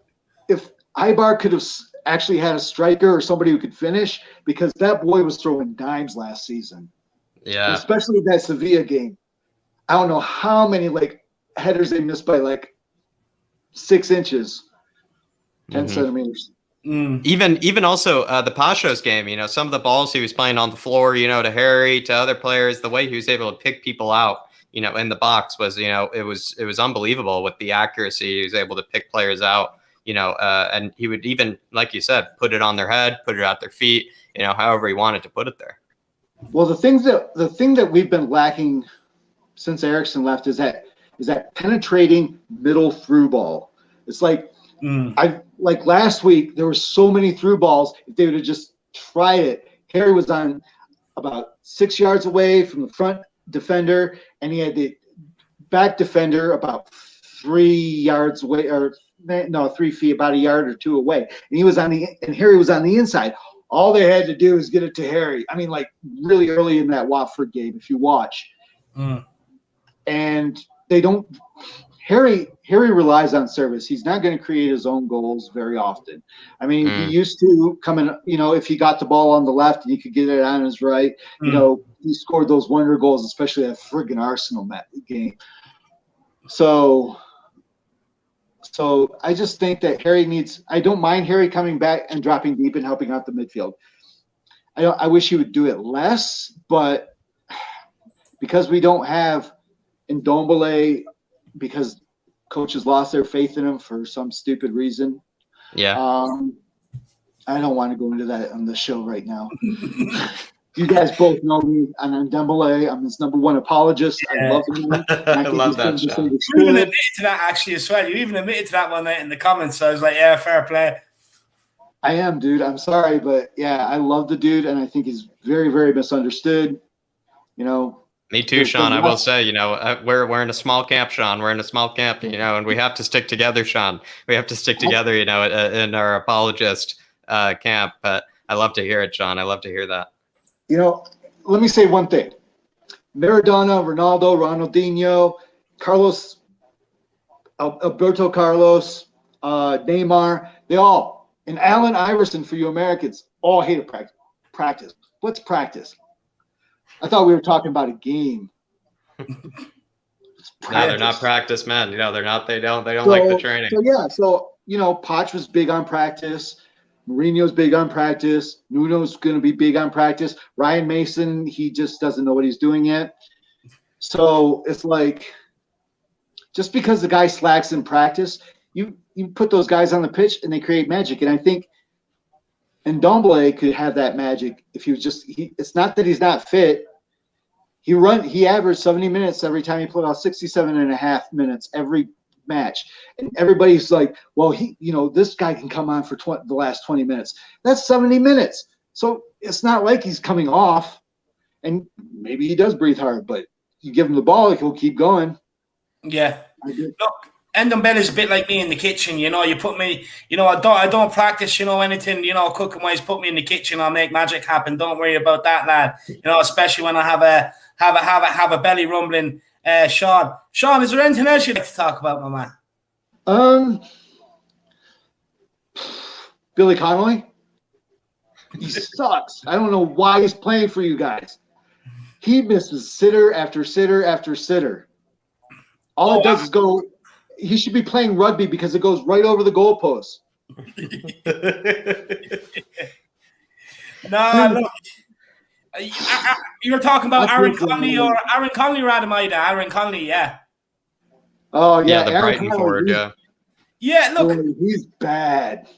Ibar could have actually had a striker or somebody who could finish, because that boy was throwing dimes last season. Yeah. Especially that Sevilla game. I don't know how many headers they missed by 6 inches, 10 centimeters. Even also the Pashos game, some of the balls he was playing on the floor, to Harry, to other players, the way he was able to pick people out, in the box was, it was unbelievable with the accuracy. He was able to pick players out, and he would even, like you said, put it on their head, put it at their feet, however he wanted to put it there. Well, the thing that we've been lacking since Eriksson left is that penetrating middle through ball. It's like last week there were so many through balls. If they would have just tried it, Harry was on about 6 yards away from the front defender, and he had the back defender about 3 yards away, or no, 3 feet, about a yard or two away. And Harry was on the inside. All they had to do is get it to Harry. I mean, really early in that Watford game, if you watch. And they don't. Harry relies on service. He's not going to create his own goals very often. I mean, he used to come in, if he got the ball on the left and he could get it on his right, he scored those wonder goals, especially that friggin' Arsenal game. So I just think that Harry I don't mind Harry coming back and dropping deep and helping out the midfield. I wish he would do it less, but because we don't have Ndombele, because coaches lost their faith in him for some stupid reason. Yeah. I don't want to go into that on the show right now. You guys both know me. I'm Ndombele. I'm his number one apologist. I love him. I love that, Sean. You even admitted to that actually as well. You even admitted to that one night in the comments. So I was like, yeah, fair play. I am, dude. I'm sorry, but yeah, I love the dude, and I think he's very, very misunderstood. Me too, Sean. I will say, we're in a small camp, Sean. We're in a small camp, and we have to stick together, Sean. We have to stick together, in our apologist camp. But I love to hear it, Sean. I love to hear that. Let me say one thing. Maradona, Ronaldo, Ronaldinho, Carlos, Alberto Carlos, Neymar, and Allen Iverson, for you Americans, all hated practice. What's practice? I thought we were talking about a game. No, they're not practice men. They're not. They don't like the training. Poch was big on practice. Mourinho's big on practice. Nuno's going to be big on practice. Ryan Mason, he just doesn't know what he's doing yet. So it's just because the guy slacks in practice, you put those guys on the pitch and they create magic. And I think Ndombele could have that magic if he was it's not that he's not fit. He averaged 70 minutes every time he played, out 67.5 minutes every match. And everybody's like, well, this guy can come on for the last 20 minutes. That's 70 minutes. So it's not like he's coming off, and maybe he does breathe hard, but you give him the ball, he'll keep going. Yeah. Look, Ndombele's a bit like me in the kitchen. You put me, I don't practice, anything, cooking wise. Put me in the kitchen, I'll make magic happen. Don't worry about that, lad. Especially when I have a belly rumbling. Sean, is there anything else you'd like to talk about, my man? Billy Connolly. He sucks. I don't know why he's playing for you guys. He misses sitter after sitter after sitter. All it does is go. He should be playing rugby because it goes right over the goalpost. No, look. You're talking about That's Aaron what Conley or Aaron Conley Radamaida? Aaron Conley, yeah. Oh yeah, the Aaron Brighton Conley, forward, yeah. Yeah, look, boy, he's bad.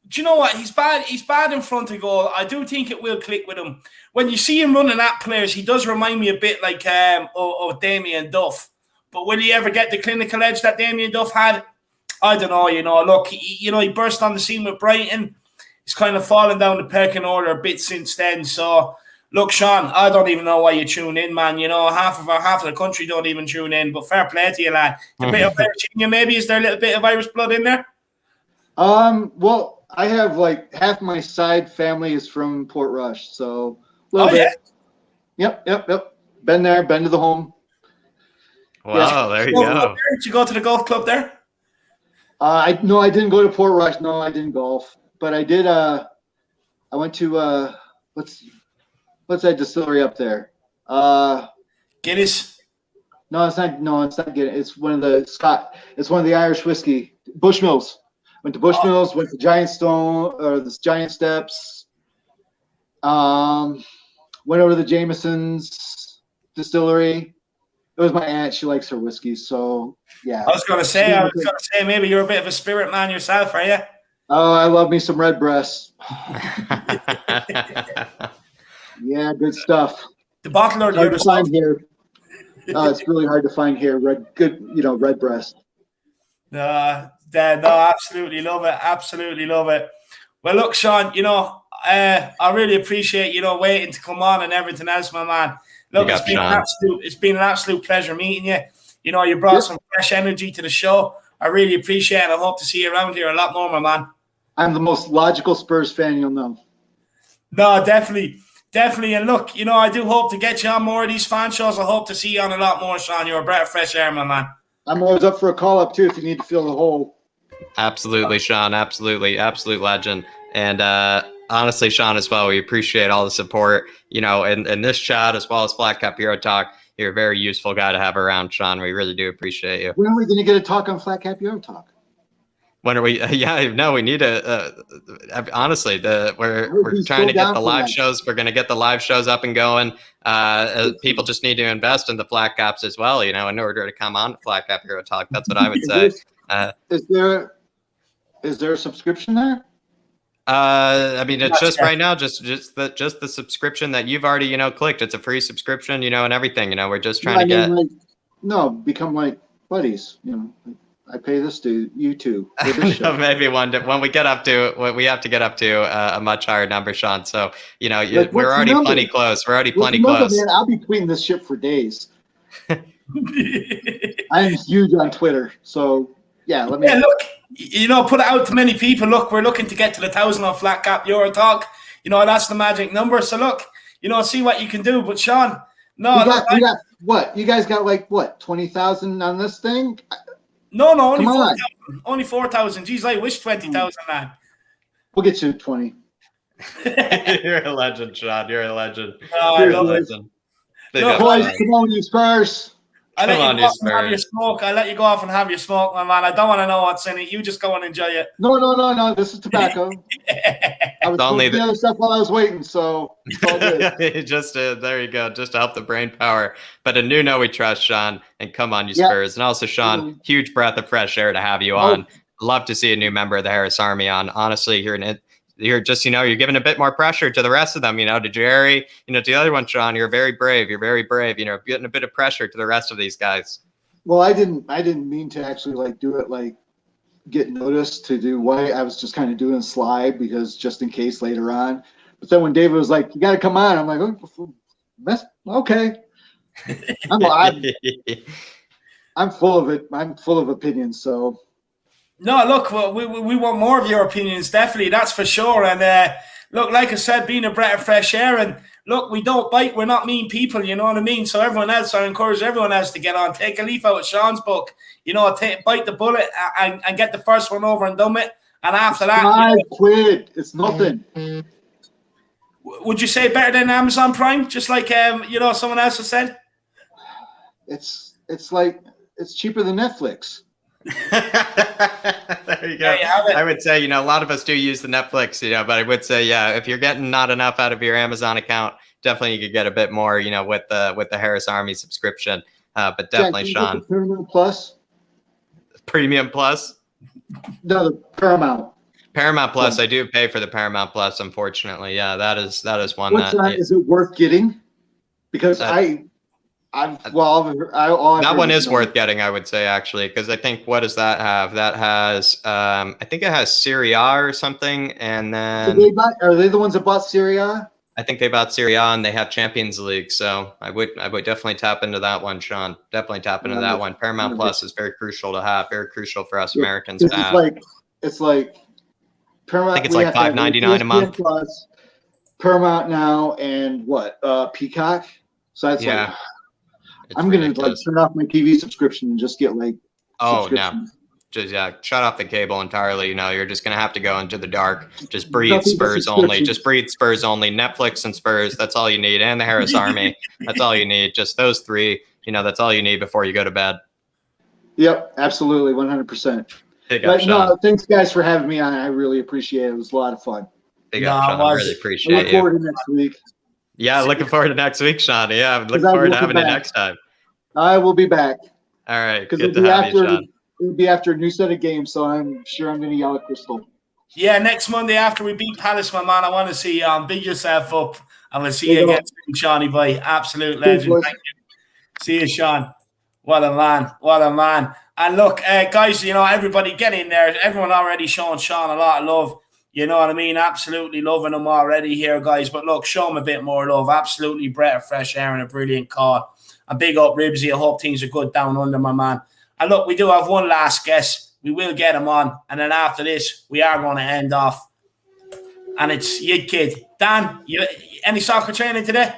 do you know what? He's bad. He's bad in front of goal. I do think it will click with him. When you see him running at players, he does remind me a bit like of Damien Duff. But will he ever get the clinical edge that Damien Duff had? I don't know. Look, he burst on the scene with Brighton. He's kind of fallen down the pecking order a bit since then. So, look, Sean, I don't even know why you tune in, man. Half of the country don't even tune in. But fair play to you, lad. A bit of Irish in you, maybe. Is there a little bit of Irish blood in there? Well, I have like half my side family is from Portrush, so a little bit. Yeah? Yep. Been there, been to the home. Wow, there you go. Did you go to the golf club there? I didn't go to Portrush. No, I didn't golf, but I did. I went to what's that distillery up there? Guinness. No, it's not. No, it's not Guinness. It's one of the Irish whiskey. Bushmills. Went to Bushmills. Went to Giant Steps. Went over to the Jameson's distillery. It was my aunt. She likes her whiskey, so yeah. I was gonna say maybe you're a bit of a spirit man yourself, are you? Oh, I love me some Redbreast. Yeah, good stuff. The bottle or the Hard other to find stuff? here. It's really hard to find here. Redbreast. No, absolutely love it. Absolutely love it. Well, look, Sean, I really appreciate, waiting to come on and everything else, my man. Look, it's been an absolute pleasure meeting you. You brought some fresh energy to the show. I really appreciate it. I hope to see you around here a lot more, my man. I'm the most logical Spurs fan you'll know. No, definitely. And look, I do hope to get you on more of these fan shows. I hope to see you on a lot more, Sean. You're a breath of fresh air, my man. I'm always up for a call-up, too, if you need to fill the hole. Absolutely, Sean. Absolutely. Absolute legend. And honestly, Sean, as well, we appreciate all the support, in this chat as well as Flat Cap Hero Talk. You're a very useful guy to have around, Sean. We really do appreciate you. When are we going to get a talk on Flat Cap Hero Talk? When are we? We need to. Honestly, we're trying to get the live shows. We're going to get the live shows up and going. People just need to invest in the Flat Caps as well, in order to come on to Flat Cap Hero Talk. That's what I would say. Is there a subscription there? It's just right now, just the subscription that you've already, clicked. It's a free subscription, and everything. We're just trying to get. Become like buddies. I pay this to you two. Maybe one day when we get up to, we have to get up to a much higher number, Sean. So we're already plenty close. We're already plenty close. Man, I'll be tweeting this shit for days. I'm huge on Twitter, so yeah. Let me. Yeah, look, put it out to many people. Look, we're looking to get to the 1,000 on Flat Cap Euro Talk. That's the magic number. So look, see what you can do. But Sean, we got what? You guys got like what? 20,000 on this thing? No, only 4,000. Only 4,000. Jeez, I wish 20,000, man. We'll get you 20. You're a legend, Sean. You're a legend. I love it. Boys, come on, you Spurs. I let you go off and have your smoke. I let you go off and have your smoke, my man. I don't want to know what's in it. You just go and enjoy it. No. This is tobacco. I was doing the other stuff while I was waiting, so it's all good. Just there you go, just to help the brain power. But a new know we trust, Sean, and come on, you Spurs. And also, Sean, huge breath of fresh air to have you on. Love to see a new member of the Harris Army on. Honestly, you're just, you're giving a bit more pressure to the rest of them, to Jerry, to the other one, Sean. You're very brave. You're very brave, getting a bit of pressure to the rest of these guys. Well, I didn't mean to actually do it get noticed to do white. I was just kind of doing slide because just in case later on. But then when David was like, "You got to come on," I'm like, "Oh, that's okay." I'm full of it. I'm full of opinions. So. No, look, we want more of your opinions, definitely. That's for sure. And look, like I said, being a breath of fresh air, and look, we don't bite. We're not mean people, you know what I mean? So I encourage everyone else to get on. Take a leaf out of Sean's book. Bite the bullet and get the first one over and done with. And after that, I quit. It's nothing. Would you say better than Amazon Prime? Just like someone else has said. It's cheaper than Netflix. There you go. I would say, a lot of us do use the Netflix, but I would say, if you're getting not enough out of your Amazon account definitely you could get a bit more, with the Harris Army subscription. But definitely, Jack, Sean. Paramount Plus. Premium Plus. No, the Paramount. Paramount Plus. I do pay for the Paramount Plus. Unfortunately, yeah, that is one What's that? Is it worth getting? Because that one is worth getting, I would say, actually, because I think, what does that have? That has, I think it has Serie A or something, and then are they the ones that bought Serie A? I think they bought Serie A, and they have Champions League, so I would definitely tap into that one, Sean. Definitely tap into that one. Paramount Plus is very crucial to have, very crucial for us Americans to have. It's like Paramount. I think it's like $5.99 a month. Plus, Paramount Now, and Peacock. So that's I'm gonna turn off my TV subscription and just get just shut off the cable entirely. You're just gonna have to go into the dark. Just breathe Spurs only. Just breathe Spurs only. Netflix and Spurs. That's all you need. And the Harris Army. That's all you need. Just those three. That's all you need before you go to bed. Yep, absolutely, 100%. No, thanks guys for having me on. I really appreciate it. It was a lot of fun. Big up, Sean. I really appreciate it. Look forward to next week. Yeah, looking forward to next week, Sean. Yeah, I'm looking forward to having you next time. I will be back. All right, good to have you, Sean. It'll be after a new set of games, so I'm sure I'm going to yell at Crystal. Yeah, next Monday after we beat Palace, my man, I want to see you big yourself up. I'm going to see you against Shawnee boy. Absolute legend. Thank you. See you, Sean. What a man. What a man. And look, guys, everybody get in there. Everyone already showing Sean a lot of love. You know what I mean? Absolutely loving him already here, guys. But look, show him a bit more love. Absolutely breath of fresh air and a brilliant call. A big up, Ribsy. I hope things are good down under, my man. And look, we do have one last guest. We will get him on. And then after this, we are going to end off. And it's Yid Kid. Dan, any soccer training today?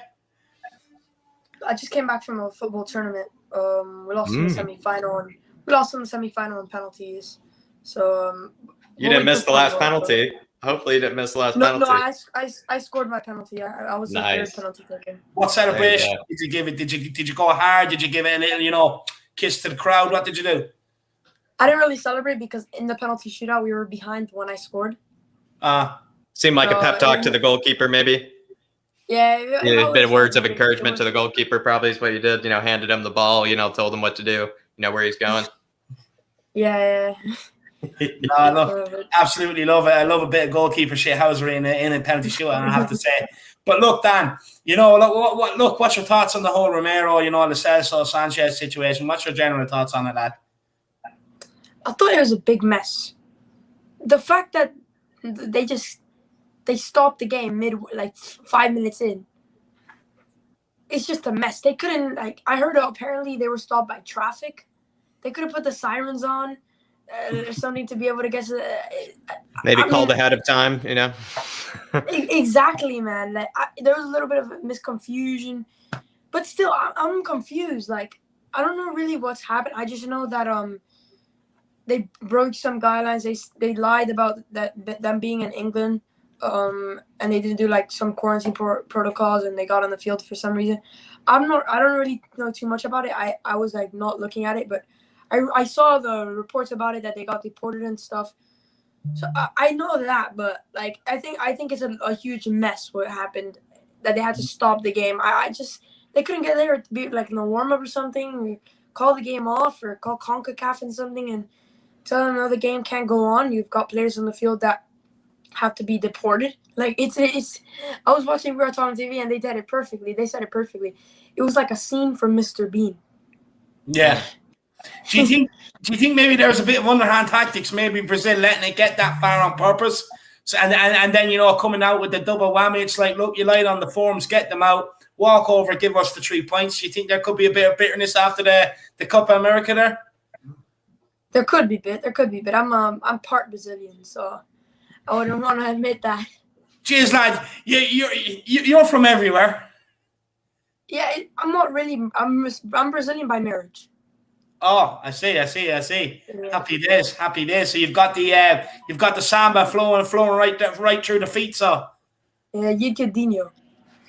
I just came back from a football tournament. We lost in the semi-final. We lost in the semi-final in penalties. So you didn't miss the last penalty. Hopefully you didn't miss the last penalty. No, I scored my penalty. I was the third penalty taker. What celebration did you give it? Did you go hard? Did you give it a little, kiss to the crowd? What did you do? I didn't really celebrate because in the penalty shootout we were behind when I scored. Seemed like a pep talk to the goalkeeper, maybe. Yeah, a bit of words of encouragement to the goalkeeper, probably is what you did. Handed him the ball. Told him what to do. Where he's going. Yeah. No, look, absolutely love it. I love a bit of goalkeeper shithousery in a penalty shootout, I have to say. But look, Dan, what's your thoughts on the whole Romero, the Celso Sanchez situation? What's your general thoughts on it, lad? I thought it was a big mess. The fact that they stopped the game 5 minutes in. It's just a mess. They couldn't I heard apparently they were stopped by traffic. They could have put the sirens on. Or something to be able to get maybe called ahead of time, Exactly, man. There was a little bit of misconfusion, but still, I'm confused. I don't know really what's happened. I just know that they broke some guidelines. They lied about them being in England, and they didn't do some quarantine protocols, and they got on the field for some reason. I don't really know too much about it. I was not looking at it, but I saw the reports about it that they got deported and stuff. So I know that, but I think it's a huge mess what happened, that they had to stop the game. They couldn't get there to be in a warm up or something, or call the game off, or call CONCACAF and something and tell them no, the game can't go on. You've got players on the field that have to be deported. It's I was watching Real Talk on TV and they did it perfectly. They said it perfectly. It was like a scene from Mr. Bean. Yeah. Do you think maybe there's a bit of underhand tactics? Maybe Brazil letting it get that far on purpose, and then coming out with the double whammy. It's look, you lied on the forms, get them out, walk over, give us the 3 points. Do you think there could be a bit of bitterness after the Copa America there? There could be, but I'm part Brazilian, so I wouldn't want to admit that. Jeez, lad, you're from everywhere. Yeah, I'm not really. I'm Brazilian by marriage. Oh, I see. Yeah. Happy days. So you've got the samba flowing right through the feet. So yeah, Yidkidinho.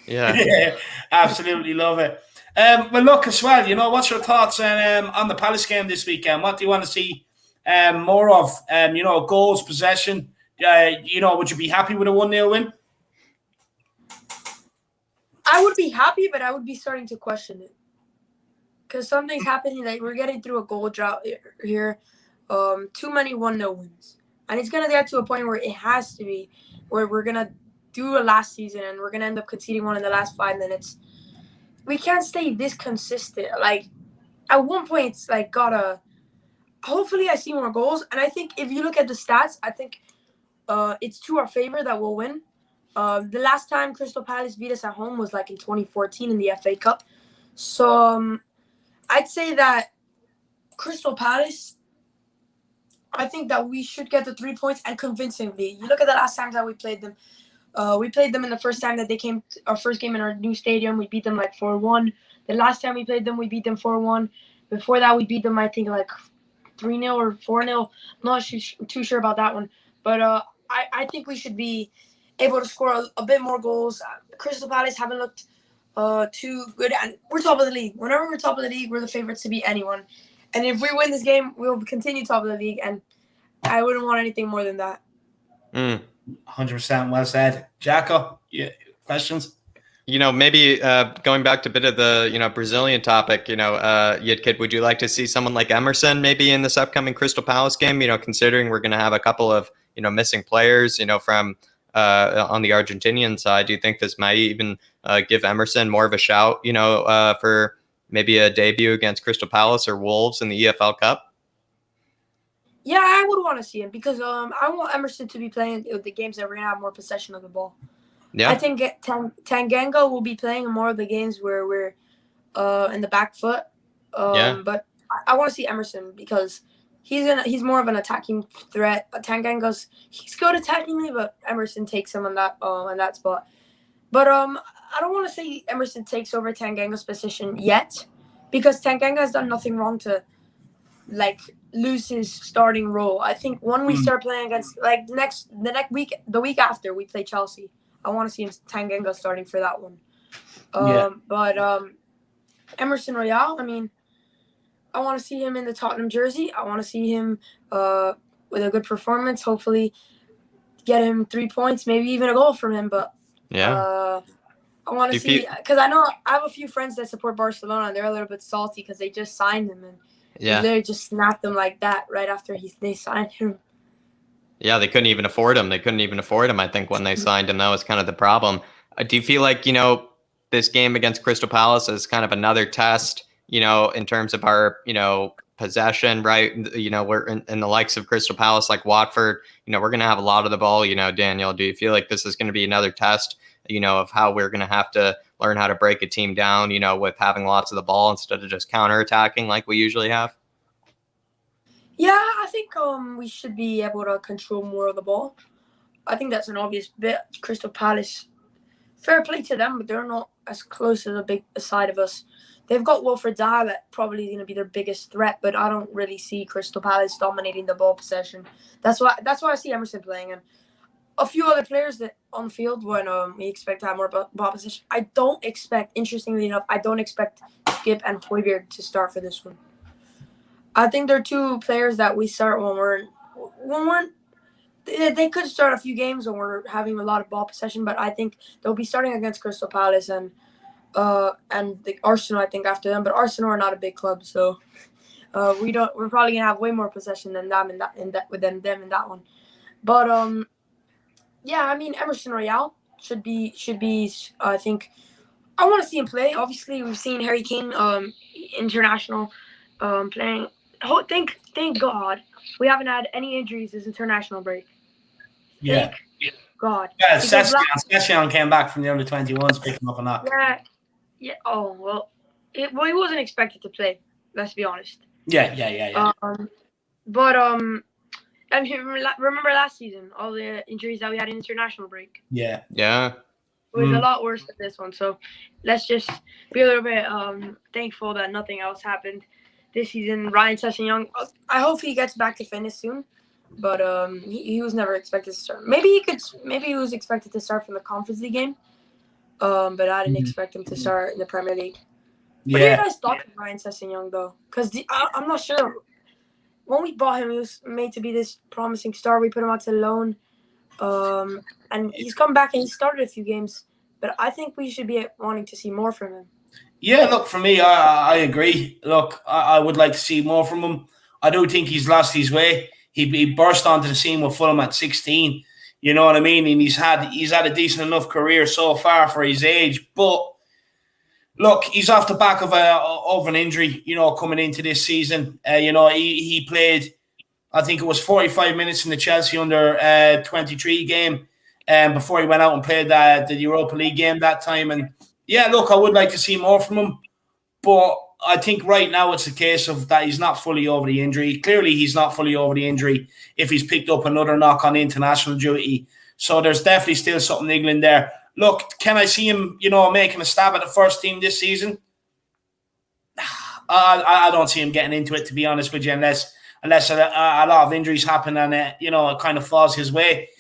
Yeah, absolutely love it. Well, look as well. What's your thoughts on the Palace game this weekend? What do you want to see more of? Goals, possession. Would you be happy with a 1-0 win? I would be happy, but I would be starting to question it. Because something's happening. Like, we're getting through a goal drought here. Too many 1-0 wins. And it's going to get to a point where it has to be, where we're going to do a last season and we're going to end up conceding one in the last 5 minutes. We can't stay this consistent. Like, at one point, it's like, hopefully I see more goals. And I think if you look at the stats, I think it's to our favor that we'll win. The last time Crystal Palace beat us at home was like in 2014 in the FA Cup. So I'd say that Crystal Palace, I think that we should get the 3 points and convincingly. You look at the last times that we played them. We played them in the first time that they came, our first game in our new stadium. We beat them like 4-1. The last time we played them, we beat them 4-1. Before that, we beat them, I think, like 3-0 or 4-0. I'm not too sure about that one. But I think we should be able to score a bit more goals. Crystal Palace haven't looked too good. And we're top of the league. Whenever we're top of the league, we're the favorites to beat anyone. And if we win this game, we'll continue top of the league. And I wouldn't want anything more than that. 100% well said. Jacko, questions? Maybe going back to a bit of the, Brazilian topic, Yidkid, would you like to see someone like Emerson maybe in this upcoming Crystal Palace game, considering we're going to have a couple of, missing players, from on the Argentinian side? Do you think this might even give Emerson more of a shout, for maybe a debut against Crystal Palace or Wolves in the EFL Cup? Yeah, I would want to see him because I want Emerson to be playing the games that we're going to have more possession of the ball. Yeah. I think Tanganga will be playing more of the games where we're in the back foot. But I want to see Emerson because he's more of an attacking threat. He's good attackingly, but Emerson takes him on that spot. But I don't want to say Emerson takes over Tanganga's position yet because Tanganga has done nothing wrong to lose his starting role. I think when we start playing against the week after we play Chelsea, I want to see Tanganga starting for that one. But Emerson Royal, I mean, I want to see him in the Tottenham jersey. I want to see him with a good performance. Hopefully, get him 3 points, maybe even a goal from him. But I want to see because I know I have a few friends that support Barcelona and they're a little bit salty because they just signed him and he literally just snapped them like that right after they signed him. Yeah, they couldn't even afford him. I think when they signed him, that was kind of the problem. Do you feel like, this game against Crystal Palace is kind of another test, in terms of our, possession, right? We're in the likes of Crystal Palace, like Watford, we're going to have a lot of the ball, Daniel. Do you feel like this is going to be another test, of how we're going to have to learn how to break a team down, with having lots of the ball instead of just counterattacking like we usually have? Yeah, I think we should be able to control more of the ball. I think that's an obvious bit. Crystal Palace, fair play to them, but they're not as close as a big side of us. They've got Wilfred Zaha that probably going to be their biggest threat, but I don't really see Crystal Palace dominating the ball possession. That's why I see Emerson playing and a few other players that on the field when we expect to have more ball possession. Interestingly enough, I don't expect Skip and Højbjerg to start for this one. I think they're two players that we start they could start a few games when we're having a lot of ball possession, but I think they'll be starting against Crystal Palace and the Arsenal, I think, after them. But Arsenal are not a big club, so we're probably gonna have way more possession than them in that one. But I mean Emerson Royal should be I think I want to see him play. Obviously, we've seen Harry Kane international playing. Thank God we haven't had any injuries this international break. Thank God. Yeah, Session came back from the under-21s, picking up on that. Yeah. Oh well, he wasn't expected to play. Let's be honest. Yeah. But I mean, remember last season all the injuries that we had in international break. Yeah. It was a lot worse than this one. So let's just be a little bit thankful that nothing else happened this season. Ryan Sessegnon, I hope he gets back to fitness soon, but he was never expected to start. Maybe he was expected to start from the Conference League game, but I didn't expect him to start in the Premier League. What do you guys thought of Ryan Sessegnon though? Because I'm not sure. When we bought him, he was made to be this promising star. We put him out to loan, and he's come back and he started a few games but I think we should be wanting to see more from him. Yeah, look, for me, I agree. Look, I would like to see more from him. I do think he's lost his way. He burst onto the scene with Fulham at 16. You know what I mean? And he's had a decent enough career so far for his age. But look, he's off the back of an injury, coming into this season. He played, I think it was 45 minutes in the Chelsea under 23 game before he went out and played the Europa League game that time. And yeah, look, I would like to see more from him. But I think right now it's a case of that he's not fully over the injury. Clearly, he's not fully over the injury if he's picked up another knock on international duty. So there's definitely still something niggling there. Look, can I see him, making a stab at the first team this season? I don't see him getting into it, to be honest with you, unless a lot of injuries happen and it kind of falls his way.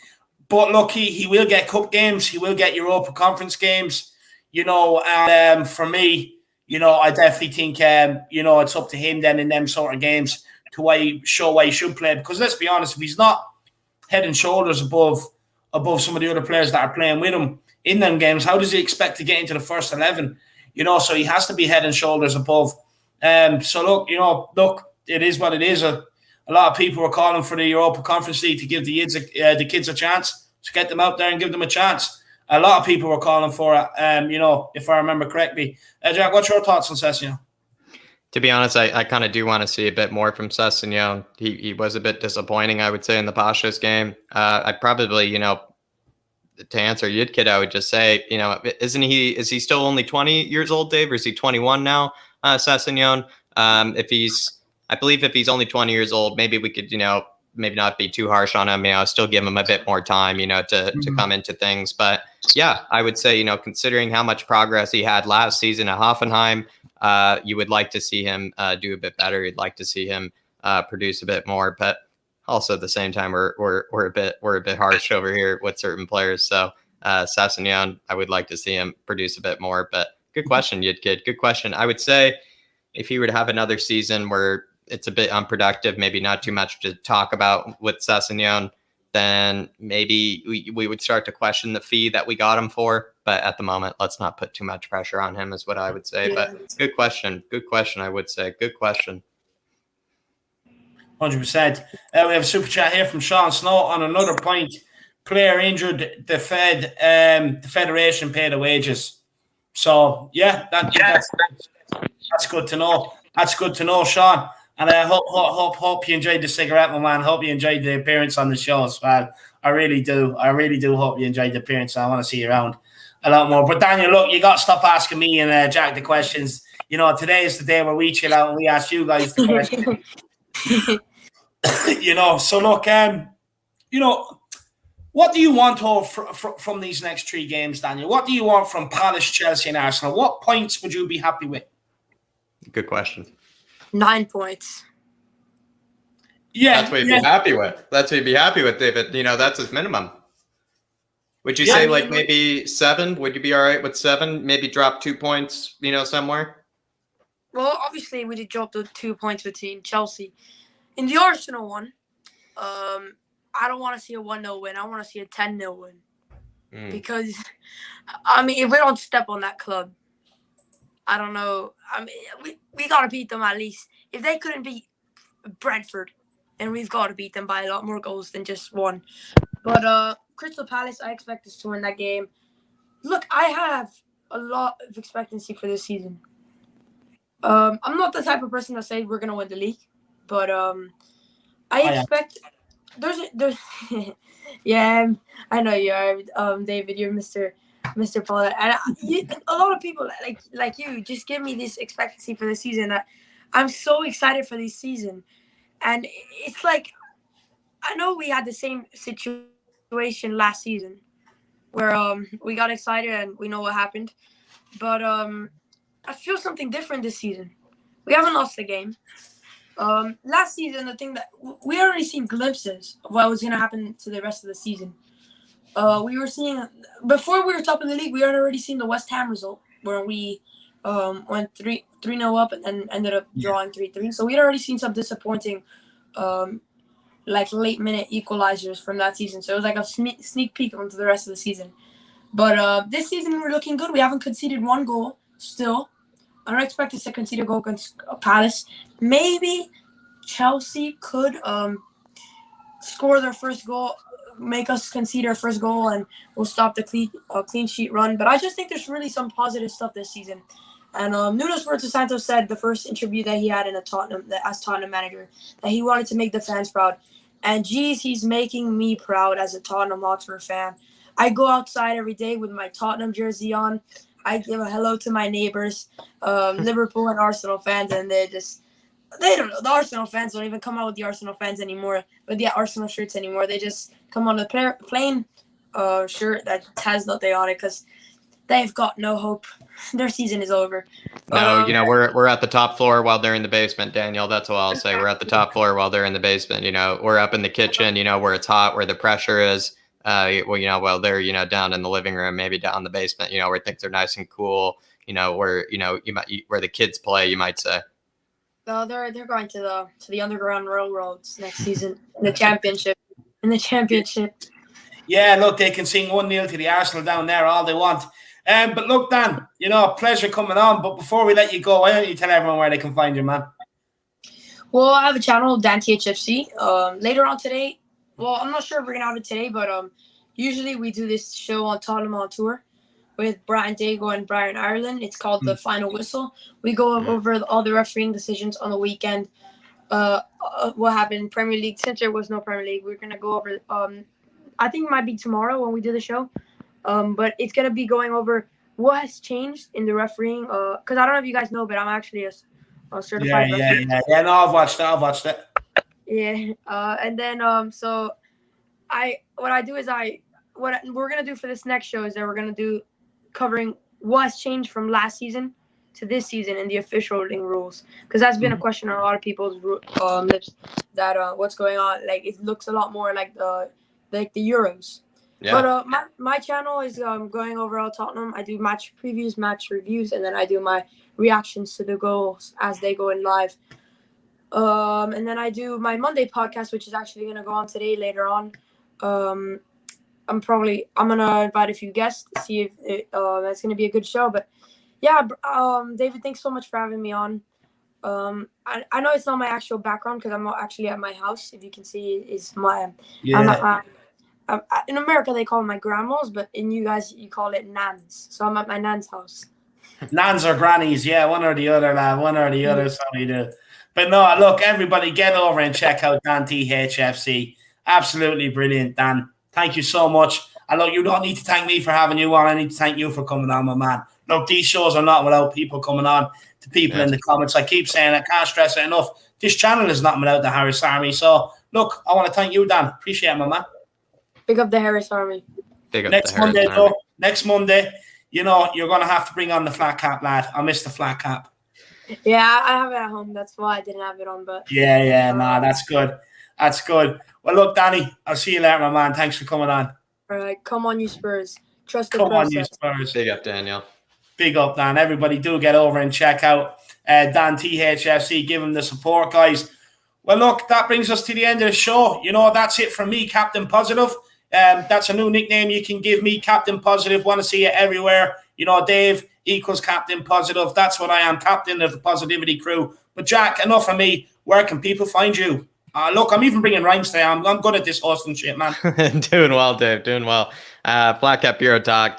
But look, he will get cup games. He will get Europa Conference games. And for me, I definitely think, it's up to him then in them sort of games to show why he should play. Because let's be honest, if he's not head and shoulders above some of the other players that are playing with him in them games, how does he expect to get into the first 11? So he has to be head and shoulders above. So look, it is what it is. A lot of people were calling for the Europa Conference League to give the kids a chance, to get them out there and give them a chance. A lot of people were calling for it, if I remember correctly. Jack, what's your thoughts on Sessegnon? To be honest, I kind of do want to see a bit more from Sessegnon. He was a bit disappointing, I would say, in the Pashas game. I probably, to answer Yidkid, I would just say, is he still only 20 years old, Dave, or is he 21 now, Sessegnon? I believe if he's only 20 years old, maybe we could, maybe not be too harsh on him, still give him a bit more time, to come into things. But yeah, I would say, considering how much progress he had last season at Hoffenheim, you would like to see him do a bit better. You'd like to see him produce a bit more, but also at the same time, we're a bit harsh over here with certain players. So Sessegnon, I would like to see him produce a bit more, but good question, Yidkid. Good question. I would say if he were to have another season where it's a bit unproductive, maybe not too much to talk about with Sessegnon, then maybe we would start to question the fee that we got him for. But at the moment, let's not put too much pressure on him is what I would say. Yeah. But good question, I would say. Good question. 100%. We have a super chat here from Sean Snow on another point. Player injured, the federation paid the wages. So, yeah, that's good to know. That's good to know, Sean. And I hope you enjoyed the cigarette, my man. Hope you enjoyed the appearance on the show as well. I really do. I really do hope you enjoyed the appearance. I want to see you around a lot more. But Daniel, look, you got to stop asking me and Jack the questions. Today is the day where we chill out and we ask you guys the questions. So look, what do you want from these next three games, Daniel? What do you want from Palace, Chelsea, and Arsenal? What points would you be happy with? Good question. 9 points. Yeah, that's what you'd be happy with. That's what you'd be happy with, David. That's his minimum. Would you say maybe 7? Would you be all right with 7? Maybe drop 2 points, somewhere? Well, obviously we did drop the 2 points between Chelsea. In the Arsenal one, I don't want to see a 1-0 win. I want to see a 10-0 win. Because, if we don't step on that club, I don't know. We got to beat them at least. If they couldn't beat Brentford, then we've got to beat them by a lot more goals than just one. But Crystal Palace, I expect us to win that game. Look, I have a lot of expectancy for this season. I'm not the type of person to say we're going to win the league. But I expect there's yeah, I know you are, David. You're Mr. Pollard, and a lot of people like you just give me this expectancy for the season. I'm so excited for this season, and it's like I know we had the same situation last season where we got excited and we know what happened, but I feel something different this season. We haven't lost a game. Last season, the thing that we already seen glimpses of what was going to happen to the rest of the season. We were seeing before we were top of the league. We had already seen the West Ham result where we went 3-0 up and then ended up drawing 3-3. So we had already seen some disappointing, late minute equalizers from that season. So it was like a sneak peek onto the rest of the season. But this season we're looking good. We haven't conceded one goal still. I don't expect us to concede a goal against Palace. Maybe Chelsea could score their first goal, make us concede our first goal, and we'll stop the clean sheet run. But I just think there's really some positive stuff this season. And Nuno Espirito Santo said the first interview that he had in as Tottenham manager that he wanted to make the fans proud. And geez, he's making me proud as a Tottenham Hotspur fan. I go outside every day with my Tottenham jersey on. I give a hello to my neighbors, Liverpool and Arsenal fans, and they don't know. The Arsenal fans don't even come out with the Arsenal fans anymore, with the Arsenal shirts anymore. They just come on the plain shirt that has nothing on it because they've got no hope. Their season is over. No, we're at the top floor while they're in the basement, Daniel. That's what I'll say. We're at the top floor while they're in the basement. We're up in the kitchen, where it's hot, where the pressure is. While they're, down in the living room, maybe down in the basement, where things are nice and cool, where, where the kids play, you might say. No, they're going to the underground railroads next season in the championship. Yeah, look, they can sing 1-0 to the Arsenal down there all they want. But look, Dan, pleasure coming on. But before we let you go, why don't you tell everyone where they can find you, man? Well, I have a channel, Dan THFC. Later on today, well, I'm not sure if we're going to have it today, but usually we do this show on Tottenham on Tour with Brian Dago and Brian Ireland. It's called The Final Whistle. We go over all the refereeing decisions on the weekend. What happened in Premier League. Since there was no Premier League, we're going to go over, I think it might be tomorrow when we do the show. But it's going to be going over what has changed in the refereing. Because I don't know if you guys know, but I'm actually a certified referee. Yeah, no, I've watched it. Yeah, and then so what I do is what we're gonna do for this next show is that we're gonna do covering what has changed from last season to this season in the officiating rules, because that's been a question on a lot of people's lips that what's going on. Like it looks a lot more like the Euros. Yeah. But my channel is going over all Tottenham. I do match previews, match reviews, and then I do my reactions to the goals as they go in live. And then I do my Monday podcast, which is actually going to go on today later on. I'm going to invite a few guests to see if it's going to be a good show. But yeah, David, thanks so much for having me on. I know it's not my actual background because I'm not actually at my house. If you can see, is my in America they call it my grandma's, but in you guys you call it nan's. So I'm at my nan's house. Nans or grannies, yeah, one or the other, lad. One or the other, so we do. But no, look, everybody get over and check out Dan THFC. Absolutely brilliant, Dan. Thank you so much. And look, you don't need to thank me for having you on. I need to thank you for coming on, my man. Look, these shows are not without people coming on, to people in the comments. I keep saying I can't stress it enough. This channel is not without the Harris Army. So, look, I want to thank you, Dan. Appreciate it, my man. Pick up the Harris Army. Next Monday, you're going to have to bring on the flat cap, lad. I miss the flat cap. Yeah, I have it at home. That's why I didn't have it on. But that's good. That's good. Well, look, Danny, I'll see you later, my man. Thanks for coming on. All right, come on, you Spurs. Trust the process. Come on, you Spurs. Big up, Daniel. Big up, Dan. Everybody do get over and check out Dan THFC. Give him the support, guys. Well, look, that brings us to the end of the show. That's it from me, Captain Positive. That's a new nickname you can give me, Captain Positive. Want to see it everywhere. Dave equals Captain Positive. That's what I am, captain of the Positivity crew. But Jack, enough of me. Where can people find you? Look, I'm even bringing rhymes today. I'm good at this hosting shit, man. Doing well, Dave. Doing well. Flatcapeurotalk.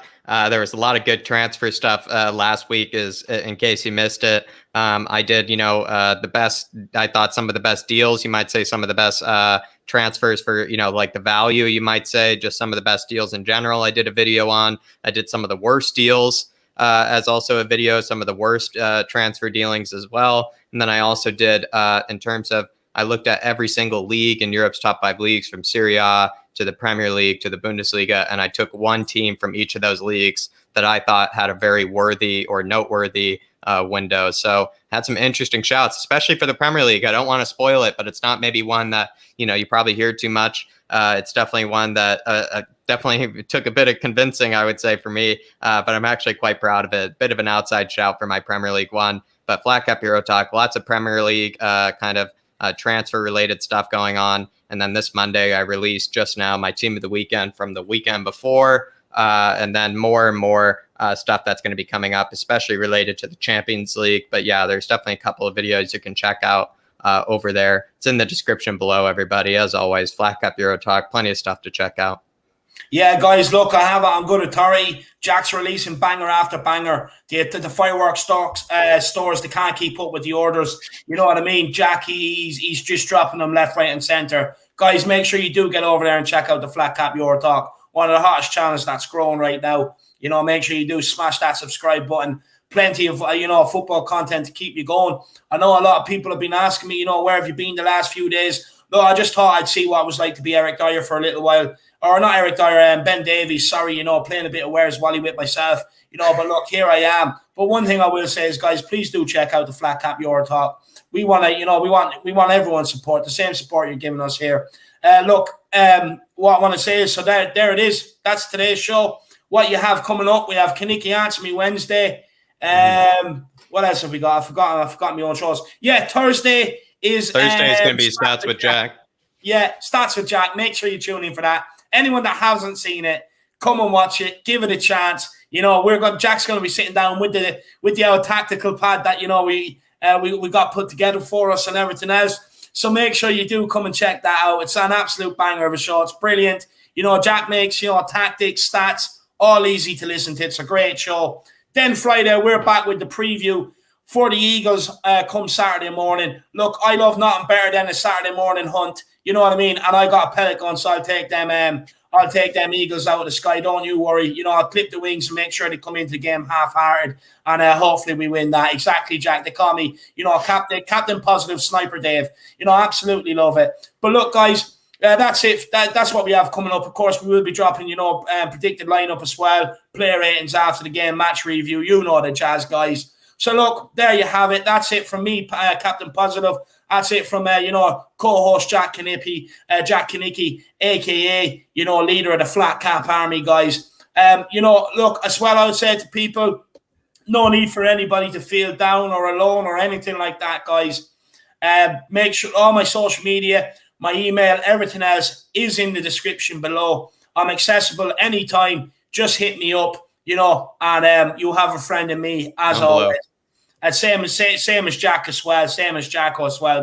There was a lot of good transfer stuff last week. In case you missed it, I did. The best. I thought some of the best deals. You might say some of the best transfers for like the value. You might say just some of the best deals in general. I did a video on. I did some of the worst deals as also a video. Some of the worst transfer dealings as well. And then I also did in terms of. I looked at every single league in Europe's top 5 leagues, from Serie A to the Premier League to the Bundesliga, and I took one team from each of those leagues that I thought had a very worthy or noteworthy window. So had some interesting shouts, especially for the Premier League. I don't want to spoil it, but it's not maybe one that you probably hear too much. It's definitely one that definitely took a bit of convincing, I would say, for me. But I'm actually quite proud of it. Bit of an outside shout for my Premier League one. But Flatcapeurotalk, lots of Premier League kind of transfer related stuff going on. And then this Monday, I released just now my team of the weekend from the weekend before. and then more and more stuff that's going to be coming up, especially related to the Champions League. But yeah, there's definitely a couple of videos you can check out over there. It's in the description below, everybody. As always, Flat Cap Euro Talk, plenty of stuff to check out. Yeah, guys, look, I have it on good authority. Jack's releasing banger after banger. The fireworks stores, they can't keep up with the orders. You know what I mean? Jack, he's just dropping them left, right, and center. Guys, make sure you do get over there and check out the Flat Cap Euro Talk, one of the hottest channels that's growing right now. You know, make sure you do smash that subscribe button. Plenty of, football content to keep you going. I know a lot of people have been asking me, where have you been the last few days? No, I just thought I'd see what it was like to be Eric Dyer for a little while. Or not Eric Dyer, Ben Davies, sorry, playing a bit of Where's Wally with myself, but look, here I am. But one thing I will say is, guys, please do check out the Flat Cap Euro Talk. We want to, we want everyone's support, the same support you're giving us here. What I want to say is, so there it is. That's today's show. What you have coming up, we have Kaniki Answer Me Wednesday. What else have we got? I forgot my own shows. Yeah, Thursday is going to be Stats with Jack. Yeah, Stats with Jack. Make sure you tune in for that. Anyone that hasn't seen it, come and watch it. Give it a chance. Jack's going to be sitting down with the old tactical pad that we got put together for us and everything else. So make sure you do come and check that out. It's an absolute banger of a show. It's brilliant. Jack makes tactics, stats, all easy to listen to. It's a great show. Then Friday, we're back with the preview for the Eagles come Saturday morning. Look, I love nothing better than a Saturday morning hunt. You know what I mean? And I got a pellet gun, so I'll take them Eagles out of the sky. Don't you worry. I'll clip the wings and make sure they come into the game half-hearted. And hopefully we win that. Exactly, Jack. They call me, Captain Positive Sniper Dave. Absolutely love it. But look, guys, that's it. That's what we have coming up. Of course, we will be dropping, predicted lineup as well. Player ratings after the game, match review. the jazz, guys. So look, there you have it. That's it from me, Captain Positive. That's it from co-host Jack Kanicki, aka leader of the Flat Cap Army, guys. Look, as well, I would say to people, no need for anybody to feel down or alone or anything like that, guys. Make sure all my social media, my email, everything else is in the description below. I'm accessible anytime. Just hit me up, and you have a friend in me as always. And same as Jack as well,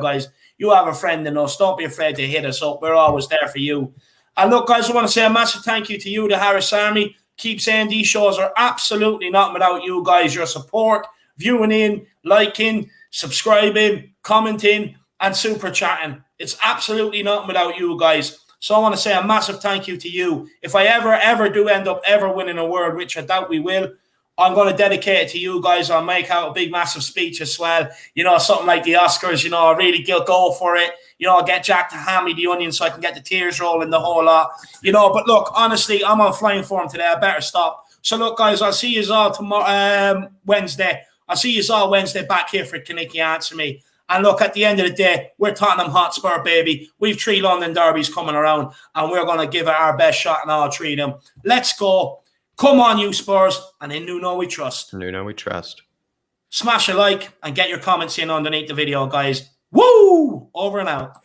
guys. You have a friend in us. Don't be afraid to hit us up. We're always there for you. And look, guys, I want to say a massive thank you to you, the Harris Army. Keep saying these shows are absolutely nothing without you guys. Your support, viewing in, liking, subscribing, commenting, and super chatting. It's absolutely nothing without you guys. So I want to say a massive thank you to you. If I ever do end up winning a award, which I doubt we will, I'm going to dedicate it to you guys. I'll make out a big, massive speech as well. Something like the Oscars, I really go for it. I'll get Jack to hand me the onion so I can get the tears rolling, the whole lot. But look, honestly, I'm on flying form today. I better stop. So look, guys, I'll see you all tomorrow, Wednesday. I'll see you all Wednesday back here for Kaniki Answer Me. And look, at the end of the day, we're Tottenham Hotspur, baby. We've 3 London derbies coming around, and we're going to give it our best shot in all 3 of them. Let's go. Come on, you Spurs, and in Nuno we trust. Nuno we trust. Smash a like and get your comments in underneath the video, guys. Woo! Over and out.